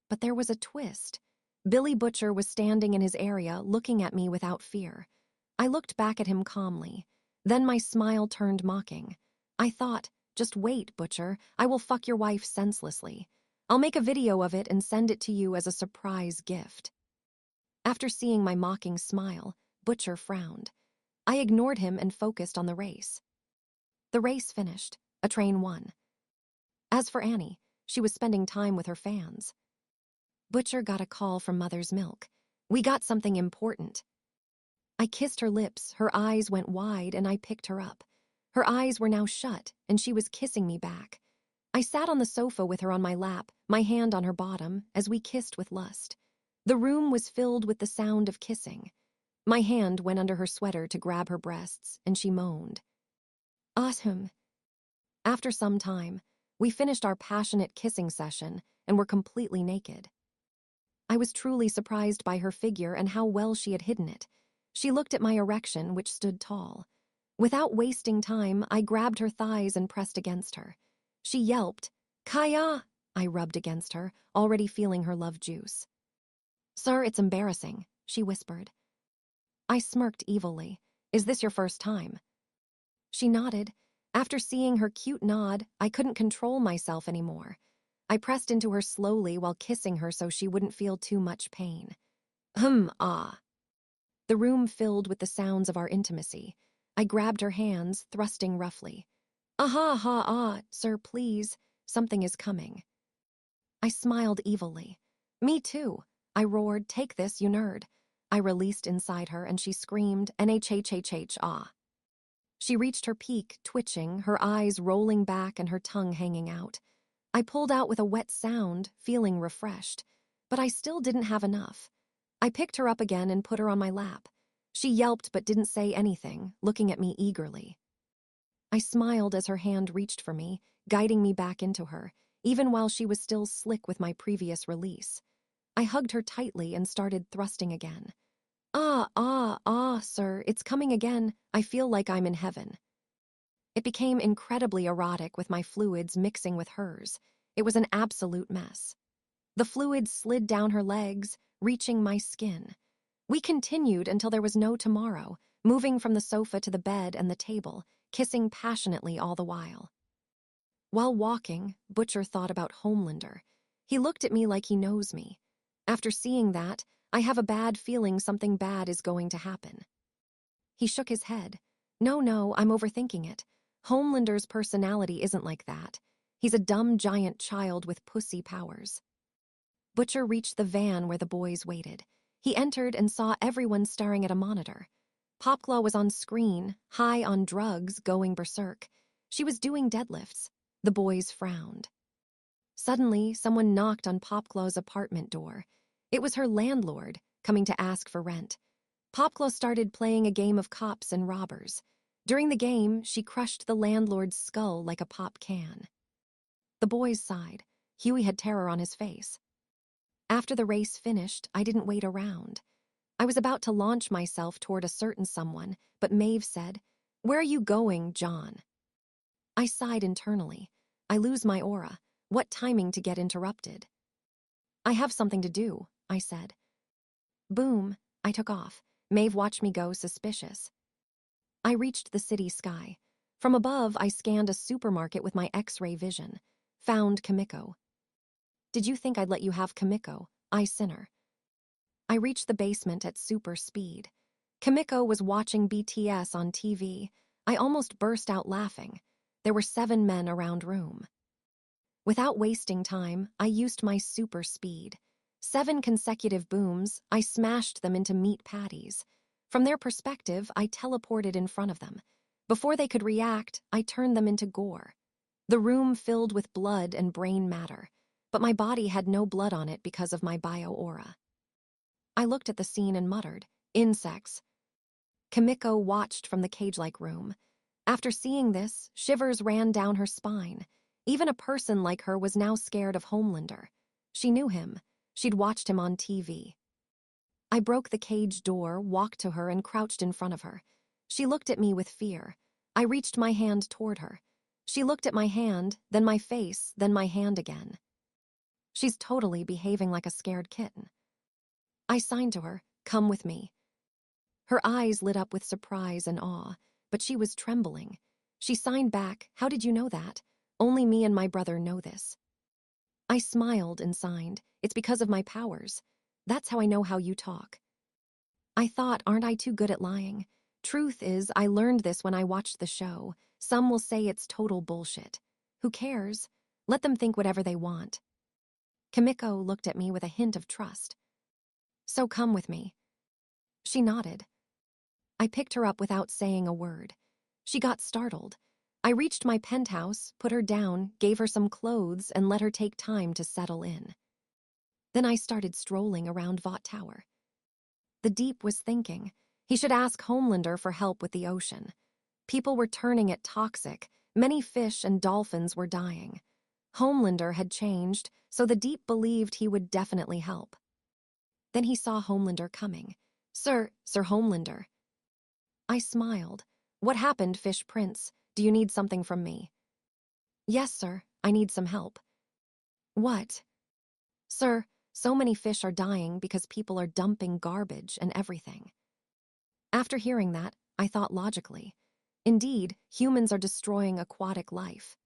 But there was a twist. Billy Butcher was standing in his area, looking at me without fear. I looked back at him calmly. Then my smile turned mocking. I thought, just wait, Butcher. I will fuck your wife senselessly. I'll make a video of it and send it to you as a surprise gift. After seeing my mocking smile, Butcher frowned. I ignored him and focused on the race. The race finished. A train won. As for Annie, she was spending time with her fans. Butcher got a call from Mother's Milk. We got something important. I kissed her lips, her eyes went wide, and I picked her up. Her eyes were now shut, and she was kissing me back. I sat on the sofa with her on my lap, my hand on her bottom, as we kissed with lust. The room was filled with the sound of kissing. My hand went under her sweater to grab her breasts, and she moaned. Awesome. After some time, we finished our passionate kissing session and were completely naked. I was truly surprised by her figure and how well she had hidden it. She looked at my erection, which stood tall. Without wasting time, I grabbed her thighs and pressed against her. She yelped, Kaya! I rubbed against her, already feeling her love juice. Sir, it's embarrassing, she whispered. I smirked evilly. Is this your first time? She nodded. After seeing her cute nod, I couldn't control myself anymore. I pressed into her slowly while kissing her so she wouldn't feel too much pain. Ah. The room filled with the sounds of our intimacy. I grabbed her hands, thrusting roughly. Sir, please. Something is coming. I smiled evilly. Me too. I roared, take this, you nerd. I released inside her and she screamed, NHHHH, ah. She reached her peak, twitching, her eyes rolling back and her tongue hanging out. I pulled out with a wet sound, feeling refreshed. But I still didn't have enough. I picked her up again and put her on my lap. She yelped but didn't say anything, looking at me eagerly. I smiled as her hand reached for me, guiding me back into her, even while she was still slick with my previous release. I hugged her tightly and started thrusting again. Sir, it's coming again. I feel like I'm in heaven. It became incredibly erotic with my fluids mixing with hers. It was an absolute mess. The fluids slid down her legs, reaching my skin. We continued until there was no tomorrow, moving from the sofa to the bed and the table, kissing passionately all the while. While walking, Butcher thought about Homelander. He looked at me like he knows me. After seeing that, I have a bad feeling something bad is going to happen. He shook his head. No, I'm overthinking it. Homelander's personality isn't like that. He's a dumb giant child with pussy powers. Butcher reached the van where the boys waited. He entered and saw everyone staring at a monitor. Popclaw was on screen, high on drugs, going berserk. She was doing deadlifts. The boys frowned. Suddenly, someone knocked on Popclaw's apartment door. It was her landlord, coming to ask for rent. Popclaw started playing a game of cops and robbers. During the game, she crushed the landlord's skull like a pop can. The boys sighed. Huey had terror on his face. After the race finished, I didn't wait around. I was about to launch myself toward a certain someone, but Maeve said, "Where are you going, John?" I sighed internally. I lose my aura. What timing to get interrupted. "I have something to do," I said. Boom, I took off. Maeve watched me go, suspicious. I reached the city sky. From above, I scanned a supermarket with my X-ray vision. Found Kimiko. "Did you think I'd let you have Kimiko? I sinner." I reached the basement at super speed. Kimiko was watching BTS on TV. I almost burst out laughing. There were 7 men around room. Without wasting time, I used my super speed. 7 consecutive booms, I smashed them into meat patties. From their perspective, I teleported in front of them. Before they could react, I turned them into gore. The room filled with blood and brain matter, but my body had no blood on it because of my bio-aura. I looked at the scene and muttered, "Insects." Kimiko watched from the cage-like room. After seeing this, shivers ran down her spine. Even a person like her was now scared of Homelander. She knew him. She'd watched him on TV. I broke the cage door, walked to her, and crouched in front of her. She looked at me with fear. I reached my hand toward her. She looked at my hand, then my face, then my hand again. She's totally behaving like a scared kitten. I signed to her, "Come with me." Her eyes lit up with surprise and awe, but she was trembling. She signed back, "How did you know that? Only me and my brother know this." I smiled and signed, "It's because of my powers. That's how I know how you talk." I thought, aren't I too good at lying? Truth is, I learned this when I watched the show. Some will say it's total bullshit. Who cares? Let them think whatever they want. Kimiko looked at me with a hint of trust. "So come with me." She nodded. I picked her up without saying a word. She got startled. I reached my penthouse, put her down, gave her some clothes, and let her take time to settle in. Then I started strolling around Vought Tower. The Deep was thinking. He should ask Homelander for help with the ocean. People were turning it toxic. Many fish and dolphins were dying. Homelander had changed, so the Deep believed he would definitely help. Then he saw Homelander coming. Sir Homelander." I smiled. "What happened, Fish Prince? Do you need something from me?" "Yes, sir. I need some help." "What?" "Sir, so many fish are dying because people are dumping garbage and everything." After hearing that, I thought logically. Indeed, humans are destroying aquatic life.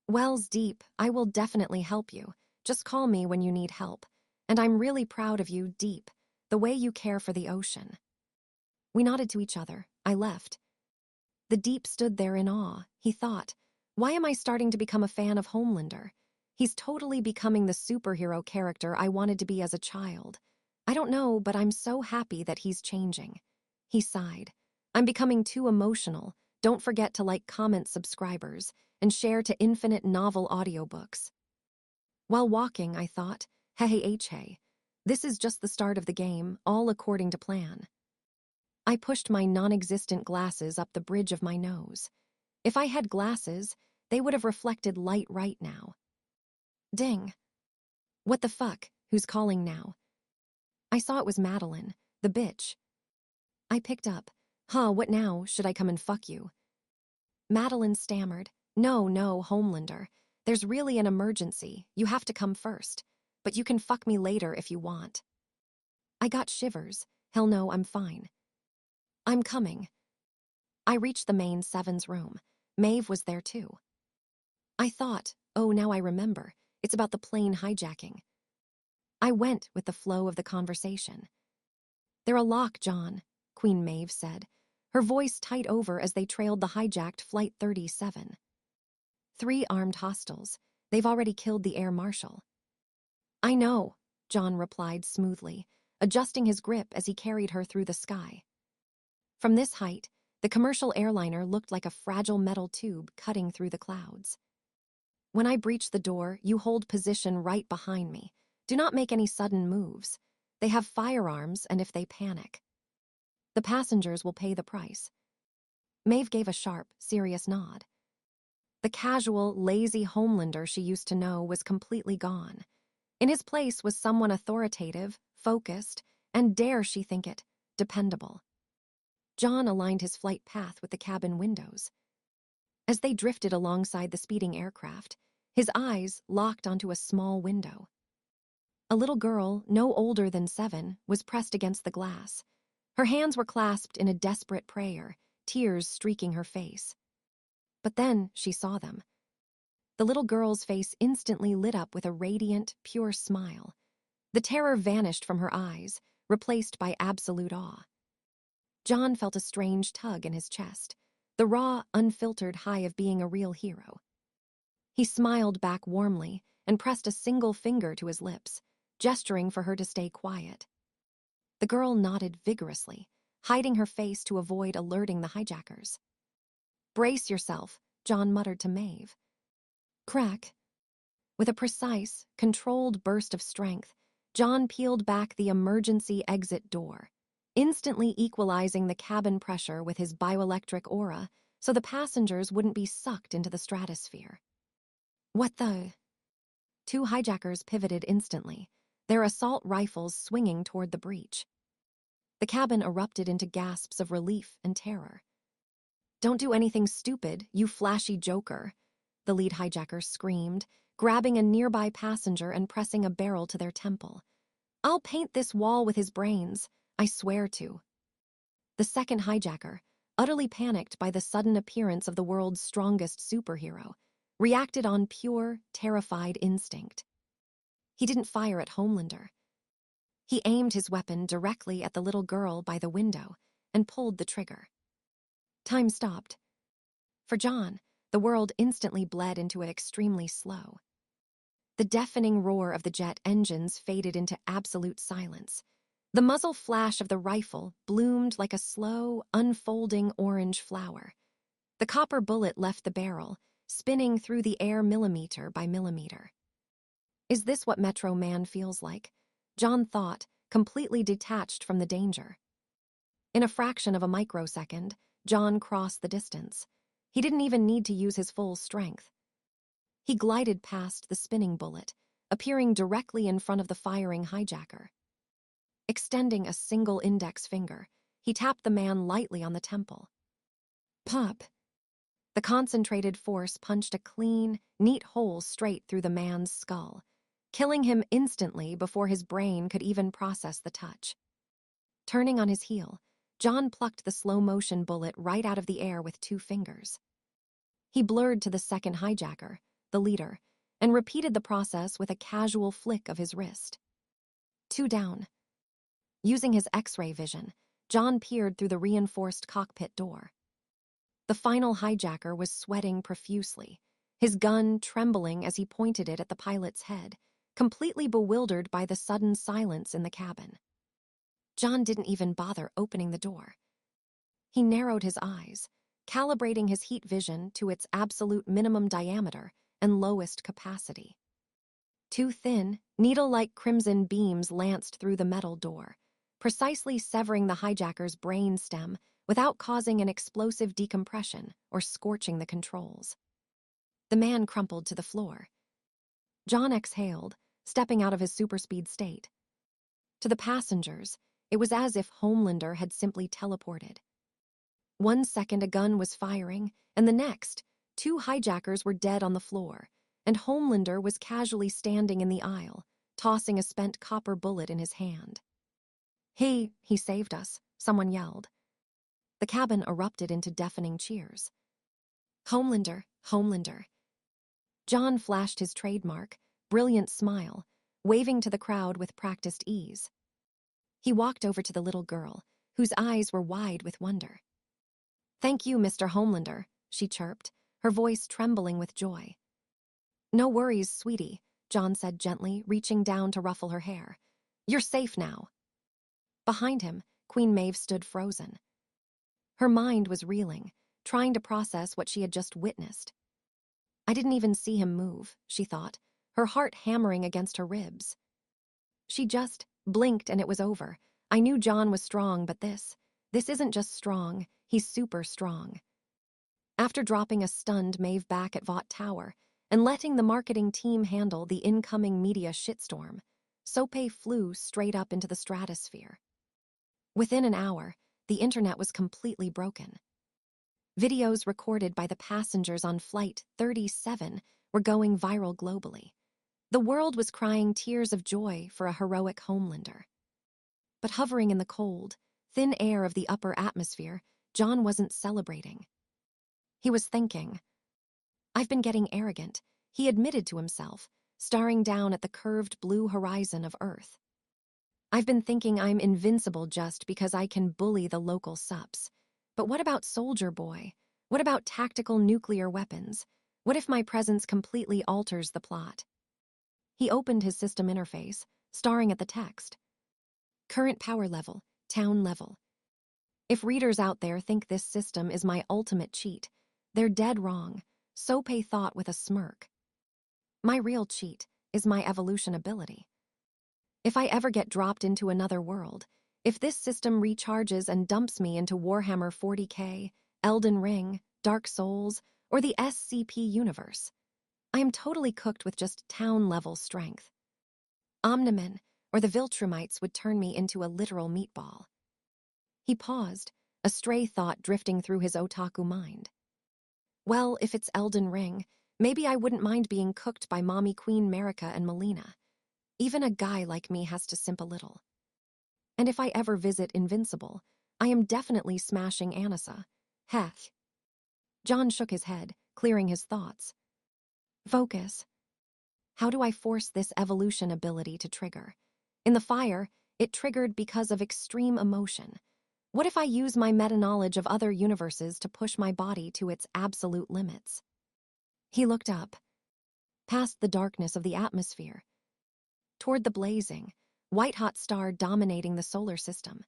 "Wells Deep, I will definitely help you. Just call me when you need help. And I'm really proud of you, Deep, the way you care for the ocean." We nodded to each other. I left. The Deep stood there in awe. He thought, why am I starting to become a fan of Homelander? He's totally becoming the superhero character I wanted to be as a child. I don't know, but I'm so happy that he's changing. He sighed. "I'm becoming too emotional. Don't forget to like, comment, subscribers, and share to infinite novel audiobooks." While walking, I thought, hey, this is just the start of the game, all according to plan. I pushed my non-existent glasses up the bridge of my nose. If I had glasses, they would have reflected light right now. Ding. What the fuck? Who's calling now? I saw it was Madeline, the bitch. I picked up. Huh, what now? Should I come and fuck you? Madeline stammered. No, Homelander. There's really an emergency. You have to come first. But you can fuck me later if you want. I got shivers. Hell no, I'm fine. I'm coming. I reached the main Seven's room. Maeve was there too. I thought, oh, now I remember. It's about the plane hijacking. I went with the flow of the conversation. They're a lock, John, Queen Maeve said, her voice tight over as they trailed the hijacked Flight 37. 3 armed hostiles. They've already killed the air marshal. I know, John replied smoothly, adjusting his grip as he carried her through the sky. From this height, the commercial airliner looked like a fragile metal tube cutting through the clouds. When I breach the door, you hold position right behind me. Do not make any sudden moves. They have firearms, and if they panic, the passengers will pay the price. Maeve gave a sharp, serious nod. The casual, lazy Homelander she used to know was completely gone. In his place was someone authoritative, focused, and, dare she think it, dependable. John aligned his flight path with the cabin windows. As they drifted alongside the speeding aircraft, his eyes locked onto a small window. A little girl, no older than 7, was pressed against the glass. Her hands were clasped in a desperate prayer, tears streaking her face. But then she saw them. The little girl's face instantly lit up with a radiant, pure smile. The terror vanished from her eyes, replaced by absolute awe. John felt a strange tug in his chest, the raw, unfiltered high of being a real hero. He smiled back warmly and pressed a single finger to his lips, gesturing for her to stay quiet. The girl nodded vigorously, hiding her face to avoid alerting the hijackers. Brace yourself, John muttered to Maeve. Crack. With a precise, controlled burst of strength, John peeled back the emergency exit door, instantly equalizing the cabin pressure with his bioelectric aura so the passengers wouldn't be sucked into the stratosphere. What the? 2 hijackers pivoted instantly, their assault rifles swinging toward the breach. The cabin erupted into gasps of relief and terror. Don't do anything stupid, you flashy joker, the lead hijacker screamed, grabbing a nearby passenger and pressing a barrel to their temple. I'll paint this wall with his brains, I swear to. The second hijacker, utterly panicked by the sudden appearance of the world's strongest superhero, reacted on pure, terrified instinct. He didn't fire at Homelander. He aimed his weapon directly at the little girl by the window and pulled the trigger. Time stopped. For John, the world instantly bled into it extremely slow. The deafening roar of the jet engines faded into absolute silence. The muzzle flash of the rifle bloomed like a slow, unfolding orange flower. The copper bullet left the barrel, spinning through the air millimeter by millimeter. Is this what Metro Man feels like? John thought, completely detached from the danger. In a fraction of a microsecond, John crossed the distance. He didn't even need to use his full strength. He glided past the spinning bullet, appearing directly in front of the firing hijacker. Extending a single index finger, he tapped the man lightly on the temple. Pop! The concentrated force punched a clean, neat hole straight through the man's skull, killing him instantly before his brain could even process the touch. Turning on his heel, John plucked the slow-motion bullet right out of the air with 2 fingers. He blurred to the second hijacker, the leader, and repeated the process with a casual flick of his wrist. 2 down. Using his X-ray vision, John peered through the reinforced cockpit door. The final hijacker was sweating profusely, his gun trembling as he pointed it at the pilot's head, completely bewildered by the sudden silence in the cabin. John didn't even bother opening the door. He narrowed his eyes, calibrating his heat vision to its absolute minimum diameter and lowest capacity. 2 thin, needle-like crimson beams lanced through the metal door, precisely severing the hijacker's brain stem without causing an explosive decompression or scorching the controls. The man crumpled to the floor. John exhaled, stepping out of his superspeed state. To the passengers, it was as if Homelander had simply teleported. 1 second a gun was firing, and the next, 2 hijackers were dead on the floor, and Homelander was casually standing in the aisle, tossing a spent copper bullet in his hand. He saved us," someone yelled. The cabin erupted into deafening cheers. Homelander, Homelander. John flashed his trademark, brilliant smile, waving to the crowd with practiced ease. He walked over to the little girl, whose eyes were wide with wonder. "Thank you, Mr. Homelander," she chirped, her voice trembling with joy. "No worries, sweetie," John said gently, reaching down to ruffle her hair. "You're safe now." Behind him, Queen Maeve stood frozen. Her mind was reeling, trying to process what she had just witnessed. I didn't even see him move, she thought, her heart hammering against her ribs. She just blinked and it was over. I knew John was strong, but this isn't just strong, he's super strong. After dropping a stunned Maeve back at Vought Tower and letting the marketing team handle the incoming media shitstorm, Sope flew straight up into the stratosphere. Within an hour, the internet was completely broken. Videos recorded by the passengers on Flight 37 were going viral globally. The world was crying tears of joy for a heroic Homelander. But hovering in the cold, thin air of the upper atmosphere, John wasn't celebrating. He was thinking. "I've been getting arrogant," he admitted to himself, staring down at the curved blue horizon of Earth. "I've been thinking I'm invincible just because I can bully the local sups. But what about Soldier Boy? What about tactical nuclear weapons? What if my presence completely alters the plot?" He opened his system interface, staring at the text. "Current power level, town level. If readers out there think this system is my ultimate cheat, they're dead wrong," Sope thought with a smirk. "My real cheat is my evolution ability. If I ever get dropped into another world, if this system recharges and dumps me into Warhammer 40K, Elden Ring, Dark Souls, or the SCP universe, I am totally cooked with just town-level strength. Omnimen or the Viltrumites would turn me into a literal meatball." He paused, a stray thought drifting through his otaku mind. Well, if it's Elden Ring, maybe I wouldn't mind being cooked by Mommy Queen Marika and Melina. Even a guy like me has to simp a little. And if I ever visit Invincible, I am definitely smashing Anissa. Hech. John shook his head, clearing his thoughts. Focus. How do I force this evolution ability to trigger? In the fire, it triggered because of extreme emotion. What if I use my meta-knowledge of other universes to push my body to its absolute limits? He looked up, past the darkness of the atmosphere, toward the blazing, white-hot star dominating the solar system.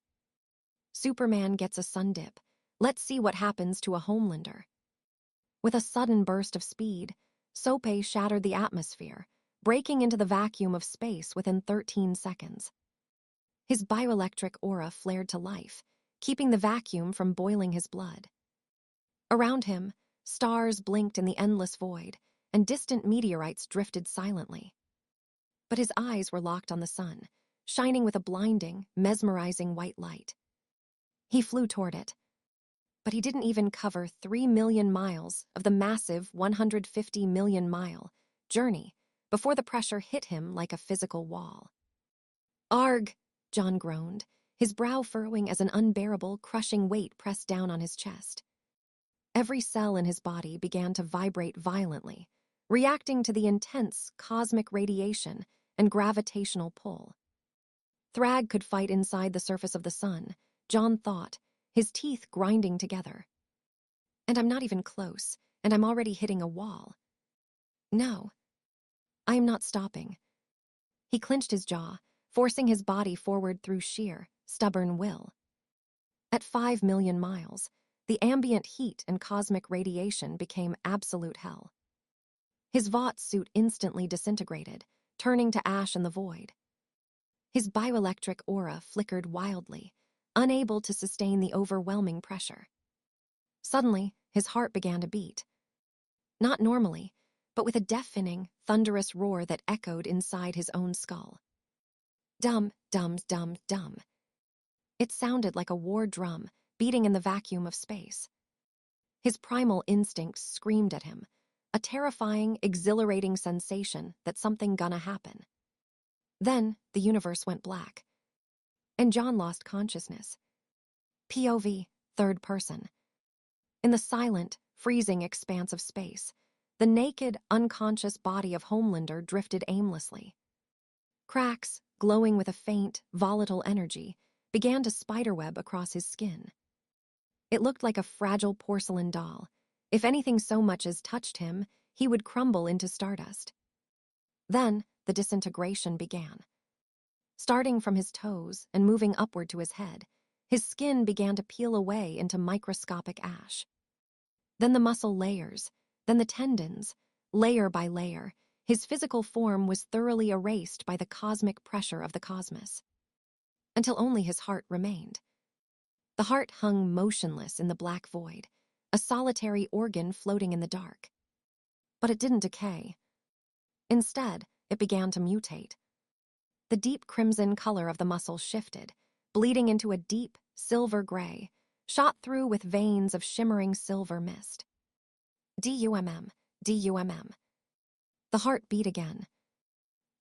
Superman gets a sun dip. Let's see what happens to a Homelander. With a sudden burst of speed, Sope shattered the atmosphere, breaking into the vacuum of space within 13 seconds. His bioelectric aura flared to life, keeping the vacuum from boiling his blood. Around him, stars blinked in the endless void, and distant meteorites drifted silently. But his eyes were locked on the sun, shining with a blinding, mesmerizing white light. He flew toward it. But he didn't even cover 3 million miles of the massive 150 million mile journey before the pressure hit him like a physical wall. "Arg!" John groaned, his brow furrowing as an unbearable, crushing weight pressed down on his chest. Every cell in his body began to vibrate violently, reacting to the intense cosmic radiation and gravitational pull. Thrag could fight inside the surface of the sun, John thought, his teeth grinding together. And I'm not even close, and I'm already hitting a wall. No, I am not stopping. He clenched his jaw, forcing his body forward through sheer, stubborn will. At 5 million miles, the ambient heat and cosmic radiation became absolute hell. His Vought suit instantly disintegrated, turning to ash in the void. His bioelectric aura flickered wildly, unable to sustain the overwhelming pressure. Suddenly, his heart began to beat. Not normally, but with a deafening, thunderous roar that echoed inside his own skull. Dum, dum, dum, dum. It sounded like a war drum, beating in the vacuum of space. His primal instincts screamed at him, a terrifying, exhilarating sensation that something gonna happen. Then, the universe went black, and John lost consciousness. POV, third person. In the silent, freezing expanse of space, the naked, unconscious body of Homelander drifted aimlessly. Cracks, glowing with a faint, volatile energy, began to spiderweb across his skin. It looked like a fragile porcelain doll. If anything so much as touched him, he would crumble into stardust. Then, the disintegration began. Starting from his toes and moving upward to his head, his skin began to peel away into microscopic ash. Then the muscle layers, then the tendons, layer by layer, his physical form was thoroughly erased by the cosmic pressure of the cosmos. Until only his heart remained. The heart hung motionless in the black void, a solitary organ floating in the dark. But it didn't decay. Instead, it began to mutate. The deep crimson color of the muscle shifted, bleeding into a deep, silver gray, shot through with veins of shimmering silver mist. DUMM, DUMM. The heart beat again.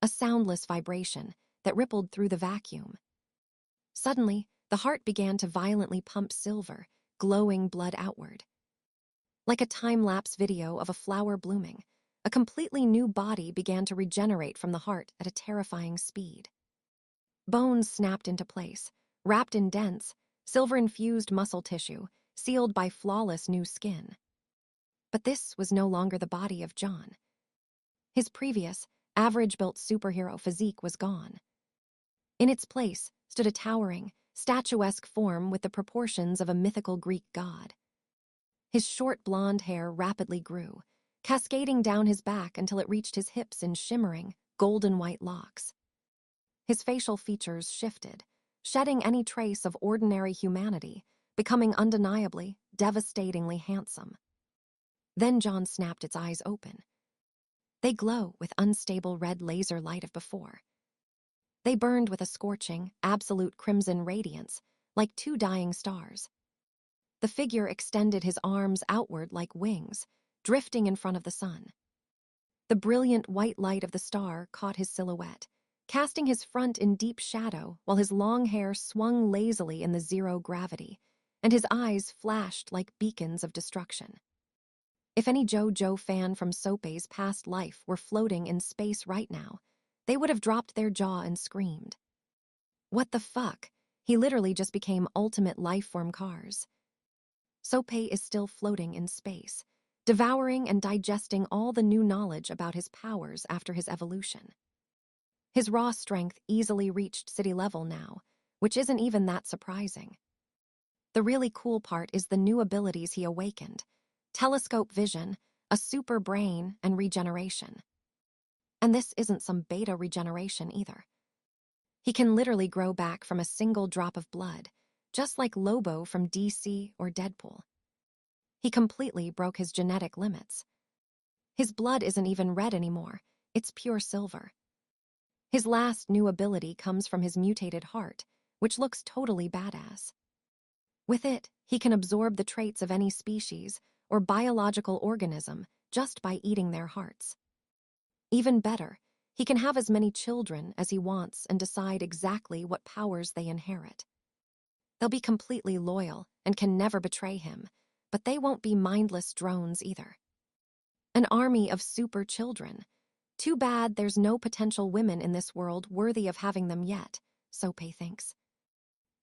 A soundless vibration that rippled through the vacuum. Suddenly, the heart began to violently pump silver, glowing blood outward. Like a time-lapse video of a flower blooming, a completely new body began to regenerate from the heart at a terrifying speed. Bones snapped into place, wrapped in dense, silver-infused muscle tissue, sealed by flawless new skin. But this was no longer the body of John. His previous, average-built superhero physique was gone. In its place stood a towering, statuesque form with the proportions of a mythical Greek god. His short blonde hair rapidly grew, cascading down his back until it reached his hips in shimmering, golden-white locks. His facial features shifted, shedding any trace of ordinary humanity, becoming undeniably, devastatingly handsome. Then John snapped its eyes open. They glow with unstable red laser light of before. They burned with a scorching, absolute crimson radiance, like two dying stars. The figure extended his arms outward like wings, drifting in front of the sun. The brilliant white light of the star caught his silhouette, casting his front in deep shadow while his long hair swung lazily in the zero gravity, and his eyes flashed like beacons of destruction. If any JoJo fan from Soapy's past life were floating in space right now, they would have dropped their jaw and screamed. What the fuck? He literally just became ultimate lifeform cars. Soapy is still floating in space, devouring and digesting all the new knowledge about his powers after his evolution. His raw strength easily reached city level now, which isn't even that surprising. The really cool part is the new abilities he awakened: telescope vision, a super brain, and regeneration. And this isn't some beta regeneration either. He can literally grow back from a single drop of blood, just like Lobo from DC or Deadpool. He completely broke his genetic limits. His blood isn't even red anymore, it's pure silver. His last new ability comes from his mutated heart, which looks totally badass. With it, he can absorb the traits of any species or biological organism just by eating their hearts. Even better, he can have as many children as he wants and decide exactly what powers they inherit. They'll be completely loyal and can never betray him, but they won't be mindless drones either. An army of super children. Too bad there's no potential women in this world worthy of having them yet, Soapy thinks.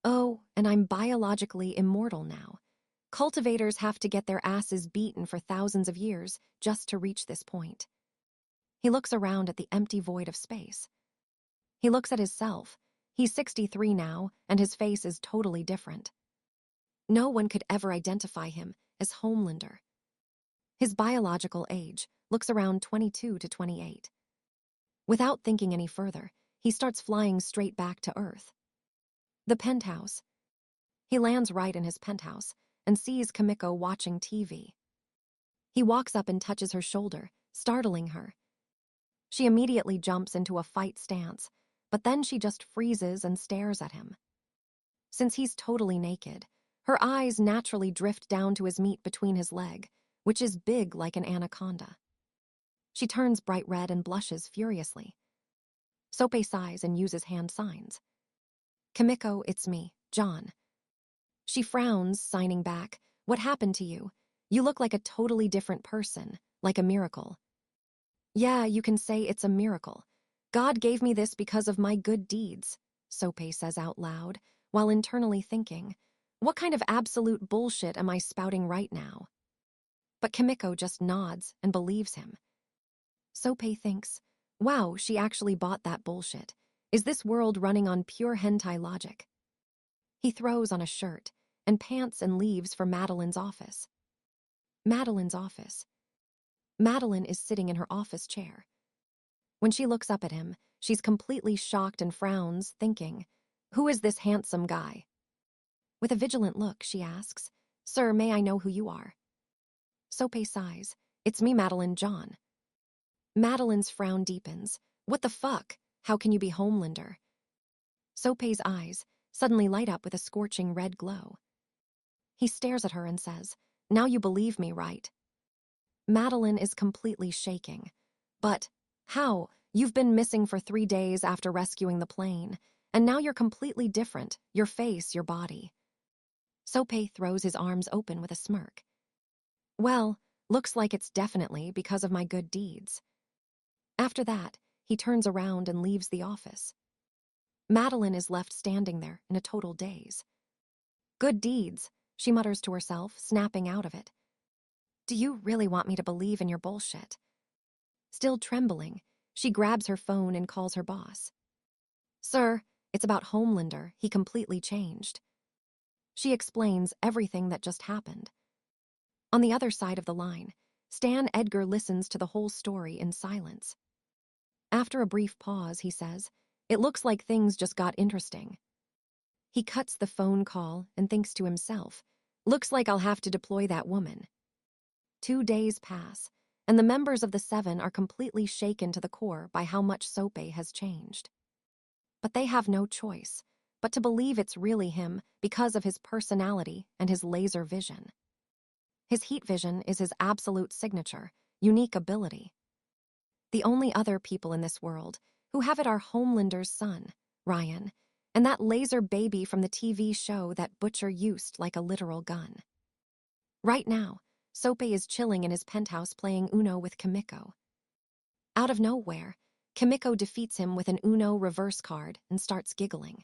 Oh, and I'm biologically immortal now. Cultivators have to get their asses beaten for thousands of years just to reach this point. He looks around at the empty void of space. He looks at himself. He's 63 now, and his face is totally different. No one could ever identify him as Homelander. His biological age looks around 22 to 28. Without thinking any further, he starts flying straight back to Earth. The penthouse. He lands right in his penthouse and sees Kimiko watching TV. He walks up and touches her shoulder, startling her. She immediately jumps into a fight stance, but then she just freezes and stares at him. Since he's totally naked, Her eyes naturally drift down to his meat between his leg, which is big like an anaconda. She turns bright red and blushes furiously. Sope sighs and uses hand signs. Kimiko, it's me, John. She frowns, signing back. What happened to you? You look like a totally different person, like a miracle. Yeah, you can say it's a miracle. God gave me this because of my good deeds, Sope says out loud, while internally thinking, what kind of absolute bullshit am I spouting right now? But Kimiko just nods and believes him. Sope thinks, wow, she actually bought that bullshit. Is this world running on pure hentai logic? He throws on a shirt and pants and leaves for Madeline's office. Madeline's office. Madeline is sitting in her office chair. When she looks up at him, she's completely shocked and frowns, thinking, who is this handsome guy? With a vigilant look, she asks, Sir, may I know who you are? Sope sighs. It's me, Madeline, John. Madeline's frown deepens. What the fuck? How can you be Homelander? Sope's eyes suddenly light up with a scorching red glow. He stares at her and says, now you believe me, right? Madeline is completely shaking. But how? You've been missing for 3 days after rescuing the plane, and now you're completely different, your face, your body. Sope throws his arms open with a smirk. Well, looks like it's definitely because of my good deeds. After that, he turns around and leaves the office. Madeline is left standing there in a total daze. Good deeds, she mutters to herself, snapping out of it. Do you really want me to believe in your bullshit? Still trembling, she grabs her phone and calls her boss. Sir, it's about Homelander. He completely changed. She explains everything that just happened. On the other side of the line, Stan Edgar listens to the whole story in silence. After a brief pause, he says, it looks like things just got interesting. He cuts the phone call and thinks to himself, looks like I'll have to deploy that woman. 2 days pass, and the members of the Seven are completely shaken to the core by how much Sope has changed. But they have no choice but to believe it's really him because of his personality and his laser vision. His heat vision is his absolute signature, unique ability. The only other people in this world who have it are Homelander's son, Ryan, and that laser baby from the TV show that Butcher used like a literal gun. Right now, Sope is chilling in his penthouse playing Uno with Kimiko. Out of nowhere, Kimiko defeats him with an Uno reverse card and starts giggling.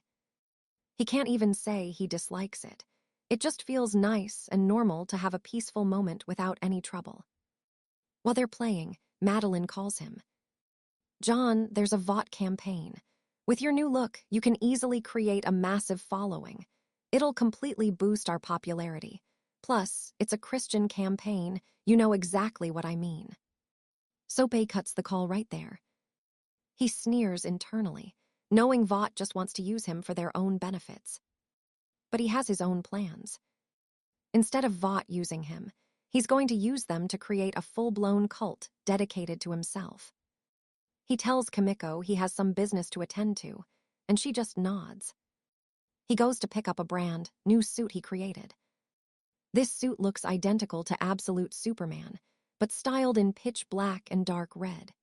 He can't even say he dislikes it. It just feels nice and normal to have a peaceful moment without any trouble. While they're playing, Madeline calls him. John, there's a VOT campaign. With your new look, you can easily create a massive following. It'll completely boost our popularity. Plus, it's a Christian campaign. You know exactly what I mean. Sope cuts the call right there. He sneers internally, knowing VOT just wants to use him for their own benefits. But he has his own plans. Instead of VOT using him, he's going to use them to create a full-blown cult dedicated to himself. He tells Kimiko he has some business to attend to, and she just nods. He goes to pick up a brand new suit he created. This suit looks identical to Absolute Superman, but styled in pitch black and dark red.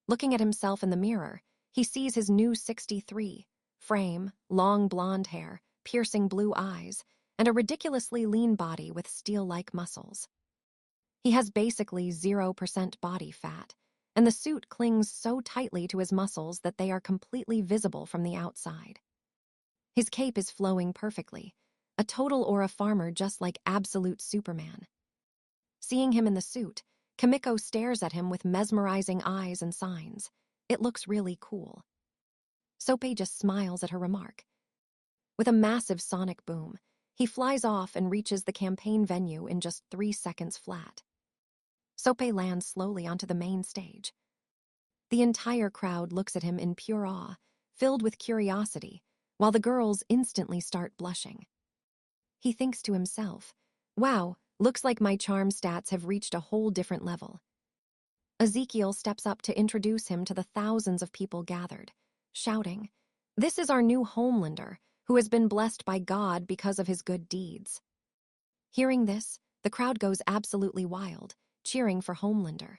Looking at himself in the mirror, he sees his new 63 frame, long blonde hair, piercing blue eyes, and a ridiculously lean body with steel-like muscles. He has basically 0% body fat, and the suit clings so tightly to his muscles that they are completely visible from the outside. His cape is flowing perfectly, a total aura farmer just like Absolute Superman. Seeing him in the suit, Kimiko stares at him with mesmerizing eyes and signs. It looks really cool. Sope just smiles at her remark. With a massive sonic boom, he flies off and reaches the campaign venue in just 3 seconds flat. Sope lands slowly onto the main stage. The entire crowd looks at him in pure awe, filled with curiosity, while the girls instantly start blushing. He thinks to himself, wow, looks like my charm stats have reached a whole different level. Ezekiel steps up to introduce him to the thousands of people gathered, shouting, this is our new Homelander. who has been blessed by God because of his good deeds. Hearing this, the crowd goes absolutely wild, cheering for Homelander.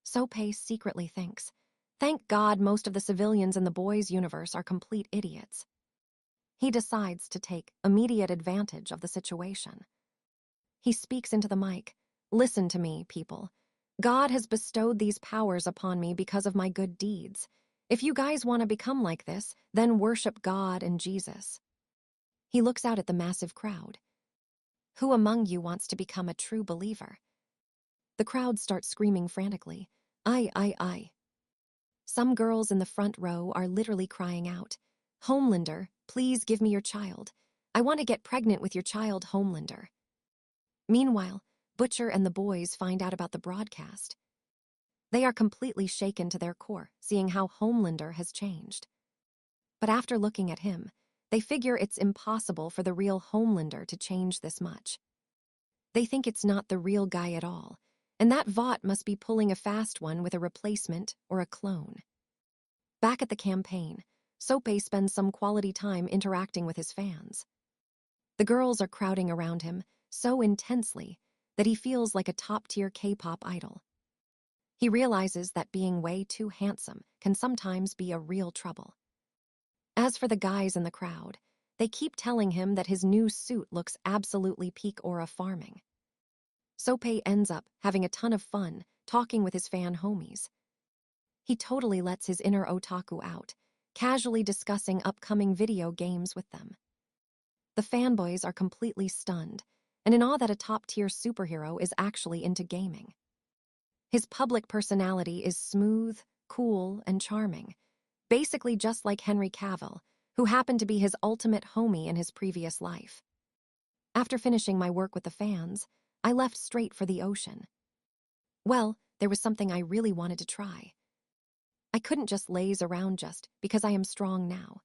Soapei secretly thinks, thank God most of the civilians in the boys' universe are complete idiots. He decides to take immediate advantage of the situation. He speaks into the mic, listen to me, people. God has bestowed these powers upon me because of my good deeds. If you guys want to become like this, then worship God and Jesus. He looks out at the massive crowd. Who among you wants to become a true believer? The crowd starts screaming frantically, I. Some girls in the front row are literally crying out, Homelander, please give me your child. I want to get pregnant with your child, Homelander. Meanwhile, Butcher and the boys find out about the broadcast. They are completely shaken to their core, seeing how Homelander has changed. But after looking at him, they figure it's impossible for the real Homelander to change this much. They think it's not the real guy at all, and that Vought must be pulling a fast one with a replacement or a clone. Back at the campaign, Soapei spends some quality time interacting with his fans. The girls are crowding around him so intensely that he feels like a top-tier K-pop idol. He realizes that being way too handsome can sometimes be a real trouble. As for the guys in the crowd, they keep telling him that his new suit looks absolutely peak aura farming. Soapei ends up having a ton of fun talking with his fan homies. He totally lets his inner otaku out, casually discussing upcoming video games with them. The fanboys are completely stunned, and in awe that a top-tier superhero is actually into gaming. His public personality is smooth, cool, and charming, basically just like Henry Cavill, who happened to be his ultimate homie in his previous life. After finishing my work with the fans, I left straight for the ocean. Well, there was something I really wanted to try. I couldn't just laze around just because I am strong now.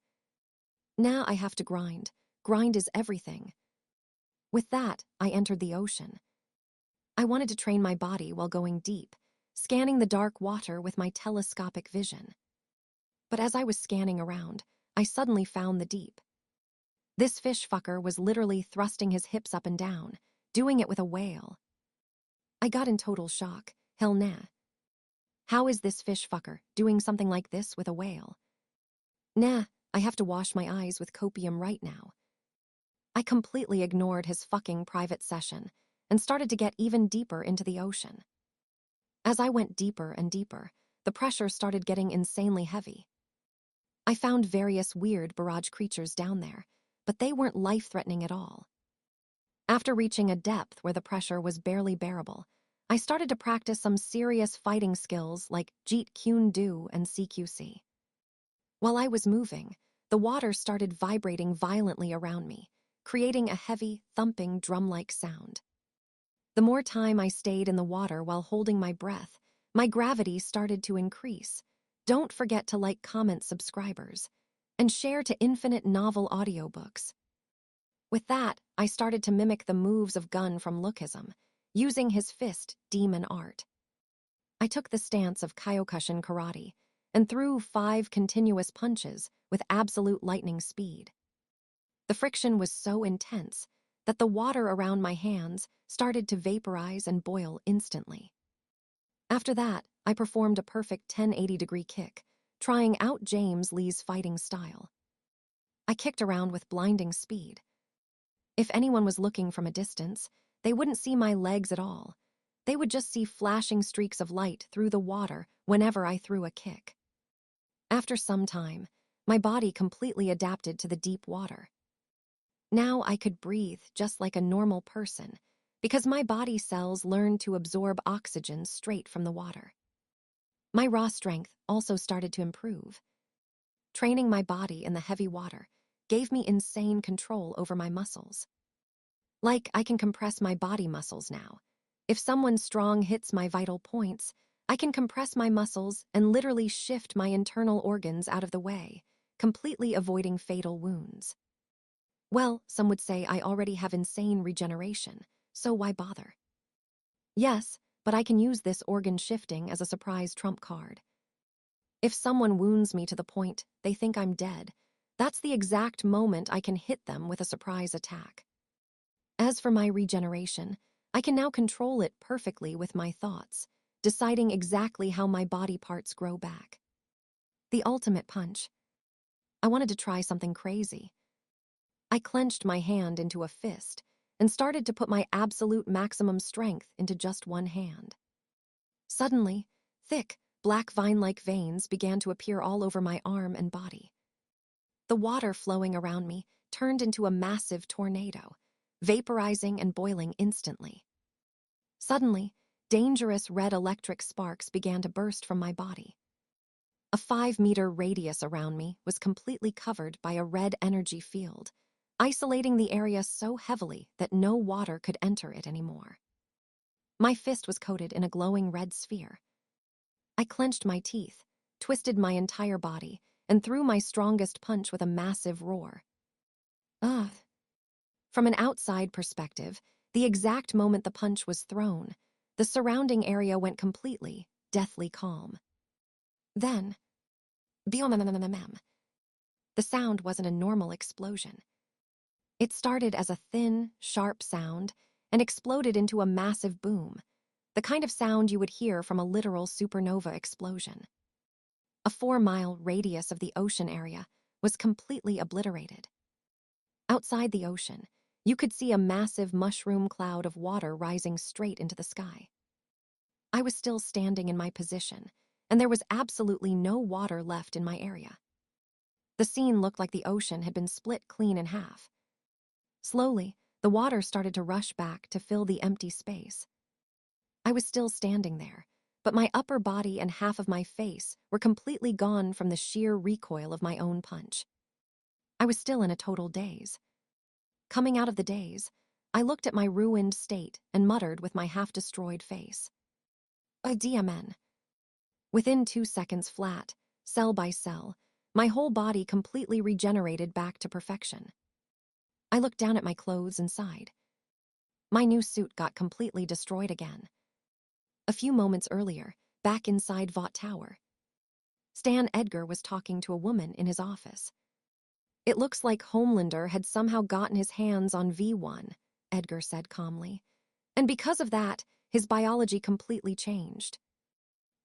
Now I have to grind. Grind is everything. With that, I entered the ocean. I wanted to train my body while going deep, scanning the dark water with my telescopic vision. But as I was scanning around, I suddenly found the deep. This fish fucker was literally thrusting his hips up and down, doing it with a whale. I got in total shock. Hell nah. How is this fish fucker doing something like this with a whale? Nah, I have to wash my eyes with copium right now. I completely ignored his fucking private session and started to get even deeper into the ocean. As I went deeper and deeper, the pressure started getting insanely heavy. I found various weird barrage creatures down there, but they weren't life-threatening at all. After reaching a depth where the pressure was barely bearable, I started to practice some serious fighting skills like Jeet Kune Do and CQC. While I was moving, the water started vibrating violently around me, creating a heavy, thumping, drum-like sound. The more time I stayed in the water while holding my breath, my gravity started to increase. Don't forget to like, comment, subscribers, and share to Infinite Novel audiobooks. With that, I started to mimic the moves of Gun from Lookism, using his fist demon art. I took the stance of Kyokushin karate and threw 5 continuous punches with absolute lightning speed. The friction was so intense that the water around my hands started to vaporize and boil instantly. After that, I performed a perfect 1080-degree kick, trying out James Lee's fighting style. I kicked around with blinding speed. If anyone was looking from a distance, they wouldn't see my legs at all. They would just see flashing streaks of light through the water whenever I threw a kick. After some time, my body completely adapted to the deep water. Now I could breathe just like a normal person because my body cells learned to absorb oxygen straight from the water. My raw strength also started to improve. Training my body in the heavy water gave me insane control over my muscles. Like, I can compress my body muscles now. If someone strong hits my vital points, I can compress my muscles and literally shift my internal organs out of the way, completely avoiding fatal wounds. Well, some would say I already have insane regeneration, so why bother? Yes, but I can use this organ shifting as a surprise trump card. If someone wounds me to the point they think I'm dead, That's the exact moment I can hit them with a surprise attack. As for my regeneration, I can now control it perfectly with my thoughts, deciding exactly how my body parts grow back. The ultimate punch. I wanted to try something crazy. I clenched my hand into a fist and started to put my absolute maximum strength into just one hand. Suddenly, thick, black vine-like veins began to appear all over my arm and body. The water flowing around me turned into a massive tornado, vaporizing and boiling instantly. Suddenly, dangerous red electric sparks began to burst from my body. A 5-meter radius around me was completely covered by a red energy field, isolating the area so heavily that no water could enter it anymore. My fist was coated in a glowing red sphere. I clenched my teeth, twisted my entire body, and threw my strongest punch with a massive roar. Ugh. From an outside perspective, the exact moment the punch was thrown, the surrounding area went completely, deathly calm. Then, the sound wasn't a normal explosion. It started as a thin, sharp sound and exploded into a massive boom, the kind of sound you would hear from a literal supernova explosion. A 4-mile radius of the ocean area was completely obliterated. Outside the ocean, you could see a massive mushroom cloud of water rising straight into the sky. I was still standing in my position, and there was absolutely no water left in my area. The scene looked like the ocean had been split clean in half. Slowly, the water started to rush back to fill the empty space. I was still standing there, but my upper body and half of my face were completely gone from the sheer recoil of my own punch. I was still in a total daze. Coming out of the daze, I looked at my ruined state and muttered with my half-destroyed face. A DMN. Within 2 seconds flat, cell by cell, my whole body completely regenerated back to perfection. I looked down at my clothes and sighed. My new suit got completely destroyed again. A few moments earlier, back inside Vought Tower, Stan Edgar was talking to a woman in his office. It looks like Homelander had somehow gotten his hands on V1, Edgar said calmly. And because of that, his biology completely changed.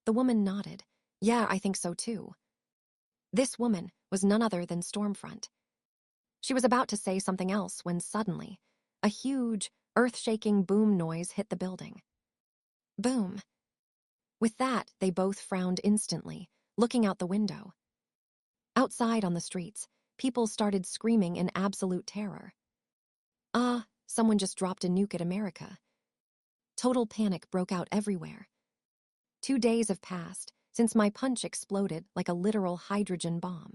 The woman nodded. Yeah, I think so too. This woman was none other than Stormfront. She was about to say something else when suddenly, a huge, earth-shaking boom noise hit the building. Boom. With that, they both frowned instantly, looking out the window. Outside on the streets, people started screaming in absolute terror. Someone just dropped a nuke at America. Total panic broke out everywhere. 2 days have passed since my punch exploded like a literal hydrogen bomb.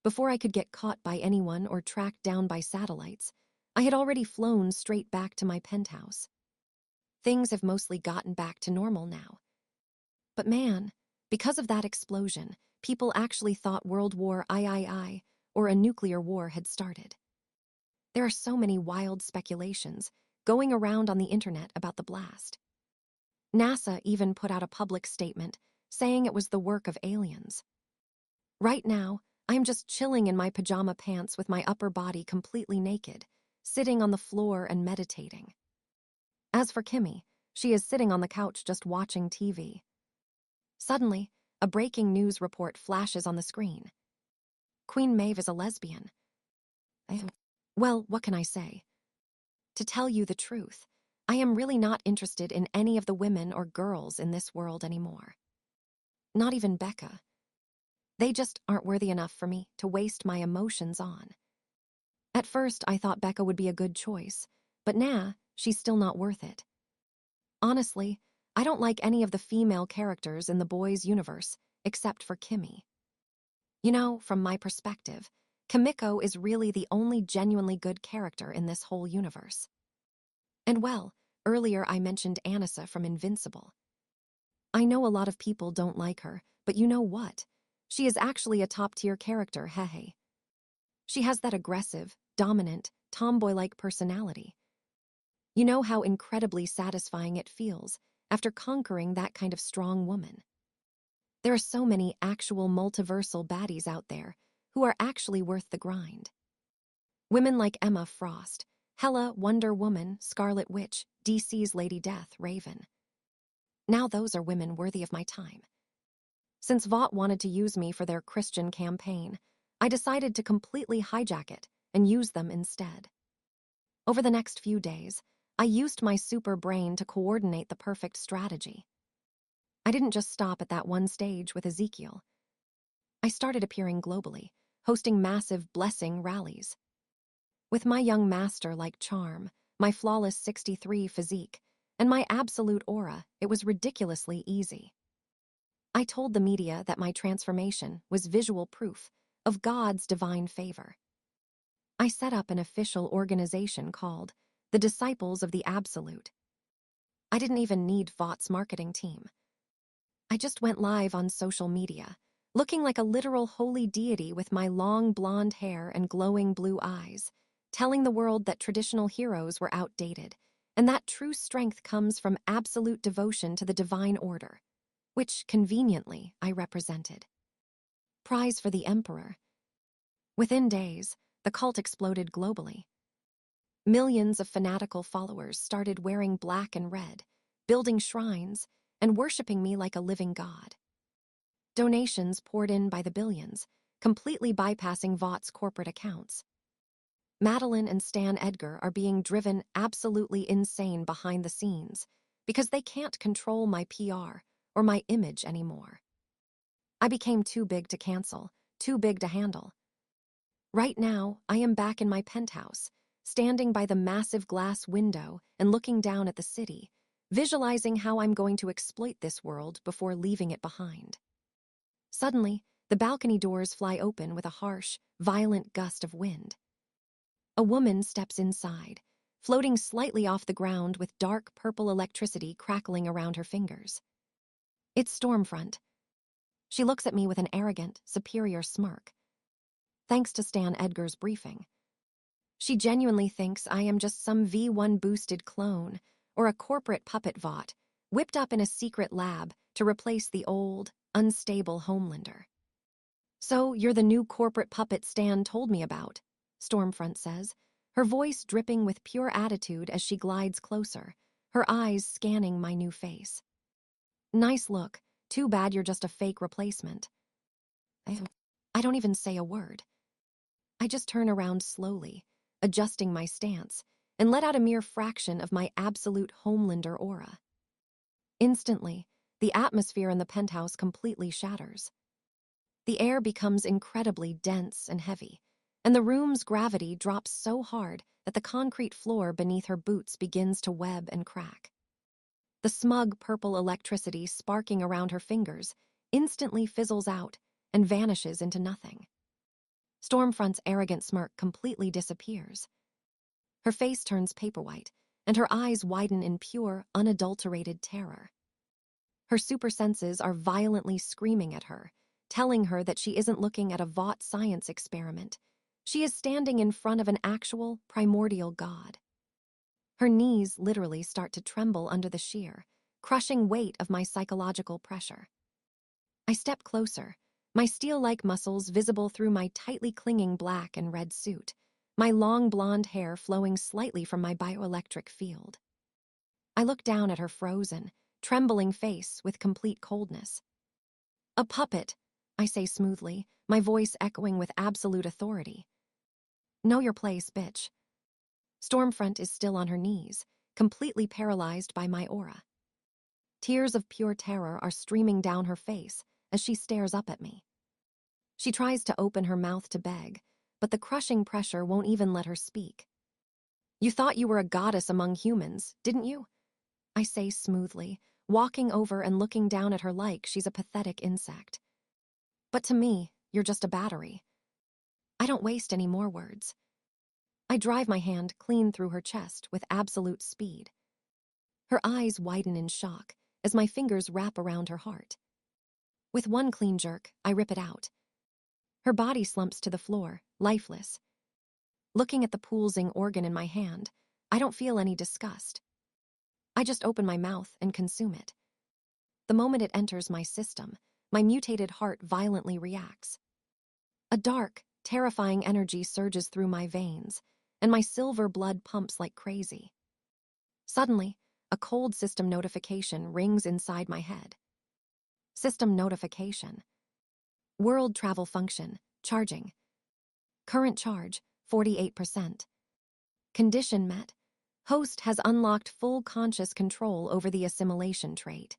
Before I could get caught by anyone or tracked down by satellites, I had already flown straight back to my penthouse. Things have mostly gotten back to normal now. But man, because of that explosion, people actually thought World War III or a nuclear war had started. There are so many wild speculations going around on the internet about the blast. NASA even put out a public statement saying it was the work of aliens. Right now, I am just chilling in my pajama pants with my upper body completely naked, sitting on the floor and meditating. As for Kimmy, she is sitting on the couch just watching TV. Suddenly, a breaking news report flashes on the screen. Queen Maeve is a lesbian. Well, what can I say? To tell you the truth, I am really not interested in any of the women or girls in this world anymore. Not even Becca. They just aren't worthy enough for me to waste my emotions on. At first, I thought Becca would be a good choice, but nah, she's still not worth it. Honestly, I don't like any of the female characters in the boys' universe, except for Kimmy. You know, from my perspective, Kimiko is really the only genuinely good character in this whole universe. And well, earlier I mentioned Anissa from Invincible. I know a lot of people don't like her, but you know what? She is actually a top-tier character, hehe. She has that aggressive, dominant, tomboy-like personality. You know how incredibly satisfying it feels after conquering that kind of strong woman. There are so many actual multiversal baddies out there, who are actually worth the grind. Women like Emma Frost, Hela, Wonder Woman, Scarlet Witch, DC's Lady Death, Raven. Now those are women worthy of my time. Since Vought wanted to use me for their Christian campaign, I decided to completely hijack it and use them instead. Over the next few days, I used my super brain to coordinate the perfect strategy. I didn't just stop at that one stage with Ezekiel. I started appearing globally, hosting massive blessing rallies. With my young master like charm, my flawless 63 physique, and my absolute aura, it was ridiculously easy. I told the media that my transformation was visual proof of God's divine favor. I set up an official organization called the Disciples of the Absolute. I didn't even need Vought's marketing team. I just went live on social media, looking like a literal holy deity with my long blonde hair and glowing blue eyes, telling the world that traditional heroes were outdated, and that true strength comes from absolute devotion to the divine order, which, conveniently, I represented. Prize for the Emperor. Within days, the cult exploded globally. Millions of fanatical followers started wearing black and red, building shrines, and worshipping me like a living god. Donations poured in by the billions, completely bypassing Vought's corporate accounts. Madeline and Stan Edgar are being driven absolutely insane behind the scenes because they can't control my PR or my image anymore. I became too big to cancel, too big to handle. Right now, I am back in my penthouse, standing by the massive glass window and looking down at the city, visualizing how I'm going to exploit this world before leaving it behind. Suddenly, the balcony doors fly open with a harsh, violent gust of wind. A woman steps inside, floating slightly off the ground with dark purple electricity crackling around her fingers. It's Stormfront. She looks at me with an arrogant, superior smirk. Thanks to Stan Edgar's briefing. She genuinely thinks I am just some V1-boosted clone or a corporate puppet Vought whipped up in a secret lab to replace the old, unstable Homelander. So you're the new corporate puppet Stan told me about, Stormfront says, her voice dripping with pure attitude as she glides closer, her eyes scanning my new face. Nice look. Too bad you're just a fake replacement. I don't even say a word. I just turn around slowly, adjusting my stance, and let out a mere fraction of my absolute Homelander aura. Instantly, the atmosphere in the penthouse completely shatters. The air becomes incredibly dense and heavy, and the room's gravity drops so hard that the concrete floor beneath her boots begins to web and crack. The smug purple electricity sparking around her fingers instantly fizzles out and vanishes into nothing. Stormfront's arrogant smirk completely disappears. Her face turns paper-white, and her eyes widen in pure, unadulterated terror. Her super senses are violently screaming at her, telling her that she isn't looking at a Vought science experiment. She is standing in front of an actual, primordial god. Her knees literally start to tremble under the sheer, crushing weight of my psychological pressure. I step closer, my steel-like muscles visible through my tightly clinging black and red suit, my long blonde hair flowing slightly from my bioelectric field. I look down at her frozen, trembling face with complete coldness. A puppet, I say smoothly, my voice echoing with absolute authority. Know your place, bitch. Stormfront is still on her knees, completely paralyzed by my aura. Tears of pure terror are streaming down her face as she stares up at me. She tries to open her mouth to beg, but the crushing pressure won't even let her speak. You thought you were a goddess among humans, didn't you? I say smoothly, walking over and looking down at her like she's a pathetic insect. But to me, you're just a battery. I don't waste any more words. I drive my hand clean through her chest with absolute speed. Her eyes widen in shock as my fingers wrap around her heart. With one clean jerk, I rip it out. Her body slumps to the floor, lifeless. Looking at the pulsing organ in my hand, I don't feel any disgust. I just open my mouth and consume it. The moment it enters my system, my mutated heart violently reacts. A dark, terrifying energy surges through my veins, and my silver blood pumps like crazy. Suddenly, a cold system notification rings inside my head. System notification. World travel function, charging. Current charge, 48%. Condition met. Host has unlocked full conscious control over the assimilation trait.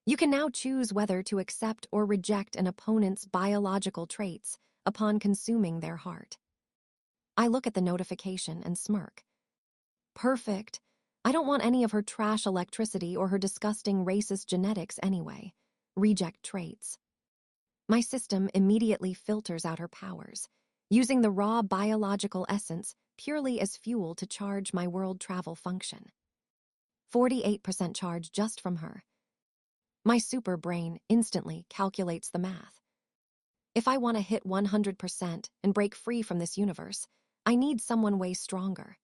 You can now choose whether to accept or reject an opponent's biological traits upon consuming their heart. I look at the notification and smirk. Perfect. I don't want any of her trash electricity or her disgusting racist genetics anyway. Reject traits. My system immediately filters out her powers, using the raw biological essence purely as fuel to charge my world travel function. 48% charge just from her. My super brain instantly calculates the math. If I want to hit 100% and break free from this universe, I need someone way stronger.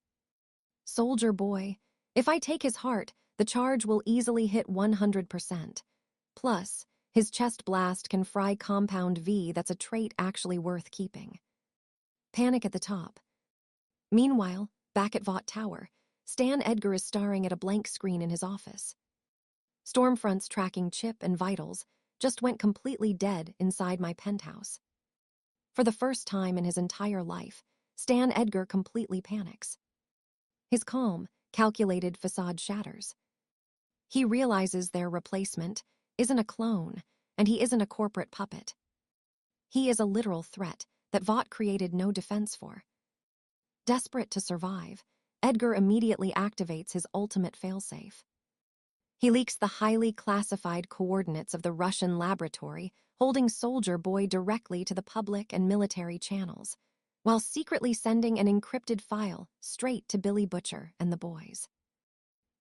Soldier Boy, if I take his heart, the charge will easily hit 100%. Plus, his chest blast can fry Compound V that's a trait actually worth keeping. Panic at the top. Meanwhile, back at Vought Tower, Stan Edgar is staring at a blank screen in his office. Stormfront's tracking chip and vitals just went completely dead inside my penthouse. For the first time in his entire life, Stan Edgar completely panics. His calm, calculated facade shatters. He realizes their replacement isn't a clone, and he isn't a corporate puppet. He is a literal threat that Vought created no defense for. Desperate to survive, Edgar immediately activates his ultimate failsafe. He leaks the highly classified coordinates of the Russian laboratory, holding Soldier Boy directly to the public and military channels, while secretly sending an encrypted file straight to Billy Butcher and the boys.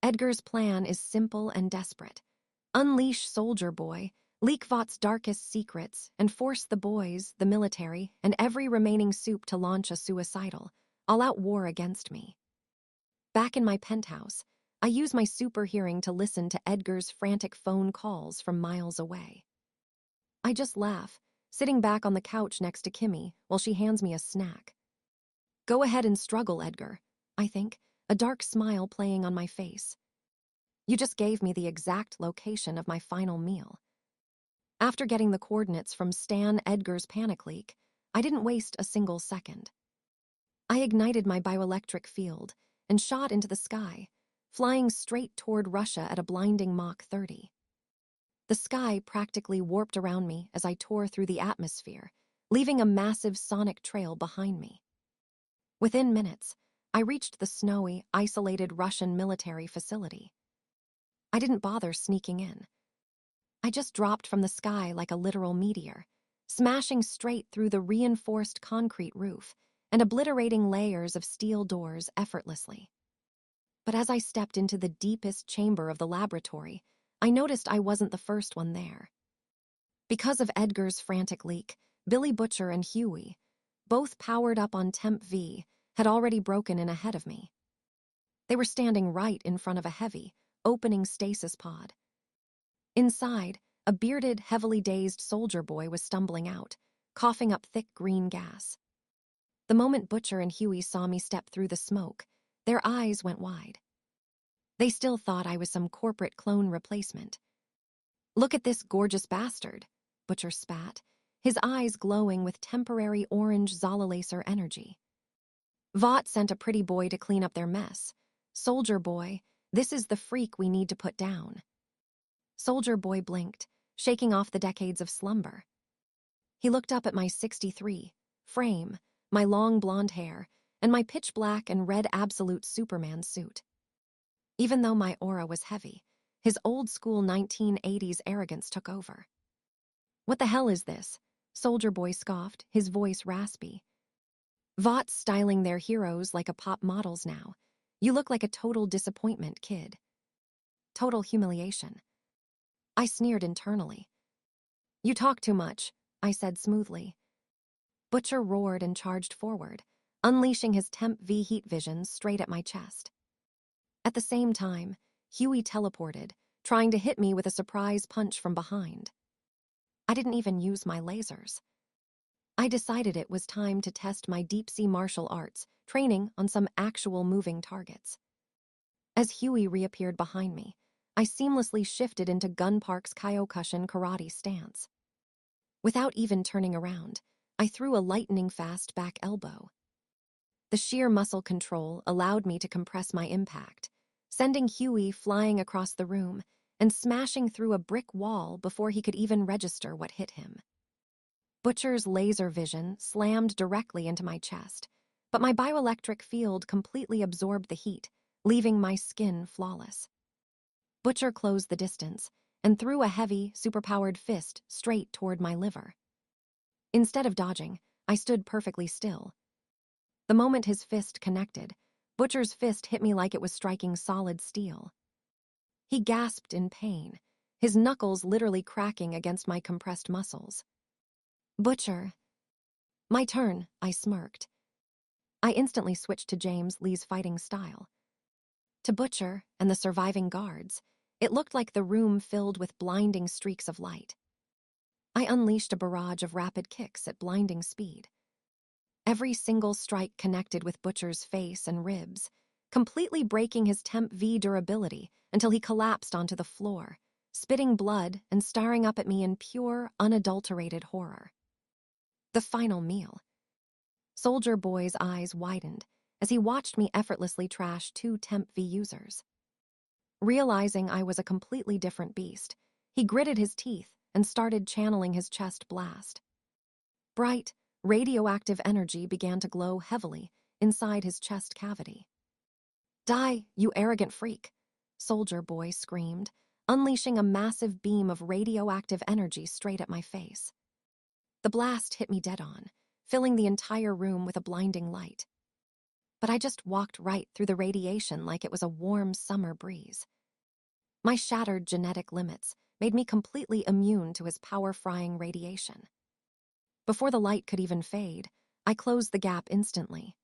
Edgar's plan is simple and desperate. Unleash Soldier Boy, leak Vought's darkest secrets, and force the boys, the military, and every remaining soup to launch a suicidal, all-out war against me. Back in my penthouse, I use my super hearing to listen to Edgar's frantic phone calls from miles away. I just laugh, sitting back on the couch next to Kimmy while she hands me a snack. Go ahead and struggle, Edgar, I think, a dark smile playing on my face. You just gave me the exact location of my final meal. After getting the coordinates from Stan Edgar's panic leak, I didn't waste a single second. I ignited my bioelectric field and shot into the sky, flying straight toward Russia at a blinding Mach 30. The sky practically warped around me as I tore through the atmosphere, leaving a massive sonic trail behind me. Within minutes, I reached the snowy, isolated Russian military facility. I didn't bother sneaking in. I just dropped from the sky like a literal meteor, smashing straight through the reinforced concrete roof and obliterating layers of steel doors effortlessly. But as I stepped into the deepest chamber of the laboratory, I noticed I wasn't the first one there. Because of Edgar's frantic leak, Billy Butcher and Huey, both powered up on Temp V, had already broken in ahead of me. They were standing right in front of a heavy, opening stasis pod. Inside, a bearded, heavily dazed Soldier Boy was stumbling out, coughing up thick green gas. The moment Butcher and Huey saw me step through the smoke, their eyes went wide. They still thought I was some corporate clone replacement. Look at this gorgeous bastard, Butcher spat, his eyes glowing with temporary orange Zolalacer energy. Vought sent a pretty boy to clean up their mess. Soldier Boy, this is the freak we need to put down. Soldier Boy blinked, shaking off the decades of slumber. He looked up at my 63 frame, my long blonde hair, and my pitch black and red absolute Superman suit. Even though my aura was heavy, his old-school 1980s arrogance took over. What the hell is this? Soldier Boy scoffed, his voice raspy. Vought's styling their heroes like a pop models now. You look like a total disappointment, kid. Total humiliation. I sneered internally. You talk too much, I said smoothly. Butcher roared and charged forward, unleashing his Temp V heat vision straight at my chest. At the same time, Huey teleported, trying to hit me with a surprise punch from behind. I didn't even use my lasers. I decided it was time to test my deep-sea martial arts, training on some actual moving targets. As Huey reappeared behind me, I seamlessly shifted into Gunpark's Kyokushin karate stance. Without even turning around, I threw a lightning-fast back elbow. The sheer muscle control allowed me to compress my impact, sending Huey flying across the room and smashing through a brick wall before he could even register what hit him. Butcher's laser vision slammed directly into my chest, but my bioelectric field completely absorbed the heat, leaving my skin flawless. Butcher closed the distance and threw a heavy, superpowered fist straight toward my liver. Instead of dodging, I stood perfectly still. The moment his fist connected, Butcher's fist hit me like it was striking solid steel. He gasped in pain, his knuckles literally cracking against my compressed muscles. Butcher. My turn, I smirked. I instantly switched to James Lee's fighting style. To Butcher and the surviving guards, it looked like the room filled with blinding streaks of light. I unleashed a barrage of rapid kicks at blinding speed. Every single strike connected with Butcher's face and ribs, completely breaking his Temp V durability until he collapsed onto the floor, spitting blood and staring up at me in pure, unadulterated horror. The final meal. Soldier Boy's eyes widened as he watched me effortlessly trash 2 Temp V users. Realizing I was a completely different beast, he gritted his teeth and started channeling his chest blast. Bright, radioactive energy began to glow heavily inside his chest cavity. Die, you arrogant freak, Soldier Boy screamed, unleashing a massive beam of radioactive energy straight at my face. The blast hit me dead on, filling the entire room with a blinding light. But I just walked right through the radiation like it was a warm summer breeze. My shattered genetic limits made me completely immune to his power-frying radiation. Before the light could even fade, I closed the gap instantly.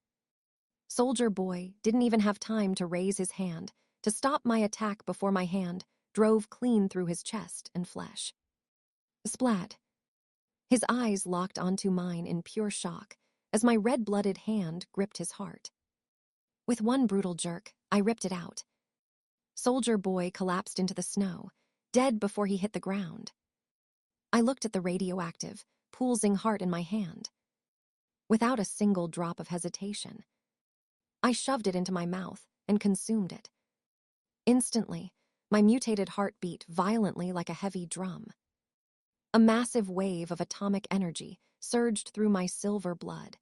Soldier Boy didn't even have time to raise his hand to stop my attack before my hand drove clean through his chest and flesh. Splat. His eyes locked onto mine in pure shock as my red-blooded hand gripped his heart. With one brutal jerk, I ripped it out. Soldier Boy collapsed into the snow, dead before he hit the ground. I looked at the radioactive, pulsing heart in my hand. Without a single drop of hesitation, I shoved it into my mouth and consumed it. Instantly, my mutated heart beat violently like a heavy drum. A massive wave of atomic energy surged through my silver blood,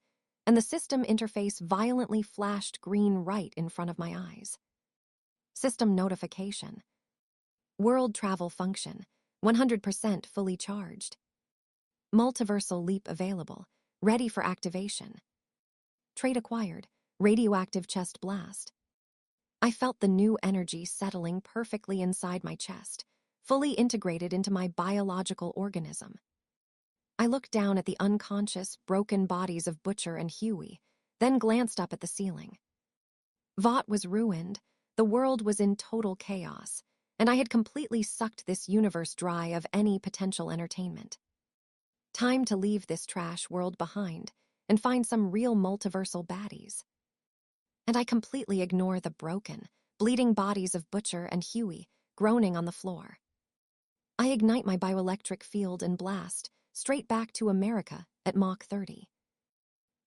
and the system interface violently flashed green right in front of my eyes. System notification. World travel function, 100% fully charged. Multiversal leap available, ready for activation. Trait acquired, radioactive chest blast. I felt the new energy settling perfectly inside my chest, fully integrated into my biological organism. I looked down at the unconscious, broken bodies of Butcher and Huey, then glanced up at the ceiling. Vought was ruined, the world was in total chaos, and I had completely sucked this universe dry of any potential entertainment. Time to leave this trash world behind and find some real multiversal baddies. And I completely ignore the broken, bleeding bodies of Butcher and Huey groaning on the floor. I ignite my bioelectric field and blast straight back to America at Mach 30.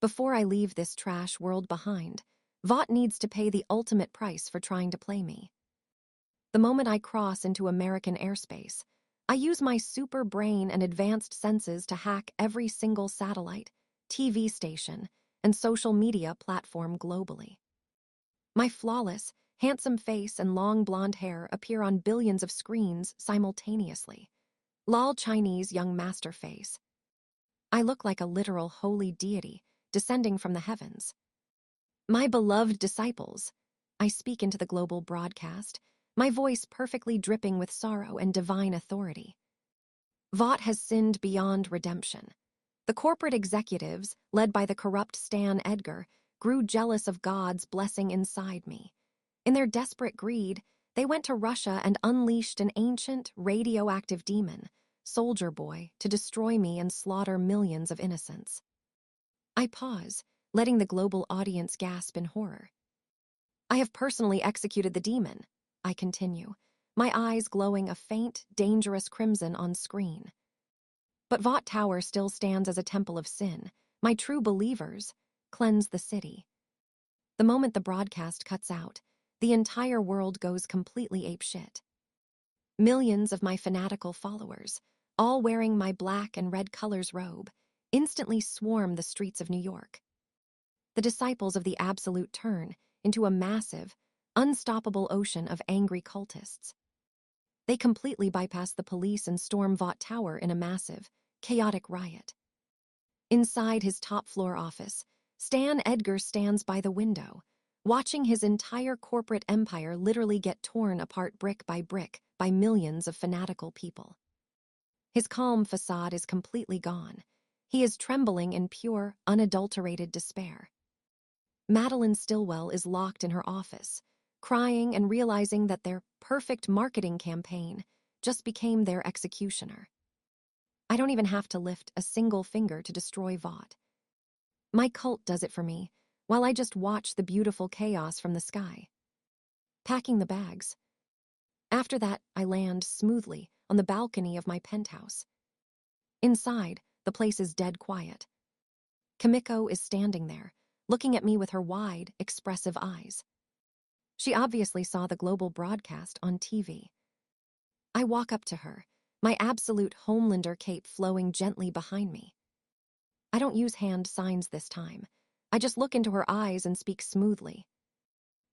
Before I leave this trash world behind, Vought needs to pay the ultimate price for trying to play me. The moment I cross into American airspace, I use my super brain and advanced senses to hack every single satellite, TV station, and social media platform globally. My flawless, handsome face and long blonde hair appear on billions of screens simultaneously. Lol Chinese young master face. I look like a literal holy deity descending from the heavens. My beloved disciples, I speak into the global broadcast, my voice perfectly dripping with sorrow and divine authority. Vought has sinned beyond redemption. The corporate executives, led by the corrupt Stan Edgar, grew jealous of God's blessing inside me. In their desperate greed, they went to Russia and unleashed an ancient, radioactive demon, Soldier Boy, to destroy me and slaughter millions of innocents. I pause, letting the global audience gasp in horror. I have personally executed the demon, I continue, my eyes glowing a faint, dangerous crimson on screen. But Vought Tower still stands as a temple of sin. My true believers cleanse the city. The moment the broadcast cuts out, the entire world goes completely apeshit. Millions of my fanatical followers, all wearing my black and red colors robe, instantly swarm the streets of New York. The disciples of the Absolute turn into a massive, unstoppable ocean of angry cultists. They completely bypass the police and storm Vought Tower in a massive, chaotic riot. Inside his top-floor office, Stan Edgar stands by the window, watching his entire corporate empire literally get torn apart brick by millions of fanatical people. His calm facade is completely gone. He is trembling in pure, unadulterated despair. Madeline Stillwell is locked in her office, crying and realizing that their perfect marketing campaign just became their executioner. I don't even have to lift a single finger to destroy Vought. My cult does it for me, while I just watch the beautiful chaos from the sky. Packing the bags. After that, I land smoothly on the balcony of my penthouse. Inside, the place is dead quiet. Kimiko is standing there, looking at me with her wide, expressive eyes. She obviously saw the global broadcast on TV. I walk up to her, my absolute Homelander cape flowing gently behind me. I don't use hand signs this time. I just look into her eyes and speak smoothly.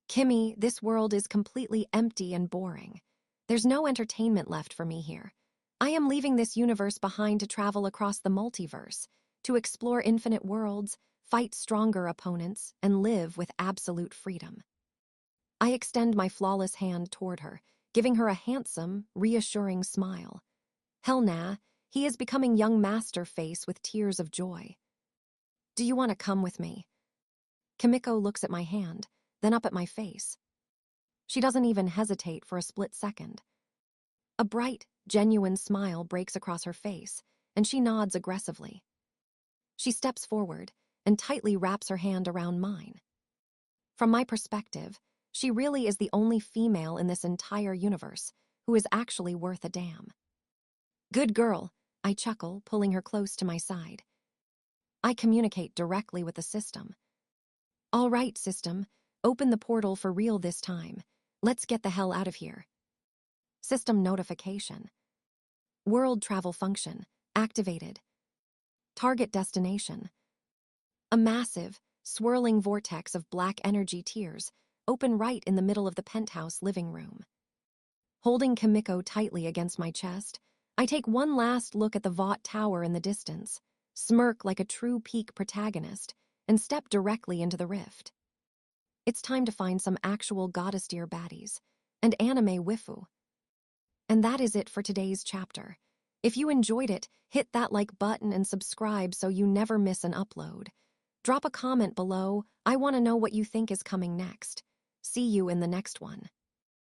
Kimmy, this world is completely empty and boring. There's no entertainment left for me here. I am leaving this universe behind to travel across the multiverse, to explore infinite worlds, fight stronger opponents, and live with absolute freedom. I extend my flawless hand toward her, giving her a handsome, reassuring smile. Hell nah, he is becoming young master face with tears of joy. Do you want to come with me? Kimiko looks at my hand, then up at my face. She doesn't even hesitate for a split second. A bright, genuine smile breaks across her face, and she nods aggressively. She steps forward and tightly wraps her hand around mine. From my perspective, she really is the only female in this entire universe who is actually worth a damn. Good girl, I chuckle, pulling her close to my side. I communicate directly with the system. All right, system, open the portal for real this time. Let's get the hell out of here. System notification. World travel function activated. Target destination. A massive, swirling vortex of black energy tears open right in the middle of the penthouse living room. Holding Kimiko tightly against my chest, I take one last look at the Vought Tower in the distance, smirk like a true peak protagonist, and step directly into the rift. It's time to find some actual goddess tier baddies, and anime waifu. And that is it for today's chapter. If you enjoyed it, hit that like button and subscribe so you never miss an upload. Drop a comment below. I want to know what you think is coming next. See you in the next one.